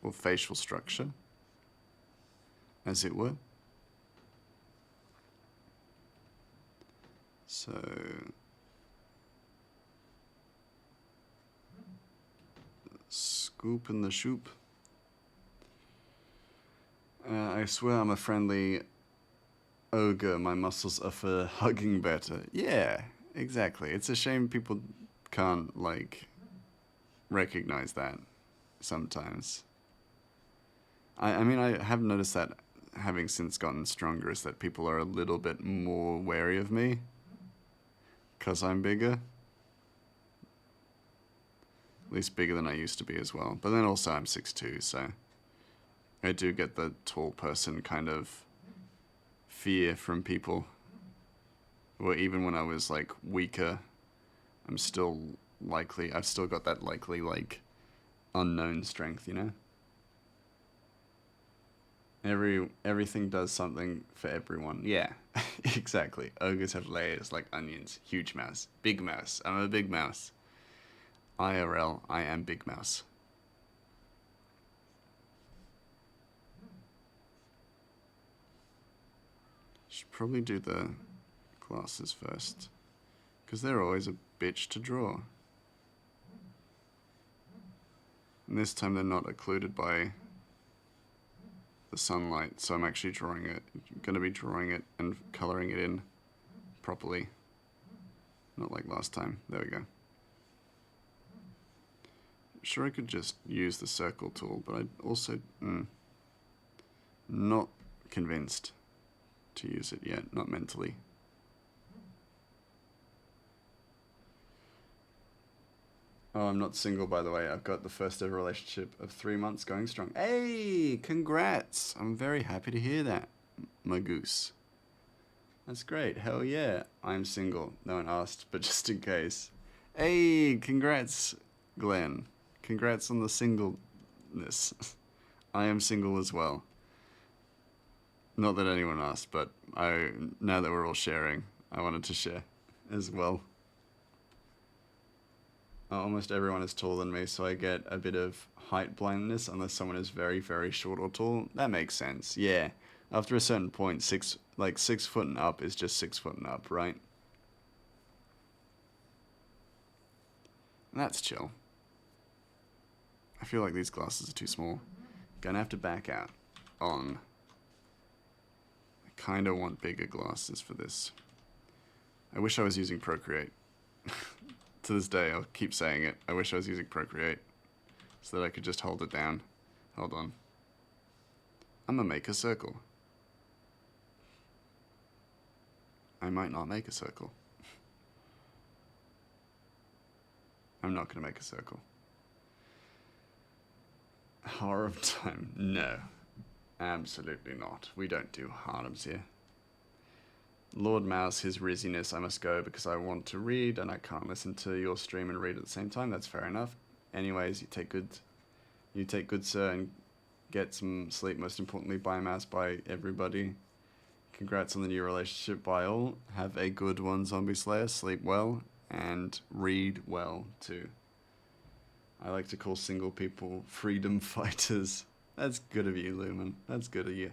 or facial structure, as it were. So, scoop in the shoop. I swear I'm a friendly ogre. My muscles are for hugging better. Yeah, exactly. It's a shame people can't, like, recognize that sometimes. I mean, I have noticed that having since gotten stronger is that people are a little bit more wary of me because I'm bigger. At least bigger than I used to be as well. But then also I'm 6'2", so I do get the tall person kind of fear from people. Or even when I was like weaker, I'm still likely, I've still got that likely like unknown strength, you know? Everything does something for everyone. Yeah, exactly. Ogres have layers like onions. Huge mouse. Big mouse. I'm a big mouse. IRL, I am big mouse. Should probably do the glasses first, because they're always a bitch to draw. And this time they're not occluded by the sunlight, so I'm actually drawing it, gonna be drawing it and coloring it in properly. Not like last time. There we go. Sure, I could just use the circle tool, but I also not convinced to use it yet, not mentally. Oh, I'm not single, by the way. I've got the first ever relationship of 3 months going strong. Hey, congrats! I'm very happy to hear that, my goose. That's great. Hell yeah. I'm single. No one asked, but just in case. Hey, congrats, Glenn. Congrats on the singleness. I am single as well. Not that anyone asked, but now that we're all sharing, I wanted to share as well. Almost everyone is taller than me, so I get a bit of height blindness unless someone is very, very short or tall. That makes sense. Yeah. After a certain point, 6 foot and up is just 6 foot and up, right? And that's chill. I feel like these glasses are too small. Gonna have to back out on. I kinda want bigger glasses for this. I wish I was using Procreate. To this day, I'll keep saying it. I wish I was using Procreate so that I could just hold it down. Hold on. I'm gonna make a circle. I might not make a circle. I'm not gonna make a circle. Harem time? No. Absolutely not. We don't do harems here. Lord Mouse, his rizziness, I must go because I want to read and I can't listen to your stream and read at the same time. That's fair enough. Anyways, you take good, sir, and get some sleep. Most importantly, bye Mouse, bye everybody. Congrats on the new relationship, by all. Have a good one, Zombie Slayer. Sleep well and read well too. I like to call single people freedom fighters. That's good of you, Lumen. That's good of you.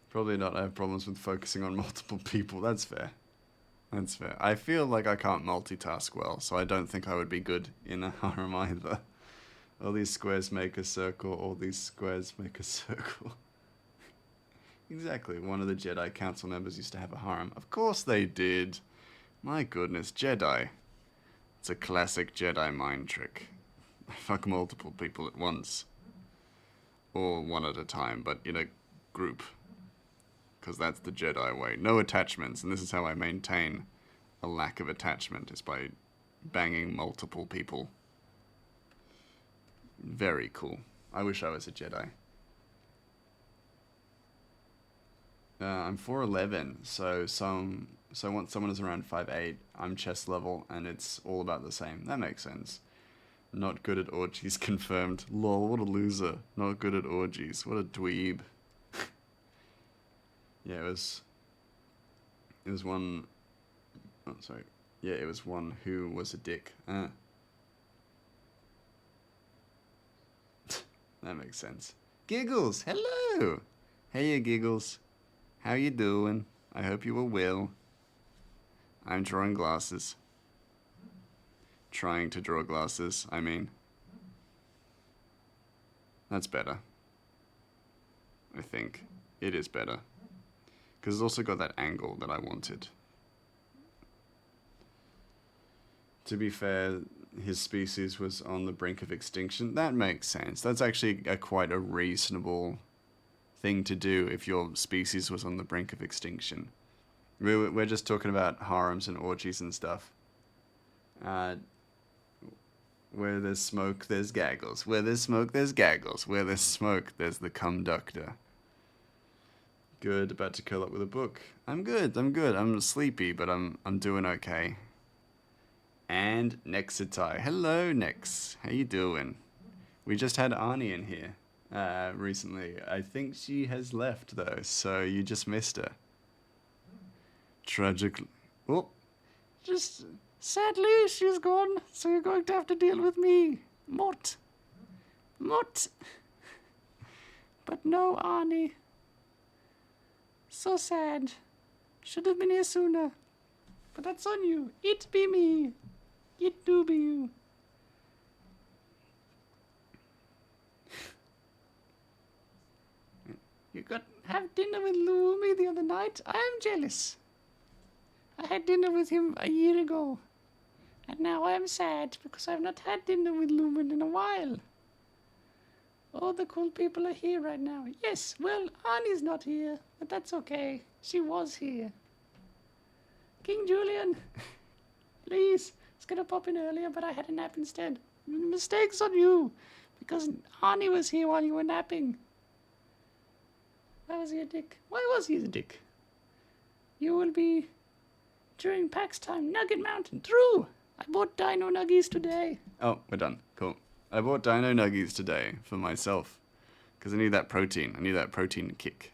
Probably not. I have problems with focusing on multiple people. That's fair. That's fair. I feel like I can't multitask well, so I don't think I would be good in a harem either. All these squares make a circle, all these squares make a circle. Exactly. One of the Jedi Council members used to have a harem. Of course they did. My goodness, Jedi. It's a classic Jedi mind trick. Fuck multiple people at once. Or one at a time, but in a group. Because that's the Jedi way. No attachments, and this is how I maintain a lack of attachment, is by banging multiple people. Very cool. I wish I was a Jedi. I'm 4'11", so once someone is around 5'8", I'm chest level, and it's all about the same. That makes sense. Not good at orgies confirmed. Lol, what a loser. Not good at orgies. What a dweeb. Yeah, it was one... Oh, sorry. Yeah, it was one who was a dick. That makes sense. Giggles, hello! Hey, you Giggles. How you doing? I hope you are well. I'm drawing glasses. Trying to draw glasses, I mean. That's better. I think. It is better. Because it's also got that angle that I wanted. To be fair, his species was on the brink of extinction. That makes sense. That's actually quite a reasonable thing to do if your species was on the brink of extinction. We're just talking about harems and orgies and stuff. Where there's smoke, there's gaggles. Where there's smoke, there's gaggles. Where there's smoke, there's the conductor. Good, about to curl up with a book. I'm good. I'm sleepy, but I'm doing okay. And Nexitai. Hello, Nex. How you doing? We just had Arnie in here recently. I think she has left, though, so you just missed her. Tragically. Oh, just sadly, she's gone, so you're going to have to deal with me. Mort. But no, Arnie. So sad. Should have been here sooner. But that's on you. It be me. It do be you. You got have dinner with Lumi the other night? I am jealous. I had dinner with him a year ago. And now I am sad because I have not had dinner with Lumen in a while. All the cool people are here right now. Yes, well, Arnie's not here, but that's okay. She was here. King Julian, please. I was gonna pop in earlier, but I had a nap instead. Mistakes on you, because Arnie was here while you were napping. Why was he a dick? Why was he a dick? You will be, during PAX time, Nugget Mountain. True! I bought Dino Nuggies today. Oh, we're done. Cool. I bought Dino Nuggies today for myself, because I need that protein. I need that protein kick.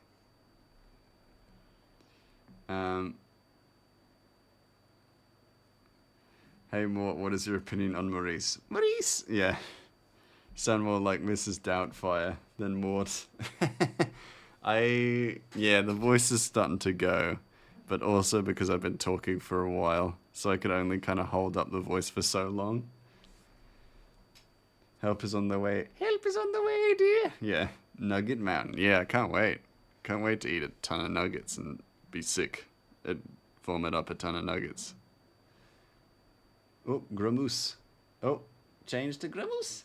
Hey, Mort, what is your opinion on Maurice? Maurice! Yeah. Sound more like Mrs. Doubtfire than Mort. Yeah, the voice is starting to go, but also because I've been talking for a while, so I could only kind of hold up the voice for so long. Help is on the way. Help is on the way, dear. Yeah, Nugget Mountain. Yeah, I can't wait. Can't wait to eat a ton of nuggets and be sick and vomit up a ton of nuggets. Oh, Gramoose. Oh, change to Gramoose.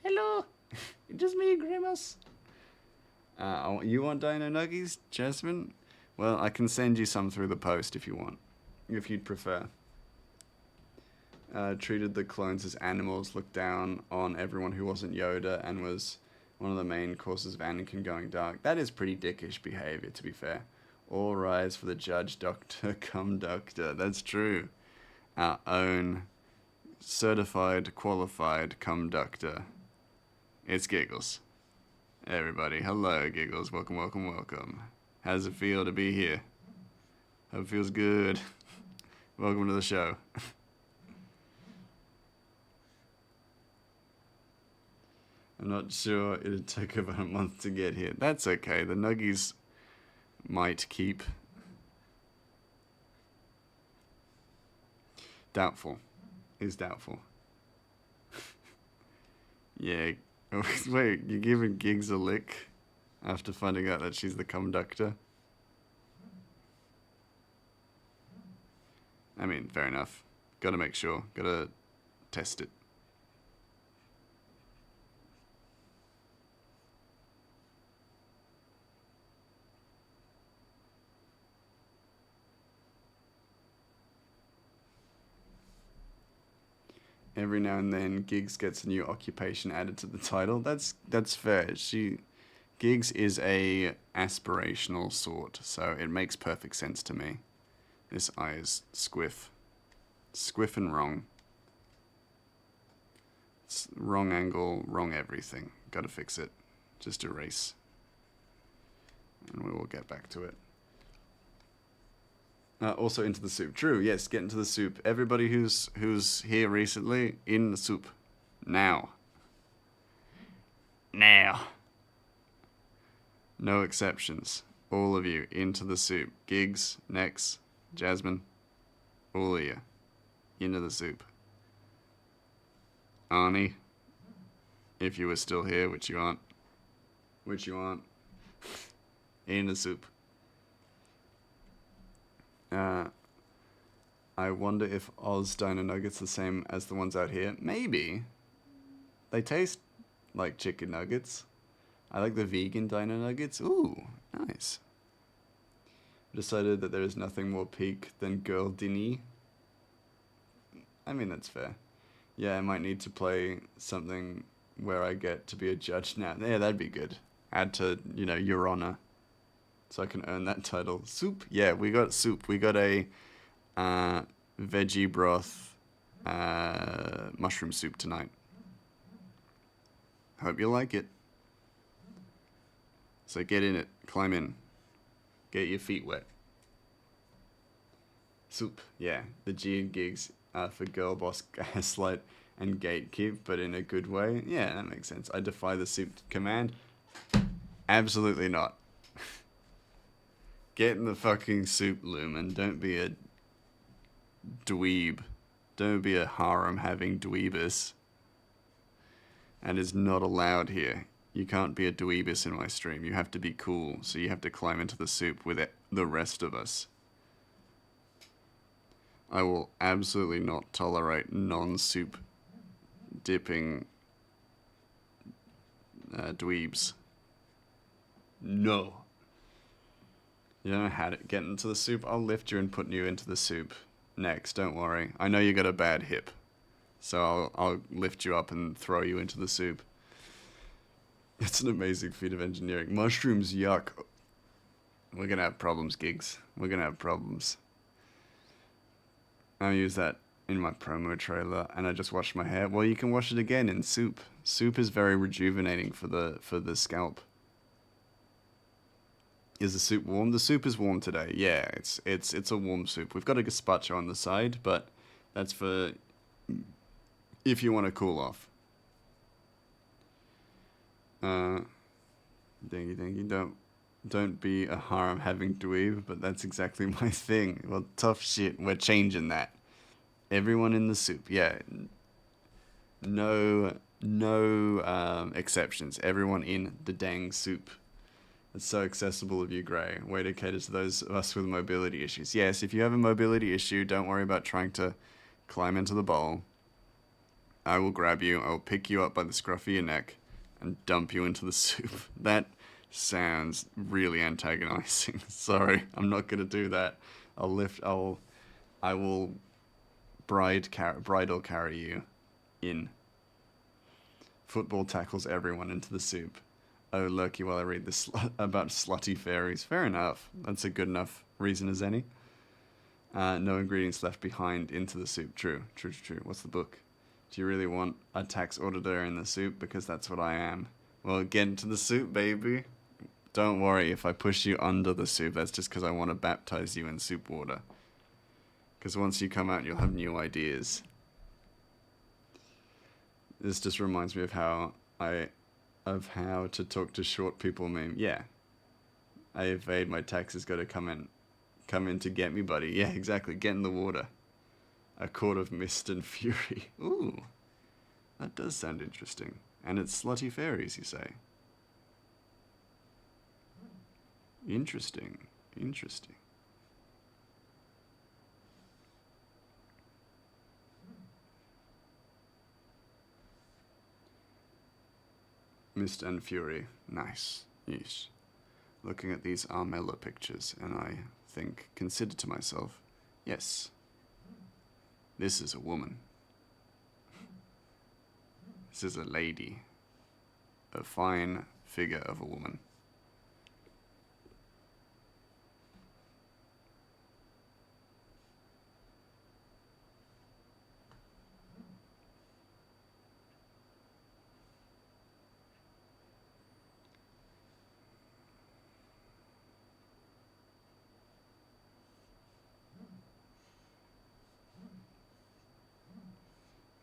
Hello. It's just me, Grimace. You want Dino Nuggies, Jasmine? Well, I can send you some through the post if you want. If you'd prefer. Treated the clones as animals, looked down on everyone who wasn't Yoda, and was one of the main causes of Anakin going dark. That is pretty dickish behavior, to be fair. All rise for the judge, doctor, cum doctor. That's true. Our own certified, qualified cum doctor. It's Giggles. Everybody, hello, Giggles. Welcome. How does it feel to be here? Hope it feels good. Welcome to the show. I'm not sure it'd take about a month to get here. That's okay. The Nuggies might keep. Doubtful. Is doubtful. Yeah. Wait, you're giving Gigs a lick after finding out that she's the conductor? I mean, fair enough. Gotta make sure. Gotta test it. Every now and then, Gigs gets a new occupation added to the title. That's fair. Gigs is a aspirational sort, so it makes perfect sense to me. This eye is squiff and wrong. It's wrong angle, wrong everything. Gotta fix it. Just erase, and we will get back to it. Also into the soup. True, yes, get into the soup. Everybody who's here recently, in the soup. Now. No exceptions. All of you, into the soup. Gigs, Nex, Jasmine, all of you. Into the soup. Arnie, if you were still here, which you aren't. In the soup. I wonder if Oz Dino Nuggets the same as the ones out here. Maybe. They taste like chicken nuggets. I like the vegan Dino Nuggets. Ooh, nice. Decided that there is nothing more peak than Girl Dinny. I mean, that's fair. Yeah, I might need to play something where I get to be a judge now. Yeah, that'd be good. Add to, Your Honor. So I can earn that title. Soup? Yeah, we got soup. We got a veggie broth mushroom soup tonight. Hope you like it. So get in it. Climb in. Get your feet wet. Soup. Yeah, the G and gigs for girl boss gaslight and gatekeep, but in a good way. Yeah, that makes sense. I defy the soup command. Absolutely not. Get in the fucking soup, Lumen. Don't be a dweeb. Don't be a harem-having dweebus. And is not allowed here. You can't be a dweebus in my stream. You have to be cool, so you have to climb into the soup with the rest of us. I will absolutely not tolerate non-soup dipping dweebs. No. You don't know how to get into the soup? I'll lift you and put you into the soup next, don't worry. I know you got a bad hip, so I'll lift you up and throw you into the soup. It's an amazing feat of engineering. Mushrooms, yuck. We're gonna have problems, gigs. We're gonna have problems. I'll use that in my promo trailer, and I just washed my hair. Well, you can wash it again in soup. Soup is very rejuvenating for the scalp. Is the soup warm? The soup is warm today. Yeah, it's a warm soup. We've got a gazpacho on the side, but that's for if you want to cool off. Thank you. Don't be a harem having dweeb, but that's exactly my thing. Well, tough shit. We're changing that. Everyone in the soup. Yeah. No exceptions. Everyone in the dang soup. It's so accessible of you, Gray. Way to cater to those of us with mobility issues. Yes, if you have a mobility issue, don't worry about trying to climb into the bowl. I will grab you, I'll pick you up by the scruff of your neck, and dump you into the soup. That sounds really antagonizing. Sorry, I'm not gonna do that. I will bridal carry you in. Football tackles everyone into the soup. Oh, lurky while I read this about slutty fairies. Fair enough. That's a good enough reason as any. No ingredients left behind into the soup. True. What's the book? Do you really want a tax auditor in the soup? Because that's what I am. Well, get into the soup, baby. Don't worry if I push you under the soup. That's just because I want to baptize you in soup water. Because once you come out, you'll have new ideas. This just reminds me of how to talk to short people meme. Yeah. I evade my taxes, gotta come in to get me, buddy. Yeah, exactly. Get in the water. A court of mist and fury. Ooh. That does sound interesting. And it's slutty fairies, you say? Interesting. Mist and fury. Nice. Yeesh. Looking at these Armella pictures, and I consider to myself, yes, this is a woman. This is a lady. A fine figure of a woman.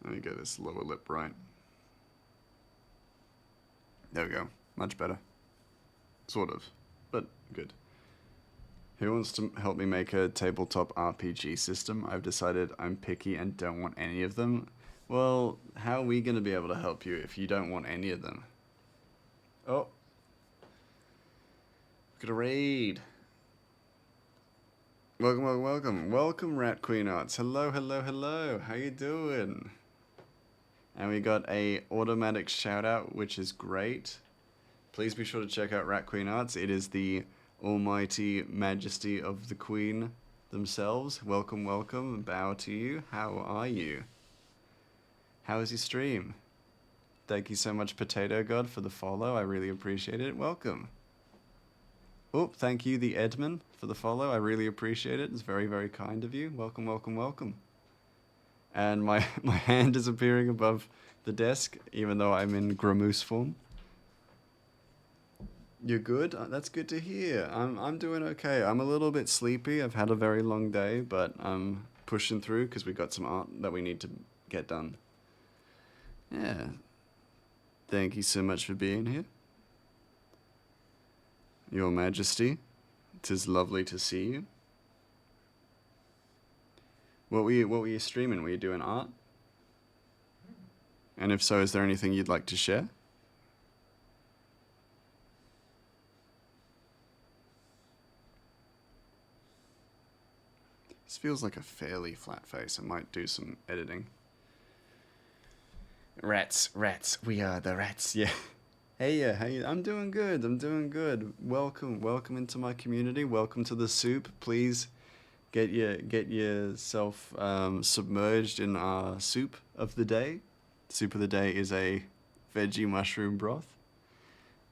Let me get this lower lip right. There we go. Much better. Sort of. But good. Who wants to help me make a tabletop RPG system? I've decided I'm picky and don't want any of them. Well, how are we going to be able to help you if you don't want any of them? Oh. Look at a raid. Welcome, welcome, welcome. Welcome, Rat Queen Arts. Hello, hello, hello. How you doing? And we got a automatic shout out, which is great. Please be sure to check out Rat Queen Arts. It is the almighty majesty of the Queen themselves. Welcome, welcome. Bow to you. How are you? How is your stream? Thank you so much, Potato God, for the follow. I really appreciate it. Welcome. Oh, thank you, the Edmund, for the follow. I really appreciate it. It's very, very kind of you. Welcome, welcome, welcome. And my, my hand is appearing above the desk, even though I'm in Gramoose form. You're good? That's good to hear. I'm doing okay. I'm a little bit sleepy. I've had a very long day, but I'm pushing through because we got some art that we need to get done. Yeah. Thank you so much for being here. Your Majesty, 'tis lovely to see you. What were you streaming? Were you doing art? And if so, is there anything you'd like to share? This feels like a fairly flat face. I might do some editing. Rats, rats. We are the rats. Yeah. Hey, yeah. Hey, I'm doing good. I'm doing good. Welcome, welcome into my community. Welcome to the soup. Please get yourself submerged in our soup of the day. Soup of the day is a veggie mushroom broth.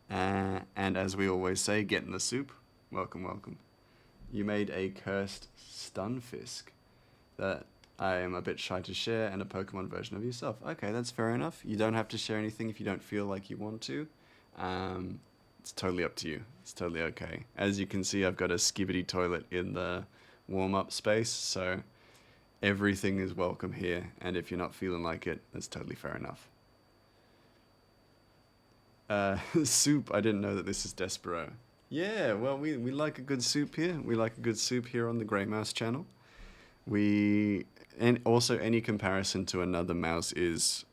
And as we always say, get in the soup. Welcome, welcome. You made a cursed stunfisk that I am a bit shy to share, and a Pokemon version of yourself. Okay, that's fair enough. You don't have to share anything if you don't feel like you want to. It's totally up to you. It's totally okay. As you can see, I've got a skibbity toilet in the warm-up space, so everything is welcome here, and if you're not feeling like it, that's totally fair enough. Soup, I didn't know that this is Despero. Yeah, well, we like a good soup here. We like a good soup here on the Grey Mouse channel. And also any comparison to another mouse is,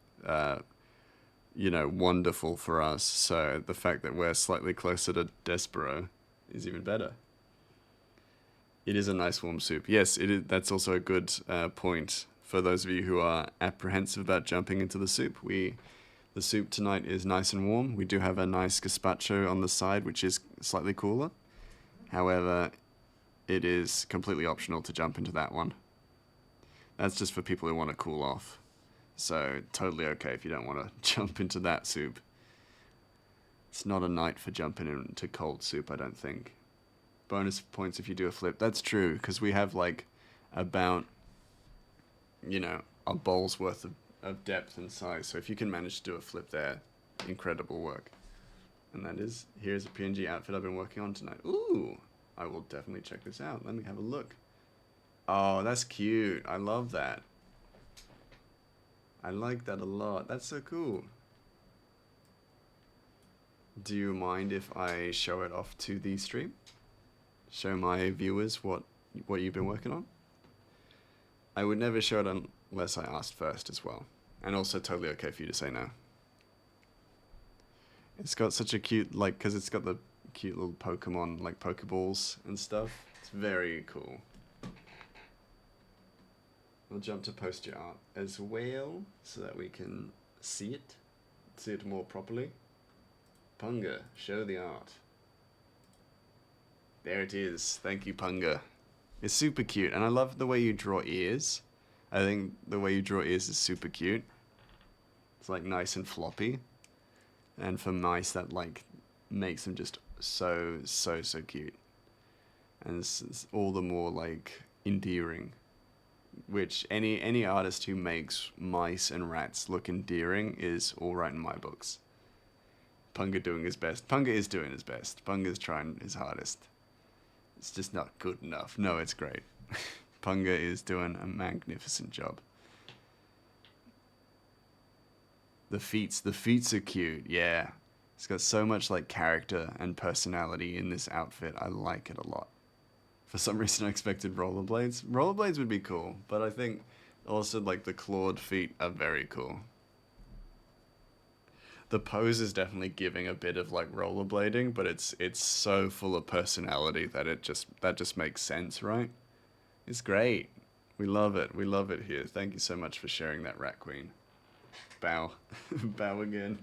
wonderful for us. So the fact that we're slightly closer to Despero is even better. It is a nice warm soup. Yes, it is. That's also a good point for those of you who are apprehensive about jumping into the soup. The soup tonight is nice and warm. We do have a nice gazpacho on the side, which is slightly cooler. However, it is completely optional to jump into that one. That's just for people who want to cool off. So, totally okay if you don't want to jump into that soup. It's not a night for jumping into cold soup, I don't think. Bonus points if you do a flip. That's true, because we have, about, a bowl's worth of depth and size. So if you can manage to do a flip there, incredible work. And here's a PNG outfit I've been working on tonight. Ooh, I will definitely check this out. Let me have a look. Oh, that's cute. I love that. I like that a lot. That's so cool. Do you mind if I show it off to the stream? Show my viewers what you've been working on? I would never show it unless I asked first as well. And also totally okay for you to say no. It's got such a cute, because it's got the cute little Pokemon, Pokeballs and stuff. It's very cool. We'll jump to post your art as well, so that we can see it more properly. Punga, show the art. There it is. Thank you, Punga. It's super cute, and I love the way you draw ears. I think the way you draw ears is super cute. It's nice and floppy. And for mice, that makes them just so cute. And it's all the more endearing. Which any artist who makes mice and rats look endearing is all right in my books. Punga doing his best. Punga is doing his best. Punga's trying his hardest. It's just not good enough. No, it's great. Punga is doing a magnificent job. The feats are cute, yeah. It's got so much character and personality in this outfit. I like it a lot. For some reason I expected rollerblades. Rollerblades would be cool, but I think also the clawed feet are very cool. The pose is definitely giving a bit of rollerblading, but it's so full of personality that that just makes sense, right? It's great. We love it. We love it here. Thank you so much for sharing that, Rat Queen. Bow. Bow again.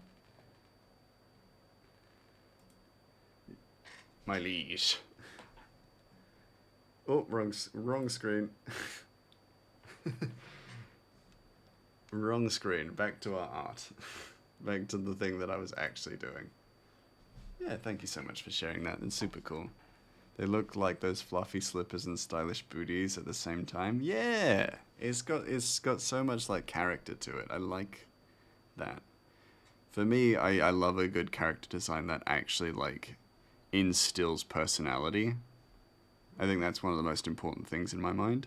My liege. Oh, wrong screen. Wrong screen. Back to our art. Back to the thing that I was actually doing. Yeah, thank you so much for sharing that. It's super cool. They look like those fluffy slippers and stylish booties at the same time. Yeah, it's got so much like character to it. I like that. For me, I love a good character design that actually like instills personality. I think that's one of the most important things in my mind.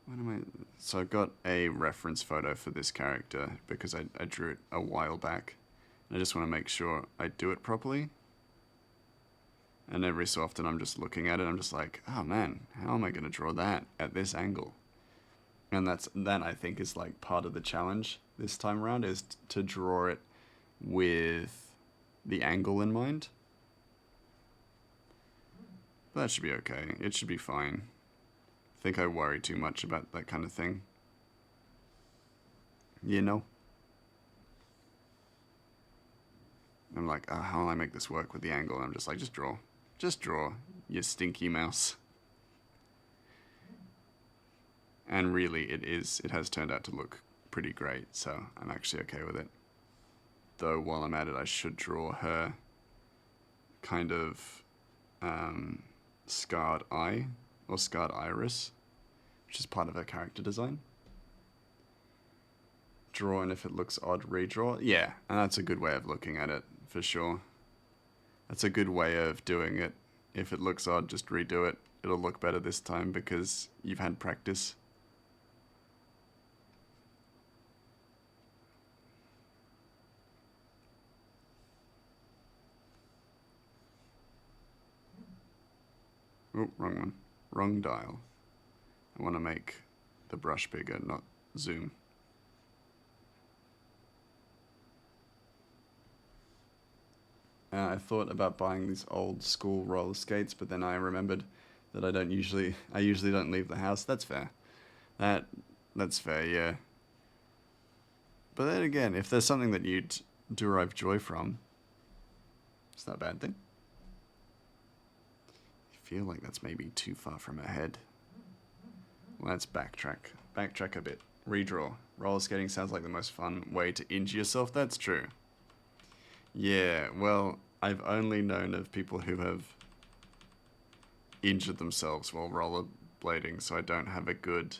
What am I? So I've got a reference photo for this character because I drew it a while back. And I just want to make sure I do it properly. And every so often I'm just looking at it, I'm just like, oh man, how am I going to draw that at this angle? And that I think is like part of the challenge this time around, is to draw it with the angle in mind. But that should be okay. It should be fine. I think I worry too much about that kind of thing. You know? I'm like, oh, how will I make this work with the angle? And I'm just like, just draw. Just draw, you stinky mouse. And really, it has turned out to look pretty great, so I'm actually okay with it. Though, while I'm at it, I should draw her kind of scarred eye, or scarred iris, which is part of her character design. Draw, and if it looks odd, redraw. Yeah, and that's a good way of looking at it, for sure. That's a good way of doing it. If it looks odd, just redo it. It'll look better this time because you've had practice. Oh, wrong one. Wrong dial. I want to make the brush bigger, not zoom. I thought about buying these old school roller skates, but then I remembered that I usually don't leave the house. That's fair. That's fair, yeah. But then again, if there's something that you'd derive joy from, it's not a bad thing. I feel like that's maybe too far from her head. Well, let's backtrack. Backtrack a bit. Redraw. Roller skating sounds like the most fun way to injure yourself. That's true. Yeah, well, I've only known of people who have injured themselves while rollerblading, so I don't have a good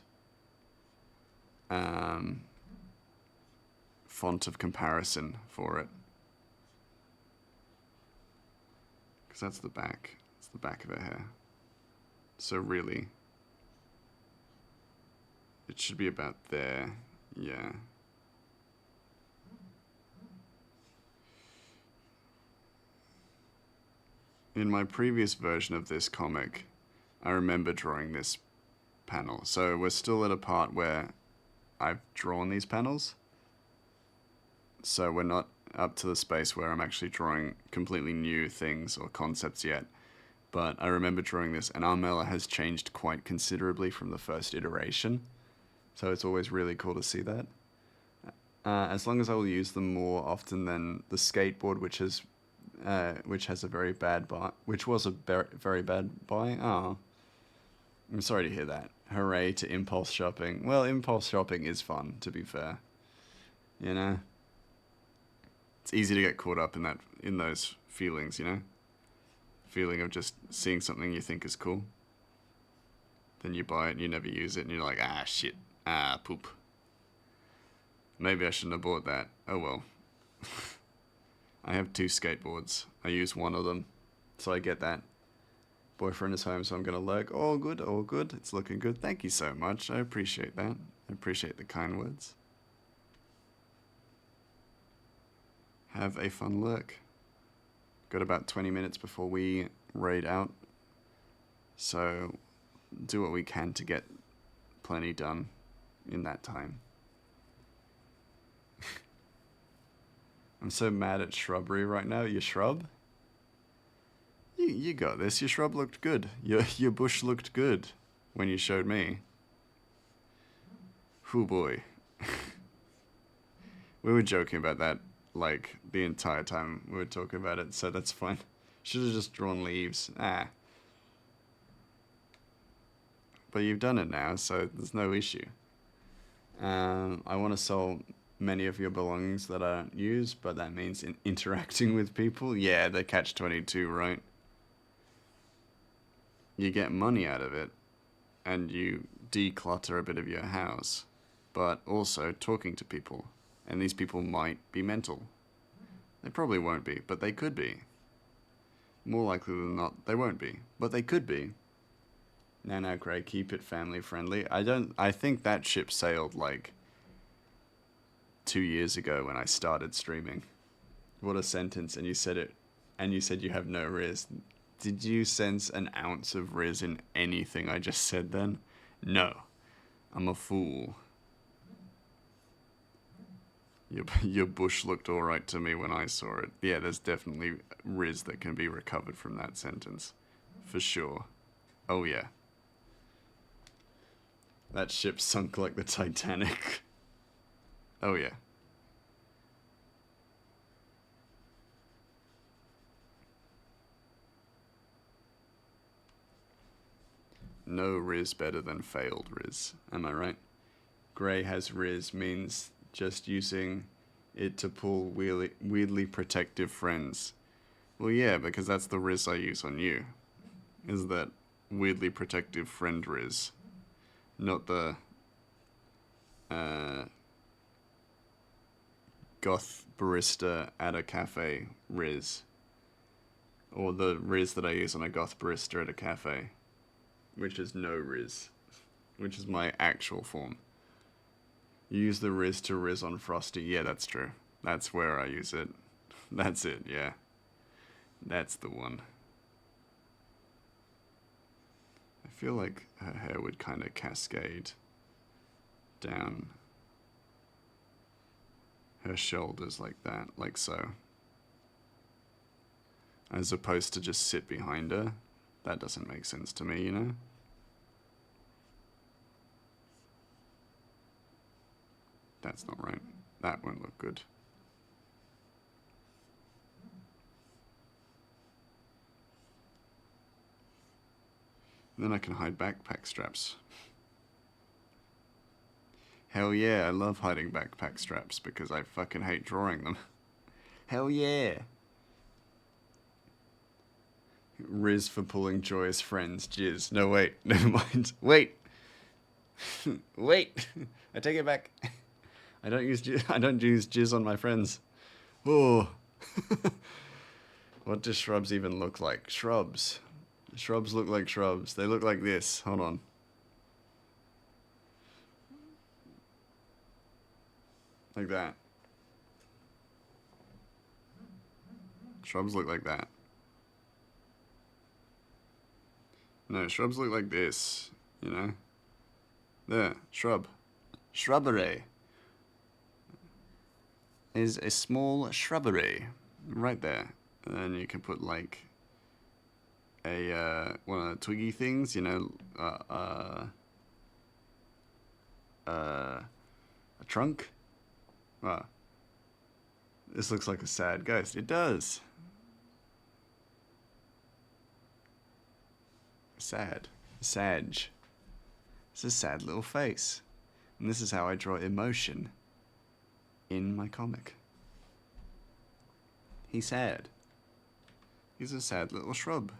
font of comparison for it. Because that's the back. It's the back of her hair. So really, it should be about there. Yeah. In my previous version of this comic, I remember drawing this panel. So we're still at a part where I've drawn these panels. So we're not up to the space where I'm actually drawing completely new things or concepts yet. But I remember drawing this, and Armella has changed quite considerably from the first iteration. So it's always really cool to see that. As long as I will use them more often than the skateboard, which has a very bad buy, which was a very bad buy. Oh, I'm sorry to hear that. Hooray to impulse shopping. Well, impulse shopping is fun, to be fair. You know, it's easy to get caught up in those feelings. You know, feeling of just seeing something you think is cool, then you buy it and you never use it, and you're like, ah, shit, ah, poop. Maybe I shouldn't have bought that. Oh well. I have 2 skateboards. I use one of them, so I get that. Boyfriend is home, so I'm gonna lurk. All good, all good. It's looking good. Thank you so much. I appreciate that. I appreciate the kind words. Have a fun lurk. Got about 20 minutes before we raid out, so do what we can to get plenty done in that time. I'm so mad at shrubbery right now. You shrub? You got this. Your shrub looked good. Your bush looked good when you showed me. Hoo boy. We were joking about that, like, the entire time we were talking about it, so that's fine. Should have just drawn leaves. Ah. But you've done it now, so there's no issue. I want to sell many of your belongings that I don't use, but that means interacting with people. Yeah, the catch-22, right? You get money out of it, and you declutter a bit of your house, but also talking to people. And these people might be mental. They probably won't be, but they could be. More likely than not, they won't be, but they could be. No, Craig, keep it family friendly. I think that ship sailed like 2 years ago when I started streaming. What a sentence, and you said it, and you said you have no riz. Did you sense an ounce of riz in anything I just said then? No. I'm a fool. Your bush looked alright to me when I saw it. Yeah, there's definitely riz that can be recovered from that sentence. For sure. Oh yeah. That ship sunk like the Titanic. Oh yeah. No riz better than failed riz. Am I right? Grey has riz means just using it to pull weirdly protective friends. Well, yeah, because that's the riz I use on you. Is that weirdly protective friend riz. Not the goth barista at a cafe riz. Or the riz that I use on a goth barista at a cafe. Which is no riz. Which is my actual form. You use the riz to riz on Frosty. Yeah, that's true. That's where I use it. That's it, yeah. That's the one. I feel like her hair would kind of cascade down her shoulders like that, like so. As opposed to just sit behind her. That doesn't make sense to me, you know? That's not right. That won't look good. And then I can hide backpack straps. Hell yeah, I love hiding backpack straps because I fucking hate drawing them. Hell yeah! Riz for pulling joyous friends. Jizz. No, wait. Never mind. Wait! Wait! I take it back. I don't use jizz on my friends. Oh. What do shrubs even look like? Shrubs. Shrubs look like shrubs. They look like this. Hold on. Like that. Shrubs look like that. No, shrubs look like this. You know? There. Shrub. Shrubbery. Is a small shrubbery. Right there. And then you can put like a one of the twiggy things, you know, a trunk. Wow. This looks like a sad ghost. It does. Sad. Sag. It's a sad little face. And this is how I draw emotion in my comic. He's sad. He's a sad little shrub.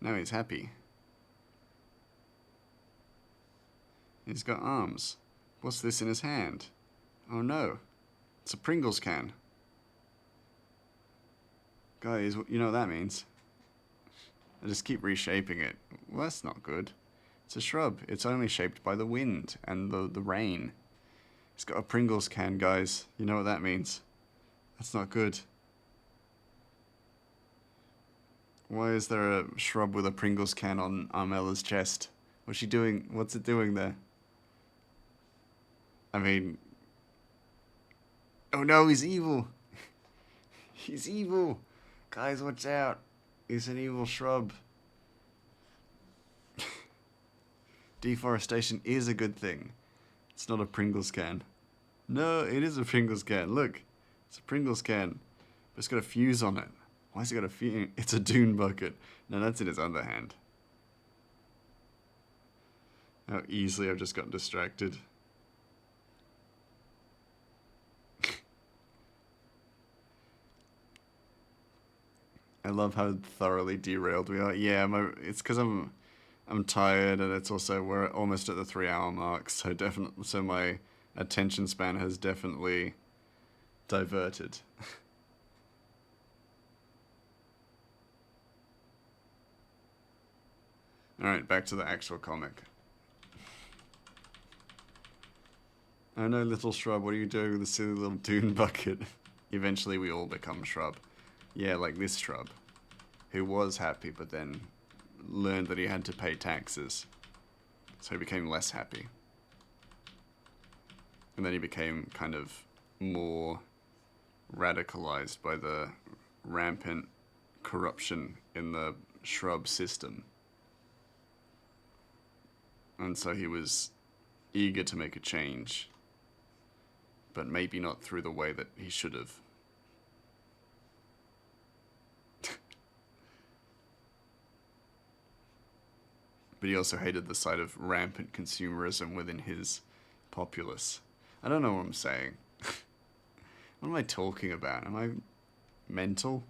Now he's happy. He's got arms. What's this in his hand? Oh no. It's a Pringles can. Guys, you know what that means? I just keep reshaping it. Well, that's not good. It's a shrub. It's only shaped by the wind and the rain. It's got a Pringles can, guys. You know what that means? That's not good. Why is there a shrub with a Pringles can on Armella's chest? What's she doing? What's it doing there? I mean... Oh no, he's evil! He's evil. Guys, watch out. He's an evil shrub. Deforestation is a good thing. It's not a Pringles can. No, it is a Pringles can. Look, it's a Pringles can. But it's got a fuse on it. Why has it got a fuse? It's a dune bucket. No, that's in his other hand. How easily I've just gotten distracted. I love how thoroughly derailed we are. Yeah, it's because I'm tired, and it's also we're almost at the 3-hour mark, so my attention span has definitely diverted. Alright, back to the actual comic. Oh no, little shrub, what are you doing with the silly little dune bucket? Eventually we all become shrub. Yeah, like this shrub, who was happy but then learned that he had to pay taxes. So he became less happy. And then he became kind of more radicalized by the rampant corruption in the shrub system. And so he was eager to make a change, but maybe not through the way that he should have. But he also hated the sight of rampant consumerism within his populace. I don't know what I'm saying. What am I talking about? Am I mental?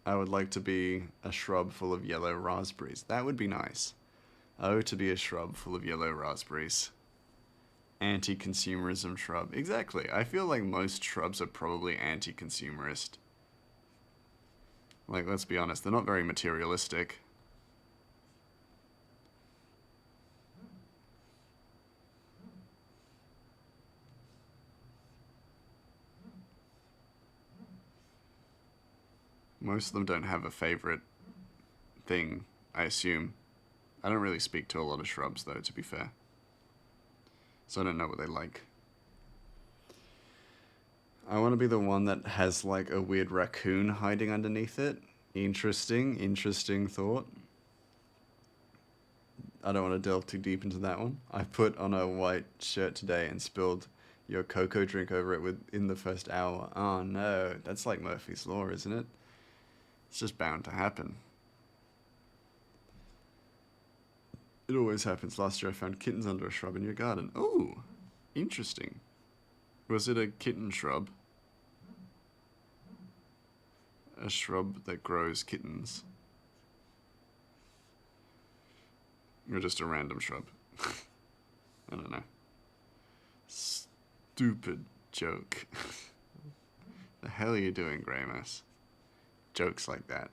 I would like to be a shrub full of yellow raspberries. That would be nice. Oh, to be a shrub full of yellow raspberries. Anti-consumerism shrub. Exactly. I feel like most shrubs are probably anti-consumerist. Like, let's be honest, they're not very materialistic. Most of them don't have a favorite thing, I assume. I don't really speak to a lot of shrubs, though, to be fair. So I don't know what they like. I want to be the one that has, like, a weird raccoon hiding underneath it. Interesting thought. I don't want to delve too deep into that one. I put on a white shirt today and spilled your cocoa drink over it within the first hour. Oh no, that's like Murphy's Law, isn't it? It's just bound to happen. It always happens. Last year I found kittens under a shrub in your garden. Oh, interesting. Was it a kitten shrub? A shrub that grows kittens? Or just a random shrub? I don't know. Stupid joke. The hell are you doing, Greymas? Jokes like that.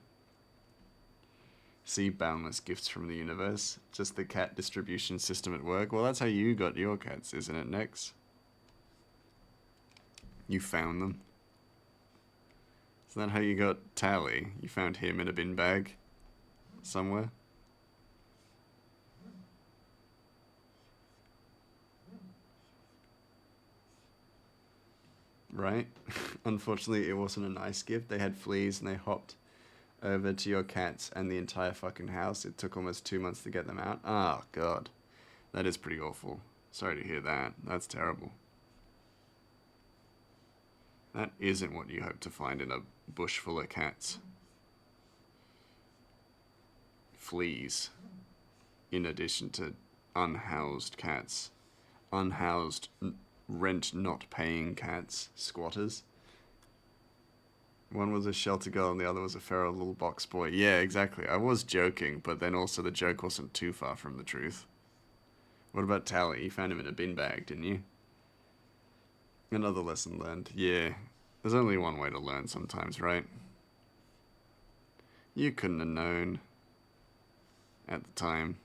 See boundless gifts from the universe. Just the cat distribution system at work. Well, that's how you got your cats, isn't it, Nex? You found them. Is that how you got Tally? You found him in a bin bag somewhere? Right? Unfortunately, it wasn't a nice gift. They had fleas and they hopped over to your cats and the entire fucking house. It took almost 2 months to get them out. Oh, God. That is pretty awful. Sorry to hear that. That's terrible. That isn't what you hope to find in a bush full of cats. Fleas. In addition to unhoused cats. Unhoused, rent not paying cats. Squatters. One was a shelter girl and the other was a feral little box boy. Yeah, exactly. I was joking, but then also the joke wasn't too far from the truth. What about Tally? You found him in a bin bag, didn't you? Another lesson learned. Yeah, there's only one way to learn sometimes, right? You couldn't have known. At the time.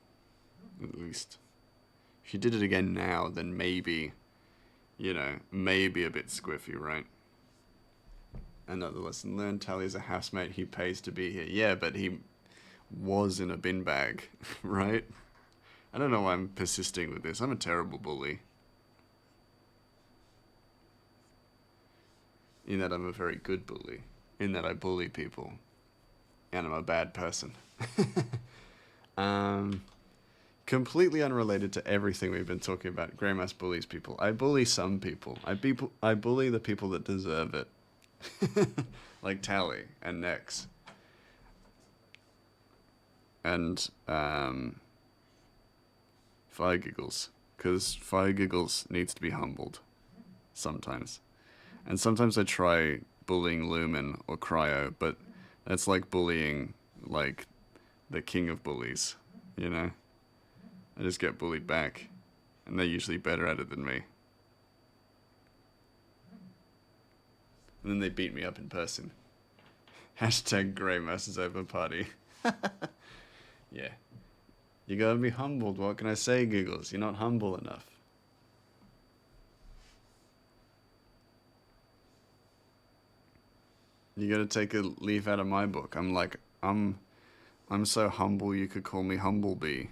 At least. If you did it again now, then maybe, you know, maybe a bit squiffy, right? Another lesson learned. Tally's a housemate. He pays to be here. Yeah, but he was in a bin bag, right? I don't know why I'm persisting with this. I'm a terrible bully. in that I'm a very good bully, in that I bully people, and I'm a bad person. um, Completely unrelated to everything we've been talking about. Greymass bullies people. I bully some people. I bully the people that deserve it. Like Tally and Nex. And Fire Giggles. Because Fire Giggles needs to be humbled. Sometimes. And sometimes I try bullying Lumen or Cryo, but that's like bullying, like, the king of bullies, you know? I just get bullied back, and they're usually better at it than me. And then they beat me up in person. Hashtag Grey Masses over party. Yeah. You gotta be humbled, what can I say, Giggles? You're not humble enough. You gotta take a leaf out of my book. I'm so humble you could call me Humblebee.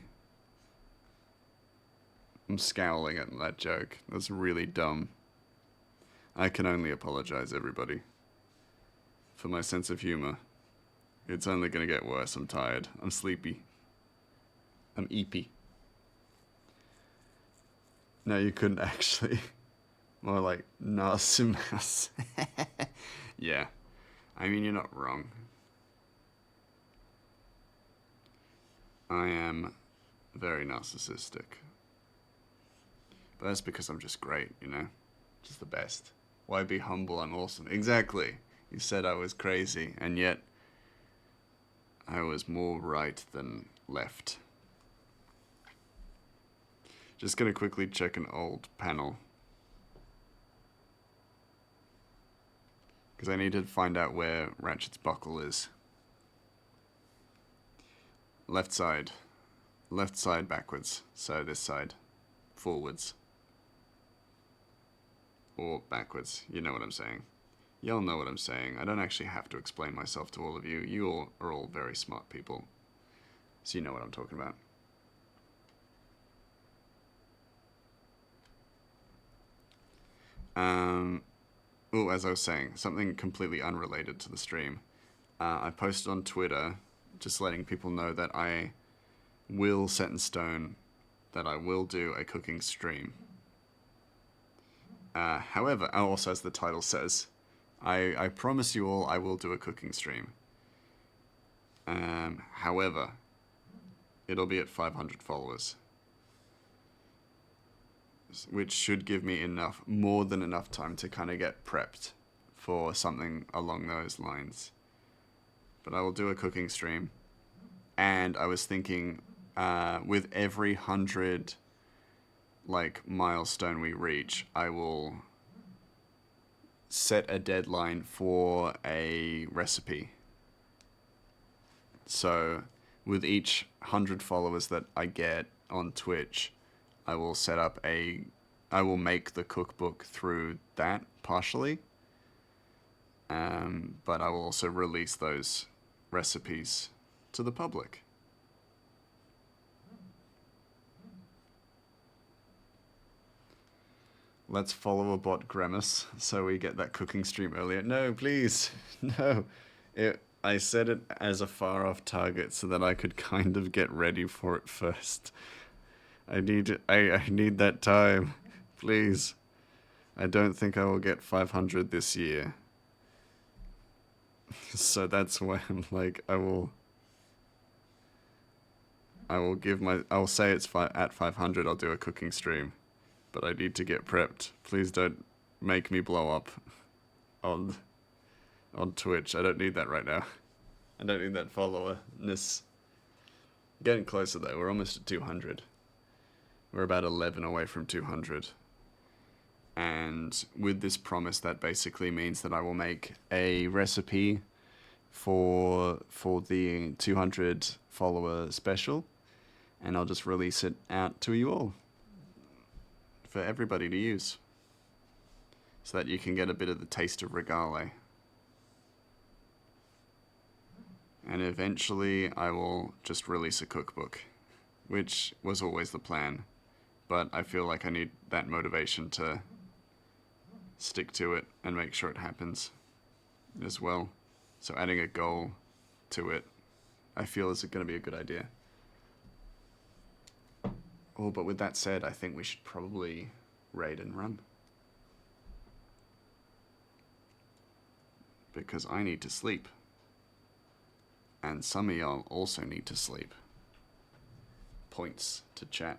I'm scowling at that joke. That's really dumb. I can only apologize, everybody, for my sense of humor. It's only gonna get worse. I'm tired. I'm sleepy. I'm eepy. No, you couldn't actually. More like Narsumas. Yeah. I mean, you're not wrong. I am very narcissistic. But that's because I'm just great, you know? Just the best. Why be humble? I'm awesome. Exactly. You said I was crazy, and yet I was more right than left. Just gonna quickly check an old panel. Because I need to find out where Ratchet's buckle is. Left side. Left side backwards. So this side. Forwards. Or backwards. You know what I'm saying. Y'all know what I'm saying. I don't actually have to explain myself to all of you. You all are all very smart people. So you know what I'm talking about. Oh, as I was saying, something completely unrelated to the stream. I posted on Twitter, just letting people know that I will set in stone that I will do a cooking stream. However, also as the title says, I promise you all I will do a cooking stream. However, it'll be at 500 followers. Which should give me more than enough time to kind of get prepped for something along those lines. But I will do a cooking stream. And I was thinking, with every 100 milestone we reach, I will set a deadline for a recipe. So with each 100 followers that I get on Twitch, I will make the cookbook through that partially. But I will also release those recipes to the public. Let's follow a bot Grimace so we get that cooking stream earlier. No, please. No. I set it as a far off target so that I could kind of get ready for it first. I need that time. Please. I don't think I will get 500 this year. So that's why I'm like, I'll say it's at 500 I'll do a cooking stream. But I need to get prepped. Please don't make me blow up on Twitch. I don't need that right now. I don't need that followerness. Getting closer though. We're almost at 200. We're about 11 away from 200. And with this promise, that basically means that I will make a recipe for the 200 follower special, and I'll just release it out to you all for everybody to use, so that you can get a bit of the taste of regale. And eventually I will just release a cookbook, which was always the plan, but I feel like I need that motivation to stick to it and make sure it happens as well. So adding a goal to it, I feel is going to be a good idea. Oh, but with that said, I think we should probably raid and run. Because I need to sleep. And some of y'all also need to sleep. Points to chat.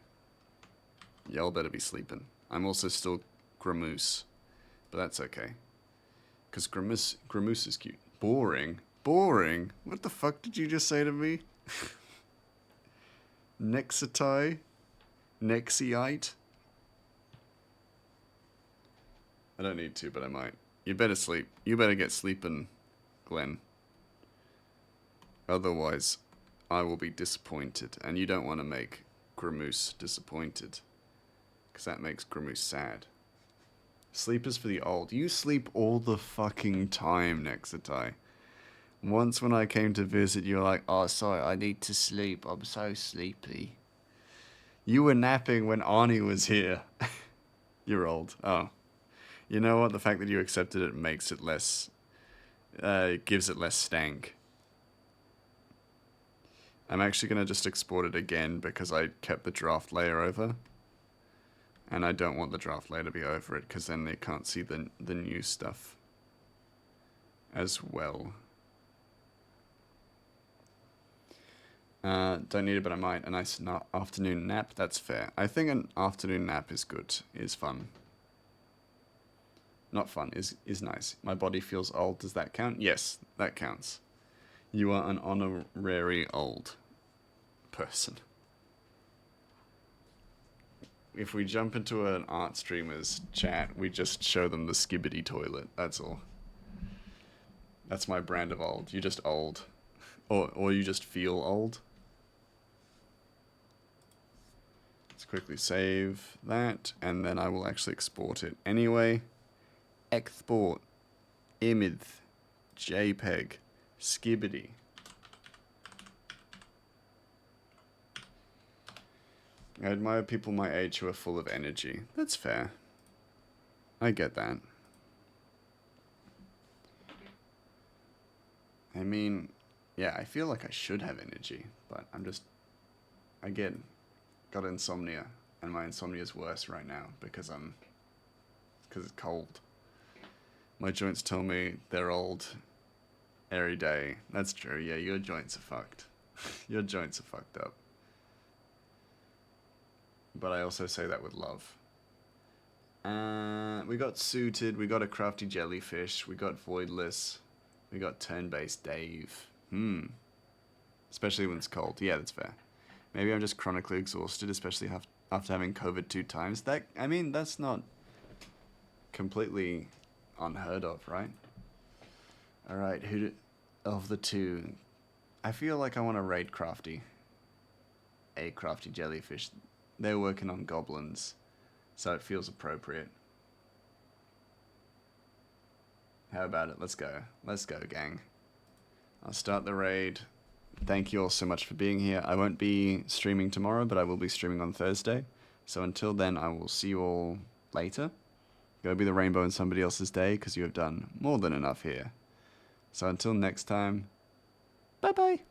Y'all better be sleeping. I'm also still Gramoose. But that's okay. Because Gramoose is cute. Boring? Boring? What the fuck did you just say to me? Nexitai? Nexiite? I don't need to, but I might. You better sleep. You better get sleeping, Glenn. Otherwise, I will be disappointed. And you don't want to make Gramoose disappointed. Because that makes Gramoose sad. Sleep is for the old. You sleep all the fucking time, Nexitai. Once when I came to visit, you were like, oh, sorry, I need to sleep. I'm so sleepy. You were napping when Arnie was here. You're old. Oh. You know what? The fact that you accepted it makes it less... gives it less stank. I'm actually going to just export it again because I kept the draft layer over. And I don't want the draft layer to be over it because then they can't see the new stuff as well. Don't need it, but I might. A nice afternoon nap, that's fair. I think an afternoon nap is good, is fun. Not fun, is nice. My body feels old, does that count? Yes, that counts. You are an honorary old person. If we jump into an art streamer's chat, we just show them the skibbity toilet, that's all. That's my brand of old. You're just old. Or you just feel old. Let's quickly save that, and then I will actually export it anyway. Export. Image. JPEG. Skibbity. I admire people my age who are full of energy. That's fair. I get that. I mean, yeah, I feel like I should have energy, but I'm just... got insomnia, and my insomnia is worse right now because it's cold. My joints tell me they're old every day. That's true, yeah, your joints are fucked. Your joints are fucked up. But I also say that with love. We got Suited, we got a Crafty Jellyfish, we got Voidless, we got Turn-Based Dave. Especially when it's cold. Yeah, that's fair. Maybe I'm just chronically exhausted, especially after having COVID 2 times. I mean, that's not completely unheard of, right? Alright, of the two? I feel like I want to raid Crafty. A Crafty Jellyfish. They're working on goblins, so it feels appropriate. How about it? Let's go. Let's go, gang. I'll start the raid. Thank you all so much for being here. I won't be streaming tomorrow, but I will be streaming on Thursday. So until then, I will see you all later. Go be the rainbow in somebody else's day, because you have done more than enough here. So until next time, bye-bye.